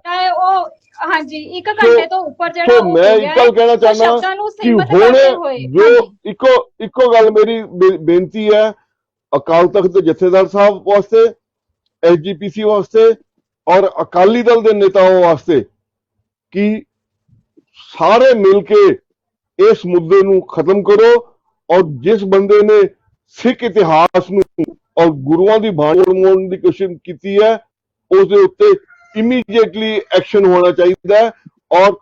ਹਾਂਜੀ, 1 ਘੰਟੇ ਤੋਂ ਉੱਪਰ ਜਿਹੜਾ ਮੈਂ ਇੱਕ ਗੱਲ ਕਹਿਣਾ ਚਾਹੁੰਦਾ ਕਿ ਹੁਣ ਜੋ ਇੱਕੋ ਗੱਲ ਮੇਰੀ ਬੇਨਤੀ ਹੈ ਅਕਾਲ ਤਖਤ ਦੇ ਜਥੇਦਾਰ ਸਾਹਿਬ ਵਾਸਤੇ, SGPC ਵਾਸਤੇ ਔਰ ਅਕਾਲੀ ਦਲ ਦੇ ਨੇਤਾਵਾਂ ਵਾਸਤੇ ਕਿ ਸਾਰੇ ਮਿਲ ਕੇ ਇਸ ਮੁੱਦੇ ਨੂੰ ਖਤਮ ਕਰੋ ਔਰ ਜਿਸ ਬੰਦੇ ਨੇ ਸਿੱਖ ਇਤਿਹਾਸ ਨੂੰ ਔਰ ਗੁਰੂਆਂ ਦੀ ਬਾਣੀ ਤੋੜਨ ਦੀ ਕੋਸ਼ਿਸ਼ ਕੀਤੀ ਹੈ ਉਸ ਦੇ ਉੱਤੇ ਇਮੀਡੀਏਟਲੀ ਐਕਸ਼ਨ ਹੋਣਾ ਚਾਹੀਦਾ ਹੈ ਔਰ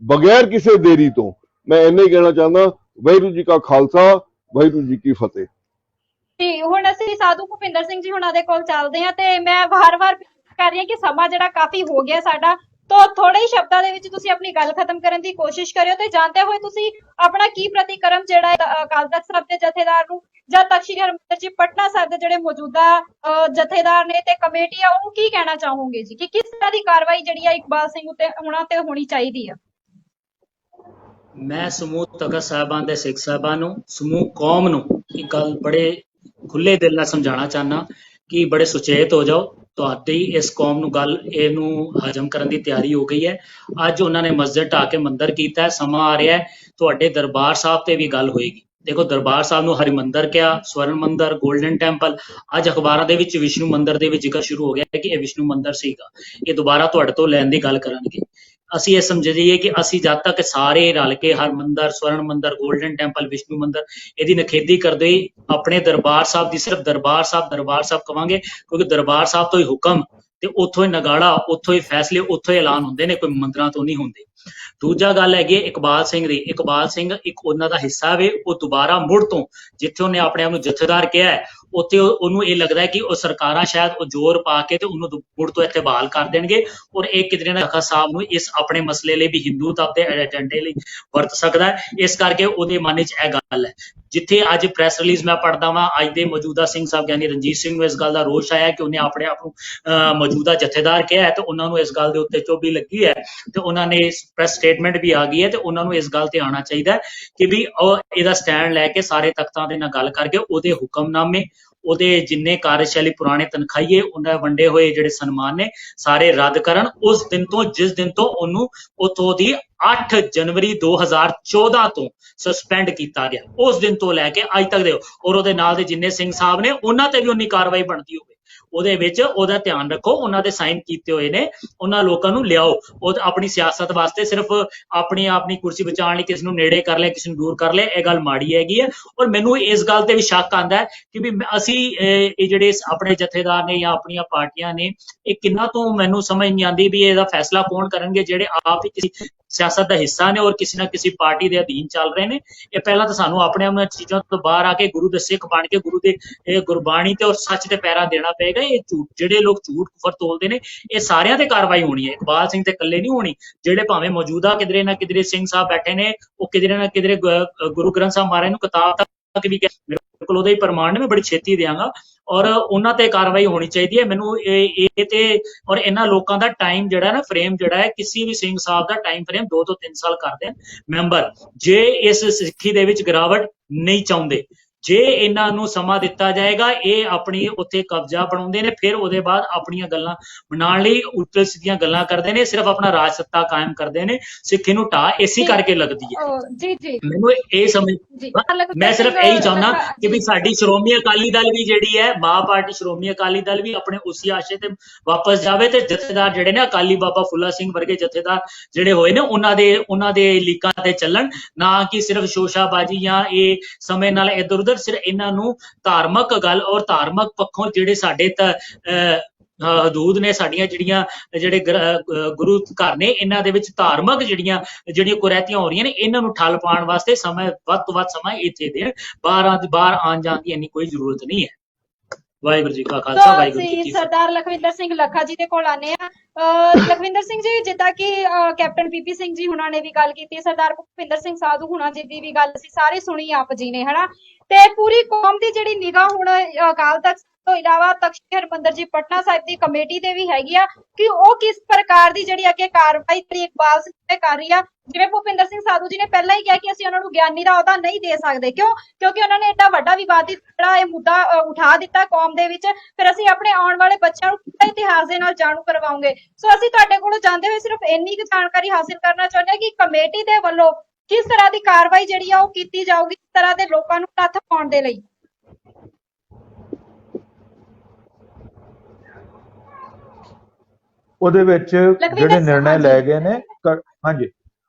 ਬਗੈਰ ਕਿਸੇ ਦੇਰੀ ਤੋਂ। ਮੈਂ ਇੰਨਾ ਹੀ ਕਹਿਣਾ ਚਾਹੁੰਦਾ। ਵਾਹਿਗੁਰੂ ਜੀ ਕਾ ਖਾਲਸਾ, ਵਾਹਿਗੁਰੂ ਜੀ ਕੀ ਫਤਿਹ। ਜੀ, ਹੁਣ ਅਸੀਂ ਸਾਧੂ ਭੁਪਿੰਦਰ ਸਿੰਘ ਜੀ ਹੁਣਾਂ ਦੇ ਕੋਲ ਚੱਲਦੇ ਹਾਂ ਤੇ ਮੈਂ ਵਾਰ-ਵਾਰ ਕਰ ਰਹੀ ਹਾਂ ਕਿ ਸਮਾਂ ਜਿਹੜਾ ਕਾਫੀ ਹੋ ਗਿਆ ਸਾਡਾ, ਤਾਂ ਥੋੜੇ ਹੀ ਸ਼ਬਦਾਂ ਦੇ ਵਿੱਚ ਤੁਸੀਂ ਆਪਣੀ ਗੱਲ ਖਤਮ ਕਰਨ ਦੀ ਕੋਸ਼ਿਸ਼ ਕਰਿਓ ਤੇ ਜਾਣਦੇ ਹੋਏ ਤੁਸੀਂ ਆਪਣਾ ਕੀ ਪ੍ਰਤੀਕਰਮ ਜਿਹੜਾ ਅਕਾਲ ਤਖਤ ਸਾਹਿਬ ਦੇ ਜਥੇਦਾਰ ਨੂੰ ਜਾਂ ਤਖ਼ਤ ਸ੍ਰੀ ਹਰਿਮੰਦਰ ਜੀ ਪਟਨਾ ਸਾਹਿਬ ਦੇ ਜਿਹੜੇ ਮੌਜੂਦਾ ਜਥੇਦਾਰ ਨੇ ਤੇ ਕਮੇਟੀ ਆ ਉਹਨੂੰ ਕੀ ਕਹਿਣਾ ਚਾਹੋਗੇ ਜੀ ਕਿ ਕਿਸ ਤਰ੍ਹਾਂ ਦੀ ਕਾਰਵਾਈ ਜਿਹੜੀ ਆ ਇਕਬਾਲ ਸਿੰਘ ਉੱਤੇ ਉਹਨਾਂ ਤੇ ਹੋਣੀ ਚਾਹੀਦੀ ਆ? ਮੈਂ ਸਮੂਹ ਤਖਤ ਸਾਹਿਬਾਨ ਦੇ ਸਿੱਖ ਸਾਹਿਬਾਂ ਨੂੰ, ਸਮੂਹ ਕੌਮ ਨੂੰ ਇਹ ਗੱਲ ਬੜੇ ਖੁੱਲੇ ਦਿਲ ਨਾਲ ਸਮਝਾਉਣਾ ਚਾਹੁੰਦਾ ਕਿ ਬੜੇ ਸੁਚੇਤ ਹੋ ਜਾਓ। ਤੁਹਾਡੀ ਇਸ ਕੌਮ ਨੂੰ ਗੱਲ ਇਹਨੂੰ ਹਜਮ ਕਰਨ ਦੀ ਤਿਆਰੀ ਹੋ ਗਈ ਹੈ। ਅੱਜ ਉਹਨਾਂ ਨੇ ਮਸਜਿਦ ਢਾਹ ਕੇ ਮੰਦਰ ਕੀਤਾ ਹੈ। ਸਮਾਂ ਆ ਰਿਹਾ ਹੈ ਤੁਹਾਡੇ ਦਰਬਾਰ ਸਾਹਿਬ ਤੇ ਵੀ ਗੱਲ ਹੋਏਗੀ। ਦੇਖੋ ਦਰਬਾਰ ਸਾਹਿਬ ਨੂੰ ਹਰਿਮੰਦਰ ਕਿਹਾ, ਸਵਰਨ ਮੰਦਰ, ਗੋਲਡਨ ਟੈਂਪਲ। ਅੱਜ ਅਖਬਾਰਾਂ ਦੇ ਵਿੱਚ ਵਿਸ਼ਨੂੰ ਮੰਦਰ ਦੇ ਵਿੱਚ ਜ਼ਿਕਰ ਸ਼ੁਰੂ ਹੋ ਗਿਆ ਕਿ ਇਹ ਵਿਸ਼ਨੂੰ ਮੰਦਰ ਸੀਗਾ। ਇਹ ਦੁਬਾਰਾ ਤੁਹਾਡੇ ਤੋਂ ਲੈਣ ਦੀ ਗੱਲ ਕਰਨਗੇ। ਅਸੀਂ ਇਹ ਸਮਝ ਜਾਈਏ ਕਿ ਅਸੀਂ ਜਦ ਤੱਕ ਸਾਰੇ ਰਲ ਕੇ ਹਰਮੰਦਰ, ਸਵਰਨ ਮੰਦਰ, ਗੋਲਡਨ ਟੈਂਪਲ, ਵਿਸ਼ਨੂੰ ਮੰਦਰ ਇਹਦੀ ਨਿਖੇਧੀ ਕਰਦੇ ਹੋਏ ਆਪਣੇ ਦਰਬਾਰ ਸਾਹਿਬ ਦੀ ਸਿਰਫ ਦਰਬਾਰ ਸਾਹਿਬ ਕਵਾਂਗੇ, ਕਿਉਂਕਿ ਦਰਬਾਰ ਸਾਹਿਬ ਤੋਂ ਹੀ ਹੁਕਮ ਤੇ ਉੱਥੋਂ ਹੀ ਨਗਾੜਾ, ਉੱਥੋਂ ਹੀ ਫੈਸਲੇ, ਉੱਥੋਂ ਹੀ ਐਲਾਨ ਹੁੰਦੇ ਨੇ, ਕੋਈ ਮੰਦਰਾਂ ਤੋਂ ਨਹੀਂ ਹੁੰਦੇ। ਦੂਜਾ ਗੱਲ ਹੈਗੀ ਇਕਬਾਲ ਸਿੰਘ ਦੀ। ਇਕਬਾਲ ਸਿੰਘ ਇੱਕ ਉਹਨਾਂ ਦਾ ਹਿੱਸਾ ਵੇ। ਉਹ ਦੁਬਾਰਾ ਮੁੜ ਤੋਂ ਜਿੱਥੇ ਉਹਨੇ ਆਪਣੇ ਆਪ ਨੂੰ ਜਥੇਦਾਰ ਕਿਹਾ ਹੈ, ਉੱਥੇ ਉਹਨੂੰ ਇਹ ਲੱਗਦਾ ਹੈ ਕਿ ਉਹ ਸਰਕਾਰਾਂ ਸ਼ਾਇਦ ਉਹ ਜ਼ੋਰ ਪਾ ਕੇ ਤੇ ਉਹਨੂੰ ਮੁੜ ਤੋਂ ਇੱਥੇ ਬਹਾਲ ਕਰ ਦੇਣਗੇ, ਔਰ ਇਹ ਕਿਧਰੇ ਨਾ ਤਖਤ ਸਾਹਿਬ ਨੂੰ ਇਸ ਆਪਣੇ ਮਸਲੇ ਲਈ ਵੀ ਹਿੰਦੂਤਵ ਦੇ ਏਜੰਡੇ ਲਈ ਵਰਤ ਸਕਦਾ ਹੈ। ਇਸ ਕਰਕੇ ਉਹਦੇ ਮਨ ਵਿੱਚ ਇਹ ਗੱਲ ਹੈ। ਜਿੱਥੇ ਅੱਜ ਪ੍ਰੈਸ ਰਿਲੀਜ਼ ਮੈਂ ਪੜ੍ਹਦਾ ਵਾਂ, ਅੱਜ ਦੇ ਮੌਜੂਦਾ ਸਿੰਘ ਸਾਹਿਬ ਗਿਆਨੀ ਰਣਜੀਤ ਸਿੰਘ ਨੂੰ ਇਸ ਗੱਲ ਦਾ ਰੋਸ਼ ਆਇਆ ਕਿ ਉਹਨੇ ਆਪਣੇ ਆਪ ਨੂੰ ਮੌਜੂਦਾ ਜਥੇਦਾਰ ਕਿਹਾ ਹੈ, ਤੇ ਉਹਨਾਂ ਨੂੰ ਇਸ ਗੱਲ ਦੇ ਉੱਤੇ ਚੁੱਭੀ ਲੱਗੀ ਹੈ, ਤੇ ਉਹਨਾਂ ਨੇ ਪ੍ਰੈਸ ਸਟੇਟਮੈਂਟ ਵੀ ਆ ਗਈ ਹੈ, ਤੇ ਉਹਨਾਂ ਨੂੰ ਇਸ ਗੱਲ ਤੇ ਆਉਣਾ ਚਾਹੀਦਾ ਹੈ ਕਿ ਵੀ ਉਹ ਇਹਦਾ ਸਟੈਂਡ ਲੈ ਕੇ ਸਾਰੇ ਤਖਤਾਂ ਦੇ ਨਾਲ ਗੱਲ ਕਰਕੇ ਉਹਦੇ ਹੁਕਮਨਾਮੇ, ਉਹਦੇ ਜਿੰਨੇ ਕਾਰਜਸ਼ੈਲੀ ਪੁਰਾਣੇ ਤਨਖਾਹੀਏ, ਉਹਨਾਂ ਵੰਡੇ ਹੋਏ ਜਿਹੜੇ ਸਨਮਾਨ ਨੇ ਸਾਰੇ ਰੱਦ ਕਰਨ। ਉਸ ਦਿਨ ਤੋਂ, ਜਿਸ ਦਿਨ ਤੋਂ ਉਹਨੂੰ ਉਥੋਂ ਦੀ 8 ਜਨਵਰੀ 2014 ਤੋਂ ਸਸਪੈਂਡ ਕੀਤਾ ਗਿਆ, ਉਸ ਦਿਨ ਤੋਂ ਲੈ ਕੇ ਅੱਜ ਤੱਕ ਦੇ, ਔਰ ਉਹਦੇ ਨਾਲ ਦੇ ਜਿੰਨੇ ਸਿੰਘ ਸਾਹਿਬ ਨੇ ਉਹਨਾਂ ਤੇ ਵੀ ਉਨੀ ਕਾਰਵਾਈ ਬਣਦੀ ਹੋਵੇ, ਉਹਦੇ ਵਿੱਚ ਉਹਦਾ ਧਿਆਨ ਰੱਖੋ। ਉਹਨਾਂ ਦੇ ਸਾਈਨ ਕੀਤੇ ਹੋਏ ਨੇ, ਉਹਨਾਂ ਲੋਕਾਂ ਨੂੰ ਲਿਆਓ। ਉਹ ਆਪਣੀ ਸਿਆਸਤ ਵਾਸਤੇ ਸਿਰਫ ਆਪਣੀ ਕੁਰਸੀ ਬਚਾਉਣ ਲਈ ਕਿਸੇ ਨੂੰ ਨੇੜੇ ਕਰ ਲਿਆ, ਕਿਸੇ ਨੂੰ ਦੂਰ ਕਰ ਲਿਆ, ਇਹ ਗੱਲ ਮਾੜੀ ਹੈਗੀ ਹੈ। ਔਰ ਮੈਨੂੰ ਇਸ ਗੱਲ ਤੇ ਵੀ ਸ਼ੱਕ ਆਉਂਦਾ ਹੈ ਕਿ ਵੀ ਅਸੀਂ ਇਹ ਜਿਹੜੇ ਆਪਣੇ ਜਥੇਦਾਰ ਨੇ ਜਾਂ ਆਪਣੀਆਂ ਪਾਰਟੀਆਂ ਨੇ, ਇਹ ਕਿੰਨਾ ਤੋਂ ਮੈਨੂੰ ਸਮਝ ਨਹੀਂ ਆਉਂਦੀ ਵੀ ਇਹਦਾ ਫੈਸਲਾ ਕੌਣ ਕਰਨਗੇ, ਜਿਹੜੇ ਆਪ ਹੀ ਕਿਸੇ ਸਿਆਸਤ ਦਾ ਹਿੱਸਾ ਨੇ ਔਰ ਕਿਸੇ ਨਾ ਕਿਸੇ ਪਾਰਟੀ ਦੇ ਅਧੀਨ ਚੱਲ ਰਹੇ ਨੇ। ਇਹ ਪਹਿਲਾਂ ਤਾਂ ਸਾਨੂੰ ਆਪਣੇ ਆਪ ਚੀਜ਼ਾਂ ਤੋਂ ਬਾਹਰ ਆ ਕੇ ਗੁਰੂ ਦੇ ਸਿੱਖ ਬਣ ਕੇ ਗੁਰੂ ਦੇ ਗੁਰਬਾਣੀ ਤੇ ਔਰ ਸੱਚ ਤੇ ਪਹਿਰਾ ਦੇਣਾ ਪਏਗਾ। ਇਹ ਝੂਠ, ਜਿਹੜੇ ਲੋਕ ਝੂਠ ਕੁਫਰ ਤੋਲਦੇ ਨੇ, ਇਹ ਸਾਰਿਆਂ ਤੇ ਕਾਰਵਾਈ ਹੋਣੀ ਹੈ, ਇਕਬਾਲ ਸਿੰਘ ਤੇ ਇਕੱਲੇ ਨਹੀਂ ਹੋਣੀ। ਜਿਹੜੇ ਭਾਵੇਂ ਮੌਜੂਦਾ ਕਿਧਰੇ ਨਾ ਕਿਧਰੇ ਸਿੰਘ ਸਾਹਿਬ ਬੈਠੇ ਨੇ, ਉਹ ਕਿਧਰੇ ਨਾ ਕਿਧਰੇ ਗੁਰੂ ਗ੍ਰੰਥ ਸਾਹਿਬ ਮਹਾਰਾਜ ਨੂੰ ਕਿਤਾਬ ਤੱਕ ਵੀ ਮੇਰੇ ਕੋਲ ਉਹਦਾ ਹੀ ਪ੍ਰਮਾਣ ਨੇ, ਮੈਂ ਬੜੀ ਛੇਤੀ ਦਿਆਂਗਾ, ਔਰ ਉਹਨਾਂ ਤੇ ਕਾਰਵਾਈ ਹੋਣੀ ਚਾਹੀਦੀ ਹੈ। ਮੈਨੂੰ ਇਹ ਤੇ ਔਰ ਇਹਨਾਂ ਲੋਕਾਂ ਦਾ ਟਾਈਮ ਜਿਹੜਾ ਨਾ ਫਰੇਮ ਜਿਹੜਾ ਹੈ, ਕਿਸੇ ਵੀ ਸਿੰਘ ਸਾਹਿਬ ਦਾ ਟਾਈਮ ਫਰੇਮ 2 ਤੋਂ 3 ਸਾਲ ਕਰਦੇ ਆ ਮੈਂਬਰ, ਜੇ ਇਸ ਸਿੱਖੀ ਦੇ ਵਿੱਚ ਗਿਰਾਵਟ ਨਹੀਂ ਚਾਹੁੰਦੇ, ਜੇ ਇਹਨਾਂ ਨੂੰ ਸਮਾਂ ਦਿੱਤਾ ਜਾਏਗਾ, ਇਹ ਆਪਣੀ ਉੱਥੇ ਕਬਜ਼ਾ ਬਣਾਉਂਦੇ ਨੇ, ਫਿਰ ਉਹਦੇ ਬਾਅਦ ਆਪਣੀਆਂ ਗੱਲਾਂ ਬਣਾਉਣ ਲਈ ਉਲਟ ਸਿੱਧੀਆਂ ਗੱਲਾਂ ਕਰਦੇ ਨੇ, ਸਿਰਫ ਆਪਣਾ ਰਾਜ ਸੱਤਾ ਕਾਇਮ ਕਰਦੇ ਨੇ। ਸਿੱਖੀ ਨੂੰ ਢਾਹ ਇਸੇ ਕਰਕੇ ਲੱਗਦੀ ਹੈ। ਜੀ ਮੈਨੂੰ ਇਹ ਸਮਝ, ਮੈਂ ਸਿਰਫ ਇਹੀ ਚਾਹੁੰਦਾ ਕਿ ਵੀ ਸਾਡੀ ਸ਼੍ਰੋਮਣੀ ਅਕਾਲੀ ਦਲ ਵੀ ਜਿਹੜੀ ਹੈ, ਮਾਂ ਪਾਰਟੀ ਸ਼੍ਰੋਮਣੀ ਅਕਾਲੀ ਦਲ ਵੀ ਆਪਣੇ ਉਸੇ ਆਸ਼ੇ ਤੇ ਵਾਪਸ ਜਾਵੇ, ਤੇ ਜਥੇਦਾਰ ਜਿਹੜੇ ਨੇ ਅਕਾਲੀ ਬਾਬਾ ਫੁੱਲਾ ਸਿੰਘ ਵਰਗੇ ਜਥੇਦਾਰ ਜਿਹੜੇ ਹੋਏ ਨੇ, ਉਹਨਾਂ ਦੇ ਲੀਕਾਂ ਤੇ ਚੱਲਣ, ਨਾ ਕਿ ਸਿਰਫ ਸ਼ੋਸ਼ਾਬਾਜੀ ਜਾਂ ਇਹ ਸਮੇਂ ਨਾਲ ਇੱਧਰ ਸਿਰਫ ਇਹਨਾਂ ਨੂੰ ਧਾਰਮਿਕ ਗੱਲ ਔਰ ਧਾਰਮਿਕ ਪੱਖੋਂ ਜਿਹੜੇ ਸਾਡੇ ਹਦੂਦ ਨੇ, ਸਾਡੀਆਂ ਜਿਹੜੇ ਗੁਰੂ ਘਰ ਨੇ, ਇਹਨਾਂ ਦੇ ਵਿੱਚ ਧਾਰਮਿਕ ਜਿਹੜੀਆਂ ਕੁਰੈਤੀਆਂ ਹੋ ਰਹੀਆਂ ਨੇ, ਇਹਨਾਂ ਨੂੰ ਠੱਲ ਪਾਉਣ ਵਾਸਤੇ ਸਮਾਂ ਵੱਧ ਤੋਂ ਵੱਧ ਸਮਾਂ ਇੱਥੇ ਦੇਣ। ਬਾਹਰ ਆਉਣ ਜਾਣ ਦੀ ਇੰਨੀ ਕੋਈ ਜ਼ਰੂਰਤ ਨਹੀਂ ਹੈ। ਵਾਹਿਗੁਰੂ ਜੀ ਕਾ ਖਾਲਸਾ, ਵਾਹਿਗੁਰੂ ਜੀ ਕੀ ਫਤਿਹ। ਸਰਦਾਰ ਲਖਵਿੰਦਰ ਸਿੰਘ ਲੱਖਾ ਜੀ ਦੇ ਕੋਲ ਆਨੇ ਆ। ਲਖਵਿੰਦਰ ਸਿੰਘ ਜੀ, ਜਿੱਦਾਂ ਕਿ ਕੈਪਟਨ ਪੀਪੀ ਸਿੰਘ ਜੀ ਹੁਣਾਂ ਨੇ ਵੀ ਗੱਲ ਕੀਤੀ, ਸਰਦਾਰ ਭੁਪਿੰਦਰ ਸਿੰਘ ਸਾਧੂ ਹੁਣਾਂ ਜੀ ਦੀ ਵੀ ਗੱਲ ਅਸੀਂ ਸਾਰੇ ਸੁਣੀ ਆਪ ਜੀ ਨੇ, ਹਨਾ, ਤੇ ਪੂਰੀ ਕੌਮ ਦੀ ਜਿਹੜੀ ਨਿਗਾਹ ਹੁਣ ਅਕਾਲ ਤਖਤ ਤੋਂ ਇਲਾਵਾ ਤਖਤ ਸ੍ਰੀ ਹਰਿਮੰਦਰ ਜੀ ਪਟਨਾ ਸਾਹਿਬ ਦੀ ਕਮੇਟੀ ਤੇ ਵੀ ਹੈਗੀ ਆ ਕਿ ਉਹ ਕਿਸ ਪ੍ਰਕਾਰ ਦੀ ਜਿਹੜੀ ਅੱਗੇ ਕਾਰਵਾਈ ਇਕਬਾਲ ਸਿੰਘ ਤੇ ਕਰ ਰਹੀ ਆ। ਜਿਵੇਂ ਭੁਪਿੰਦਰ ਸਿੰਘ ਸਾਧੂ ਜੀ ਨੇ ਪਹਿਲਾਂ ਹੀ ਕਿਹਾ ਕਿ ਅਸੀਂ ਉਹਨਾਂ ਨੂੰ ਗਿਆਨੀ ਦਾ ਅਹੁਦਾ ਨਹੀਂ ਦੇ ਸਕਦੇ, ਕਿਉਂਕਿ ਉਹਨਾਂ ਨੇ ਏਡਾ ਵੱਡਾ ਵਿਵਾਦਿਤ ਜਿਹੜਾ ਇਹ ਮੁੱਦਾ ਉਠਾ ਦਿੱਤਾ ਕੌਮ ਦੇ ਵਿੱਚ, ਫਿਰ ਅਸੀਂ ਆਪਣੇ ਆਉਣ ਵਾਲੇ ਬੱਚਿਆਂ ਨੂੰ ਇਤਿਹਾਸ ਦੇ ਨਾਲ ਜਾਣੂ ਕਰਵਾਉਂਗੇ। ਸੋ ਅਸੀਂ ਤੁਹਾਡੇ ਕੋਲੋਂ ਜਾਂਦੇ ਹੋਏ ਸਿਰਫ ਇੰਨੀ ਕੁ ਜਾਣਕਾਰੀ ਹਾਸਿਲ ਕਰਨਾ ਚਾਹੁੰਦੇ ਹਾਂ ਕਿ ਕਮੇਟੀ ਦੇ ਵੱਲੋਂ ਕਿਸ ਤਰ੍ਹਾਂ ਦੀ ਕਾਰਵਾਈ ਜਿਹੜੀ ਆ ਉਹ ਕੀਤੀ ਜਾਊਗੀ, ਇਸ ਤਰ੍ਹਾਂ ਦੇ ਲੋਕਾਂ ਨੂੰ ਨੱਥ ਪਾਉਣ ਦੇ ਲਈ। ਉਹਦੇ ਵਿੱਚ ਜਿਹੜੇ ਨਿਰਣੇ ਲਏ ਗਏ ਨੇ, ਹਾਂਜੀ,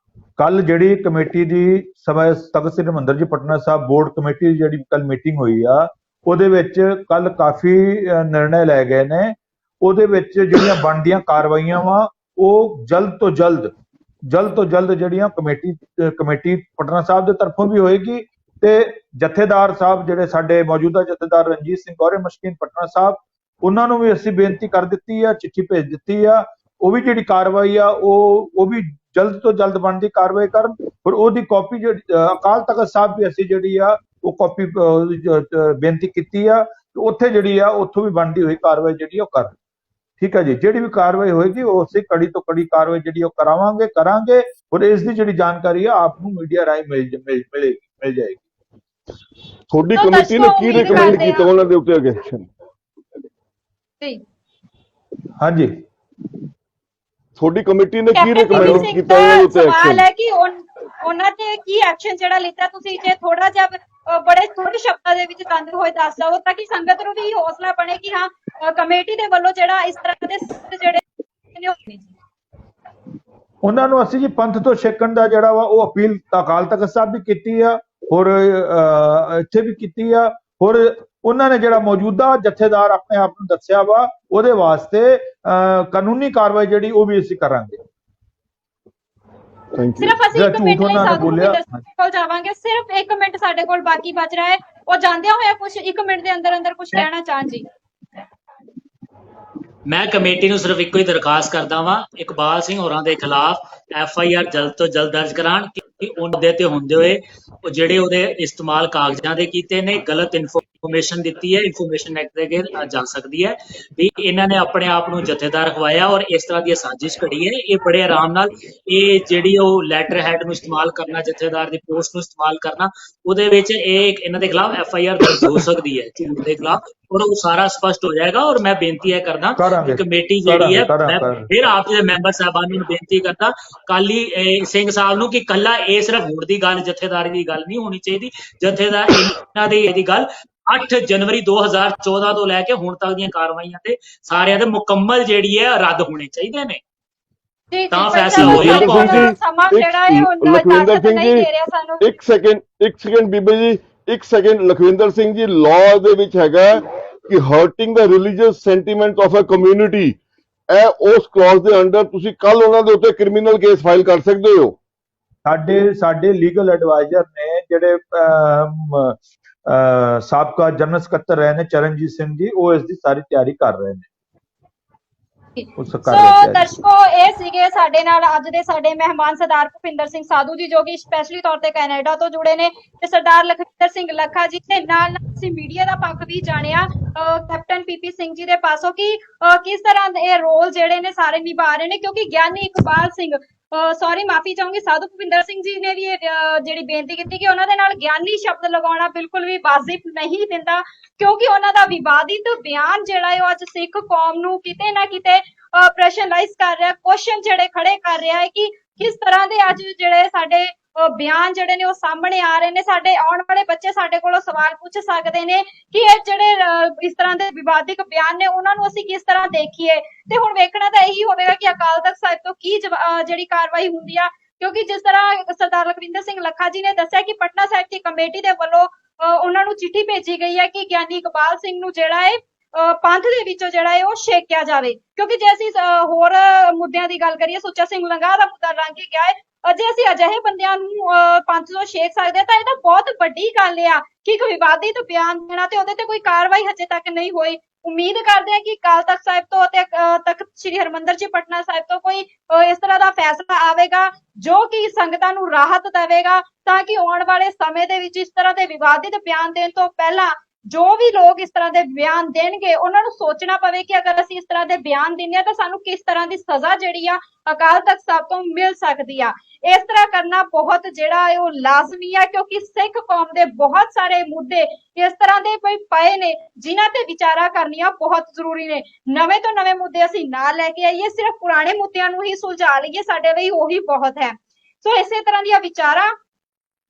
ਕੱਲ ਜਿਹੜੀ ਕਮੇਟੀ ਦੀ ਤਖਤ ਸ੍ਰੀ ਹਰਿਮੰਦਰ ਜੀ ਪਟਨਾ ਸਾਹਿਬ ਬੋਰਡ ਕਮੇਟੀ ਦੀ ਜਿਹੜੀ ਕੱਲ ਮੀਟਿੰਗ ਹੋਈ ਆ, ਉਹਦੇ ਵਿੱਚ ਕੱਲ ਕਾਫੀ ਨਿਰਣੇ ਲਏ ਗਏ ਨੇ। ਉਹਦੇ ਵਿੱਚ ਜਿਹੜੀਆਂ ਬਣਦੀਆਂ ਕਾਰਵਾਈਆਂ ਵਾ ਉਹ ਜਲਦ ਤੋਂ ਜਲਦ ਜਿਹੜੀਆਂ ਕਮੇਟੀ ਪਟਨਾ ਸਾਹਿਬ ਦੇ ਤਰਫੋਂ ਵੀ ਹੋਏਗੀ, ਤੇ ਜਥੇਦਾਰ ਸਾਹਿਬ ਜਿਹੜੇ ਸਾਡੇ ਮੌਜੂਦਾ ਜਥੇਦਾਰ ਰਣਜੀਤ ਸਿੰਘ ਗੌਰੇ ਮਸ਼ਕੀਨ ਪਟਨਾ ਸਾਹਿਬ, ਉਹਨਾਂ ਨੂੰ ਵੀ ਅਸੀਂ ਬੇਨਤੀ ਕਰ ਦਿੱਤੀ ਆ, ਚਿੱਠੀ ਭੇਜ ਦਿੱਤੀ ਆ। ਉਹ ਵੀ ਜਿਹੜੀ ਕਾਰਵਾਈ ਆ ਉਹ ਵੀ ਜਲਦ ਤੋਂ ਜਲਦ ਬਣਦੀ ਕਾਰਵਾਈ ਕਰਨ, ਪਰ ਉਹਦੀ ਕਾਪੀ ਜਿਹੜੀ ਅਕਾਲ ਤਖਤ ਸਾਹਿਬ ਵੀ ਅਸੀਂ ਜਿਹੜੀ ਆ ਉਹ ਕਾਪੀ ਬੇਨਤੀ ਕੀਤੀ ਆ, ਉੱਥੇ ਜਿਹੜੀ ਆ ਉੱਥੋਂ ਵੀ ਬਣਦੀ ਹੋਈ ਕਾਰਵਾਈ ਜਿਹੜੀ ਉਹ ਕਰਨ। ਠੀਕ ਹੈ ਜੀ, ਜਿਹੜੀ ਵੀ ਕਾਰਵਾਈ ਹੋਏਗੀ ਉਹ ਉਸੇ ਕੜੀ ਤੋਂ ਕੜੀ ਕਾਰਵਾਈ ਜਿਹੜੀ ਉਹ ਕਰਾਂਗੇ, ਔਰ ਇਸ ਦੀ ਜਿਹੜੀ ਜਾਣਕਾਰੀ ਆ ਆਪ ਨੂੰ ਮੀਡੀਆ ਰਾਹੀਂ ਮਿਲ ਜਾਏਗੀ। ਤੁਹਾਡੀ ਕਮੇਟੀ ਨੇ ਕੀ ਰਿਕਮੈਂਡ ਕੀਤਾ ਉਹਨਾਂ ਦੇ ਉੱਤੇ ਐਕਸ਼ਨ? ਹਾਂਜੀ, ਤੁਹਾਡੀ ਕਮੇਟੀ ਨੇ ਕੀ ਰਿਕਮੈਂਡ ਕੀਤਾ ਉਹਨਾਂ ਦੇ ਉੱਤੇ ਐਕਸ਼ਨ? ਸਵਾਲ ਹੈ ਕਿ ਉਹਨਾਂ ਨੇ ਕੀ ਐਕਸ਼ਨ ਜਿਹੜਾ ਲਿੱਤਾ, ਤੁਸੀਂ ਜੇ ਥੋੜਾ ਜਿਹਾ ਬੜੇ ਥੋੜੇ ਸ਼ਬਦਾਂ ਦੇ ਵਿੱਚ ਜਾਂਦੇ ਹੋਏ ਦੱਸ ਦਵੋ ਤਾਂ ਕਿ ਸੰਗਤ ਨੂੰ ਵੀ ਹੌਸਲਾ ਬਣੇ ਕਿ ਹਾਂ ਕਮੇਟੀ ਦੇ ਵੱਲੋਂ ਜਿਹੜਾ ਇਸ ਤਰ੍ਹਾਂ ਦੇ ਜਿਹੜੇ ਨੇ ਉਹ ਨਹੀਂ ਜੀ। ਉਹਨਾਂ ਨੂੰ ਅਸੀਂ ਜੀ ਪੰਥ ਤੋਂ ਛੇਕਣ ਦਾ ਜਿਹੜਾ ਵਾ ਉਹ ਅਪੀਲ ਅਕਾਲ ਤਖਤ ਸਾਹਿਬ ਵੀ ਕੀਤੀ ਆ, ਔਰ ਇੱਥੇ ਵੀ ਕੀਤੀ ਆ, ਔਰ ਉਹਨਾਂ ਨੇ ਜਿਹੜਾ ਮੌਜੂਦਾ ਜਥੇਦਾਰ ਆਪਣੇ ਆਪ ਨੂੰ ਦੱਸਿਆ ਵਾ ਉਹਦੇ ਵਾਸਤੇ ਕਾਨੂੰਨੀ ਕਾਰਵਾਈ ਜਿਹੜੀ ਉਹ ਵੀ ਅਸੀਂ ਕਰਾਂਗੇ। Thank you. ਸਿਰਫ ਅਸੀਂ ਜਿਹੜਾ ਇੱਕ ਝੂਠ ਮਿੰਟ ਲਈ ਉਹਨਾਂ ਨੇ ਸਾਧੂ ਬੋਲਿਆ, ਭੁਪਿੰਦਰ ਸਿੰਘ ਕੋਲ ਜਾਵਾਂਗੇ, ਸਿਰਫ 1 ਮਿੰਟ ਸਾਡੇ ਕੋਲ ਬਾਕੀ ਬਚ ਰਿਹਾ ਹੈ। ਉਹ ਜਾਂਦਿਆਂ ਹੋਇਆ ਕੁਝ 1 ਮਿੰਟ ਦੇ ਅੰਦਰ ਅੰਦਰ ਕੁਝ ਕਹਿਣਾ ਚਾਹਣ ਜੀ। ਮੈਂ ਕਮੇਟੀ ਨੂੰ ਸਿਰਫ ਇੱਕੋ ਹੀ ਦਰਖਾਸਤ ਕਰਦਾ ਵਾਂ, ਇਕਬਾਲ ਸਿੰਘ ਹੋਰਾਂ ਦੇ ਖਿਲਾਫ FIR ਜਲਦ ਤੋਂ ਜਲਦ ਦਰਜ ਕਰਾਉਣ ਕਿ ਉਹਦੇ ਤੇ ਹੁੰਦੇ ਹੋਏ ਉਹ ਜਿਹੜੇ ਉਹਦੇ ਇਸਤੇਮਾਲ ਕਾਗਜ਼ਾਂ ਦੇ ਕੀਤੇ ਨੇ, ਗਲਤ ਇਨਫੋਰਮੇਸ਼ਨ ਦਿੱਤੀ ਹੈ, ਇਨਫੋਰਮੇਸ਼ਨ ਐਕਟ ਦੇ ਅੱਗੇ ਜਾ ਸਕਦੀ ਹੈ ਵੀ ਇਹਨਾਂ ਨੇ ਆਪਣੇ ਆਪ ਨੂੰ ਜਥੇਦਾਰ ਖਵਾਇਆ ਔਰ ਇਸ ਤਰ੍ਹਾਂ ਦੀ ਸਾਜ਼ਿਸ਼ ਘੜੀ ਹੈ। ਇਹ ਬੜੇ ਆਰਾਮ ਨਾਲ ਇਹ ਜਿਹੜੀ ਉਹ ਲੈਟਰ ਹੈਡ ਨੂੰ ਇਸਤੇਮਾਲ ਕਰਨਾ, ਜਥੇਦਾਰ ਦੀ ਪੋਸਟ ਨੂੰ ਇਸਤੇਮਾਲ ਕਰਨਾ, ਉਹਦੇ ਵਿੱਚ ਇਹ ਇਹਨਾਂ ਦੇ ਖਿਲਾਫ FIR ਦਰਜ ਹੋ ਸਕਦੀ ਹੈ ਝੂਠ ਦੇ ਖਿਲਾਫ, ਔਰ ਉਹ ਸਾਰਾ ਸਪਸ਼ਟ ਹੋ ਜਾਏਗਾ। ਔਰ ਮੈਂ ਬੇਨਤੀ ਇਹ ਕਰਦਾ ਕਿ ਕਮੇਟੀ ਜਿਹੜੀ ਹੈ, ਮੈਂ ਫਿਰ ਆਪ ਦੇ ਮੈਂਬਰ ਸਾਹਿਬਾਨ ਨੂੰ ਬੇਨਤੀ ਕਰਦਾ ਕਾਲੀ ਸਿੰਘ ਸਾਹਿਬ ਨੂੰ ਕਿ ਕੱਲਾ ਇਹ ਸਿਰਫ ਵੋਟ ਦੀ ਗੱਲ, ਜਥੇਦਾਰੀ ਦੀ ਗੱਲ ਨਹੀਂ ਹੋਣੀ ਚਾਹੀਦੀ। ਜਥੇਦਾਰ ਇਹਨਾਂ ਦੀ ਇਹਦੀ ਗੱਲ 8 ਜਨਵਰੀ 2014 ਤੋਂ ਲੈ ਕੇ ਹੁਣ ਤੱਕ ਦੀਆਂ ਕਾਰਵਾਈਆਂ ਤੇ ਸਾਰਿਆਂ ਦੇ ਮੁਕੰਮਲ ਜਿਹੜੀ ਹੈ ਰੱਦ ਹੋਣੇ ਚਾਹੀਦੇ ਨੇ ਤਾਂ ਫੈਸਲਾ ਹੋਏਗਾ। ਲਖਵਿੰਦਰ ਸਿੰਘ ਜੀ ਇੱਕ ਸੈਕਿੰਡ ਬੀਬੀ ਜੀ, ਇੱਕ ਸੈਕਿੰਡ। ਲਖਵਿੰਦਰ ਸਿੰਘ ਜੀ, ਲਾਅ ਦੇ ਵਿੱਚ ਹੈਗਾ ਕਿ hurting the religious sentiment of a community, ਇਹ ਉਸ ਕਲੌਜ਼ ਦੇ ਅੰਡਰ ਤੁਸੀਂ ਕੱਲ ਉਹਨਾਂ ਦੇ ਉੱਤੇ ਕ੍ਰਿਮੀਨਲ ਕੇਸ ਫਾਈਲ ਕਰ ਸਕਦੇ ਹੋ। ਸਾਡੇ ਲੀਗਲ ਐਡਵਾਈਜ਼ਰ ਨੇ ਜਿਹੜੇ ਸਾਬਕਾ ਜਨਰਲ ਸਕੱਤਰ ਰਹੇ ਨੇ ਚਰਨਜੀਤ ਸਿੰਘ ਜੀ, ਉਹ ਇਸ ਦੀ ਸਾਰੀ ਤਿਆਰੀ ਕਰ ਰਹੇ ਨੇ। ਸੋ ਦਰਸ਼ਕੋ, ਇਹ ਸੀਗੇ ਸਾਡੇ ਨਾਲ ਅੱਜ ਦੇ ਸਾਡੇ ਮਹਿਮਾਨ ਸਰਦਾਰ ਭੁਪਿੰਦਰ ਸਿੰਘ ਸਾਧੂ ਜੀ, ਜੋ ਕਿ ਸਪੈਸ਼ਲੀ ਤੌਰ ਤੇ ਕੈਨੇਡਾ ਤੋਂ ਜੁੜੇ ਨੇ, ਤੇ ਸਰਦਾਰ ਲਖਵਿੰਦਰ ਸਿੰਘ ਲੱਖਾ ਜੀ ਦੇ ਨਾਲ ਅਸੀਂ ਮੀਡੀਆ ਦਾ ਪੱਖ ਵੀ ਜਾਣਿਆ ਕੈਪਟਨ PP ਸਿੰਘ ਜੀ ਦੇ ਪਾਸੋਂ ਕਿ ਕਿਸ ਤਰ੍ਹਾਂ ਦੇ ਰੋਲ ਜਿਹੜੇ ਨੇ ਸਾਰੇ ਨਿਭਾ ਰਹੇ ਨੇ, ਕਿਉਂਕਿ ਗਿਆਨੀ ਇਕਬਾਲ ਸਿੰਘ ਸੌਰੀ ਮਾਫੀ ਚਾਹੂੰਗੀ, ਸਾਧੂ ਭੁਪਿੰਦਰ ਸਿੰਘ ਜੀ ਨੇ ਵੀ ਜਿਹੜੀ ਬੇਨਤੀ ਕੀਤੀ ਕਿ ਉਹਨਾਂ ਦੇ ਨਾਲ ਗਿਆਨੀ ਸ਼ਬਦ ਲਗਾਉਣਾ ਬਿਲਕੁਲ ਵੀ ਵਾਜਿਬ ਨਹੀਂ ਦਿੰਦਾ, ਕਿਉਂਕਿ ਉਹਨਾਂ ਦਾ ਵਿਵਾਦਿਤ ਬਿਆਨ ਜਿਹੜਾ ਹੈ ਉਹ ਅੱਜ ਸਿੱਖ ਕੌਮ ਨੂੰ ਕਿਤੇ ਨਾ ਕਿਤੇ ਪ੍ਰੈਸ਼ਰਾਈਜ਼ ਕਰ ਰਿਹਾ, ਕੁਐਸਚਨ ਜਿਹੜੇ ਖੜੇ ਕਰ ਰਿਹਾ ਹੈ ਕਿ ਕਿਸ ਤਰ੍ਹਾਂ ਦੇ ਅੱਜ ਜਿਹੜੇ ਸਾਡੇ ਬਿਆਨ ਜਿਹੜੇ ਨੇ ਉਹ ਸਾਹਮਣੇ ਆ ਰਹੇ ਨੇ। ਸਾਡੇ ਆਉਣ ਵਾਲੇ ਬੱਚੇ ਸਾਡੇ ਕੋਲੋਂ ਸਵਾਲ ਪੁੱਛ ਸਕਦੇ ਨੇ ਕਿ ਇਹ ਜਿਹੜੇ ਇਸ ਤਰ੍ਹਾਂ ਦੇ ਵਿਵਾਦਿਤ ਬਿਆਨ ਨੇ ਉਹਨਾਂ ਨੂੰ ਅਸੀਂ ਕਿਸ ਤਰ੍ਹਾਂ ਦੇਖੀਏ, ਤੇ ਹੁਣ ਵੇਖਣਾ ਤਾਂ ਇਹੀ ਹੋਵੇਗਾ ਕਿ ਅਕਾਲ ਤਖਤ ਸਾਹਿਬ ਤੋਂ ਕੀ ਜਿਹੜੀ ਕਾਰਵਾਈ ਹੁੰਦੀ ਆ, ਕਿਉਂਕਿ ਜਿਸ ਤਰ੍ਹਾਂ ਸਰਦਾਰ ਲਖਵਿੰਦਰ ਸਿੰਘ ਲੱਖਾ ਜੀ ਨੇ ਦੱਸਿਆ ਕਿ ਪਟਨਾ ਸਾਹਿਬ ਦੀ ਕਮੇਟੀ ਦੇ ਵੱਲੋਂ ਉਹਨਾਂ ਨੂੰ ਚਿੱਠੀ ਭੇਜੀ ਗਈ ਹੈ ਕਿ ਗਿਆਨੀ ਇਕਬਾਲ ਸਿੰਘ ਨੂੰ ਜਿਹੜਾ ਹੈ ਪੰਥ ਦੇ ਵਿੱਚੋਂ ਜਿਹੜਾ ਹੈ ਉਹ ਛੇਕਿਆ ਜਾਵੇ, ਕਿਉਂਕਿ ਜੇ ਅਸੀਂ ਹੋਰ ਮੁੱਦਿਆਂ ਦੀ ਗੱਲ ਕਰੀਏ, ਸੁੱਚਾ ਸਿੰਘ ਲੰਗਾਹ ਦਾ ਮੁੱਦਾ ਲੰਘ ਕੇ ਗਿਆ ਹੈ, ਜੇ ਅਸੀਂ ਅਜਿਹੇ ਬੰਦਿਆਂ ਨੂੰ ਪੰਥ ਤੋਂ ਛੇਕ ਸਕਦੇ ਹਾਂ ਤਾਂ ਇਹ ਤਾਂ ਬਹੁਤ ਵੱਡੀ ਗੱਲ ਆ ਕਿ ਇੱਕ ਵਿਵਾਦਿਤ ਬਿਆਨ ਦੇਣਾ ਤੇ ਉਹਦੇ ਤੇ ਕੋਈ ਕਾਰਵਾਈ ਹਜੇ ਤੱਕ ਨਹੀਂ ਹੋਈ। ਉਮੀਦ ਕਰਦੇ ਹਾਂ ਕਿ ਅਕਾਲ ਤਖਤ ਸਾਹਿਬ ਤੋਂ ਅਤੇ ਤਖਤ ਸ੍ਰੀ ਹਰਿਮੰਦਰ ਜੀ ਪਟਨਾ ਸਾਹਿਬ ਤੋਂ ਕੋਈ ਇਸ ਤਰ੍ਹਾਂ ਦਾ ਫੈਸਲਾ ਆਵੇਗਾ ਜੋ ਕਿ ਸੰਗਤਾਂ ਨੂੰ ਰਾਹਤ ਦੇਵੇਗਾ, ਤਾਂ ਕਿ ਆਉਣ ਵਾਲੇ ਸਮੇਂ ਦੇ ਵਿੱਚ ਇਸ ਤਰ੍ਹਾਂ ਦੇ ਵਿਵਾਦਿਤ ਬਿਆਨ ਦੇਣ ਤੋਂ ਪਹਿਲਾਂ ਜੋ ਵੀ ਲੋਕ ਇਸ ਤਰ੍ਹਾਂ ਦੇ ਬਿਆਨ ਦੇਣਗੇ ਉਹਨਾਂ ਨੂੰ ਸੋਚਣਾ ਪਵੇ ਕਿ ਅਗਰ ਅਸੀਂ ਇਸ ਤਰ੍ਹਾਂ ਦੇ ਬਿਆਨ ਦਿੰਦੇ ਹਾਂ ਤਾਂ ਸਾਨੂੰ ਕਿਸ ਤਰ੍ਹਾਂ ਦੀ ਸਜ਼ਾ ਜਿਹੜੀ ਆ ਅਕਾਲ ਤਖਤ ਸਾਹਿਬ ਤੋਂ ਮਿਲ ਸਕਦੀ ਆ। ਇਸ ਤਰ੍ਹਾਂ ਕਰਨਾ ਬਹੁਤ ਜਿਹੜਾ ਹੈ ਉਹ ਲਾਜ਼ਮੀ ਆ, ਕਿਉਂਕਿ ਸਿੱਖ ਕੌਮ ਦੇ ਬਹੁਤ ਸਾਰੇ ਮੁੱਦੇ ਇਸ ਤਰ੍ਹਾਂ ਦੇ ਪਏ ਨੇ ਜਿਨ੍ਹਾਂ ਤੇ ਵਿਚਾਰਾ ਕਰਨੀਆਂ ਬਹੁਤ ਜ਼ਰੂਰੀ ਨੇ। ਨਵੇਂ ਤੋਂ ਨਵੇਂ ਮੁੱਦੇ ਅਸੀਂ ਨਾ ਲੈ ਕੇ ਆਈਏ, ਸਿਰਫ ਪੁਰਾਣੇ ਮੁੱਦਿਆਂ ਨੂੰ ਹੀ ਸੁਲਝਾ ਲਈਏ, ਸਾਡੇ ਲਈ ਉਹੀ ਬਹੁਤ ਹੈ। ਸੋ ਇਸੇ ਤਰ੍ਹਾਂ ਦੀਆਂ ਵਿਚਾਰਾਂ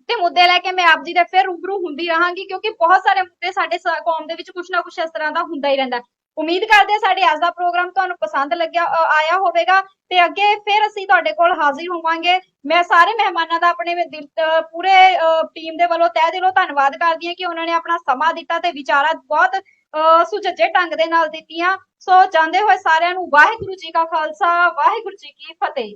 ਤੇ ਮੁੱਦੇ ਲੈ ਕੇ ਮੈਂ ਆਪ ਜੀ ਦੇ ਫਿਰ ਰੂਬਰੂ ਹੁੰਦੀ ਰਹਾਂਗੀ, ਕਿਉਂਕਿ ਬਹੁਤ ਸਾਰੇ ਮੁੱਦੇ ਸਾਡੇ ਕੌਮ ਦੇ ਵਿੱਚ ਕੁਛ ਨਾ ਕੁਛ ਇਸ ਤਰ੍ਹਾਂ ਦਾ ਹੁੰਦਾ ਹੀ ਰਹਿੰਦਾ। ਉਮੀਦ ਕਰਦੇ ਹਾਂ ਸਾਡੇ ਅੱਜ ਦਾ ਪ੍ਰੋਗਰਾਮ ਤੁਹਾਨੂੰ ਪਸੰਦ ਆਇਆ ਹੋਵੇਗਾ ਤੇ ਅੱਗੇ ਫਿਰ ਅਸੀਂ ਤੁਹਾਡੇ ਕੋਲ ਹਾਜ਼ਰ ਹੋਵਾਂਗੇ। ਮੈਂ ਸਾਰੇ ਮਹਿਮਾਨਾਂ ਦਾ ਆਪਣੇ ਪੂਰੇ ਟੀਮ ਦੇ ਵੱਲੋਂ ਤਹਿ ਦਿਲੋਂ ਧੰਨਵਾਦ ਕਰਦੀ ਹਾਂ ਕਿ ਉਹਨਾਂ ਨੇ ਆਪਣਾ ਸਮਾਂ ਦਿੱਤਾ ਤੇ ਵਿਚਾਰਾਂ ਬਹੁਤ ਸੁਚੱਜੇ ਢੰਗ ਦੇ ਨਾਲ ਦਿੱਤੀਆਂ। ਸੋ ਜਾਂਦੇ ਹੋਏ ਸਾਰਿਆਂ ਨੂੰ ਵਾਹਿਗੁਰੂ ਜੀ ਕਾ ਖਾਲਸਾ, ਵਾਹਿਗੁਰੂ ਜੀ ਕੀ ਫਤਿਹ।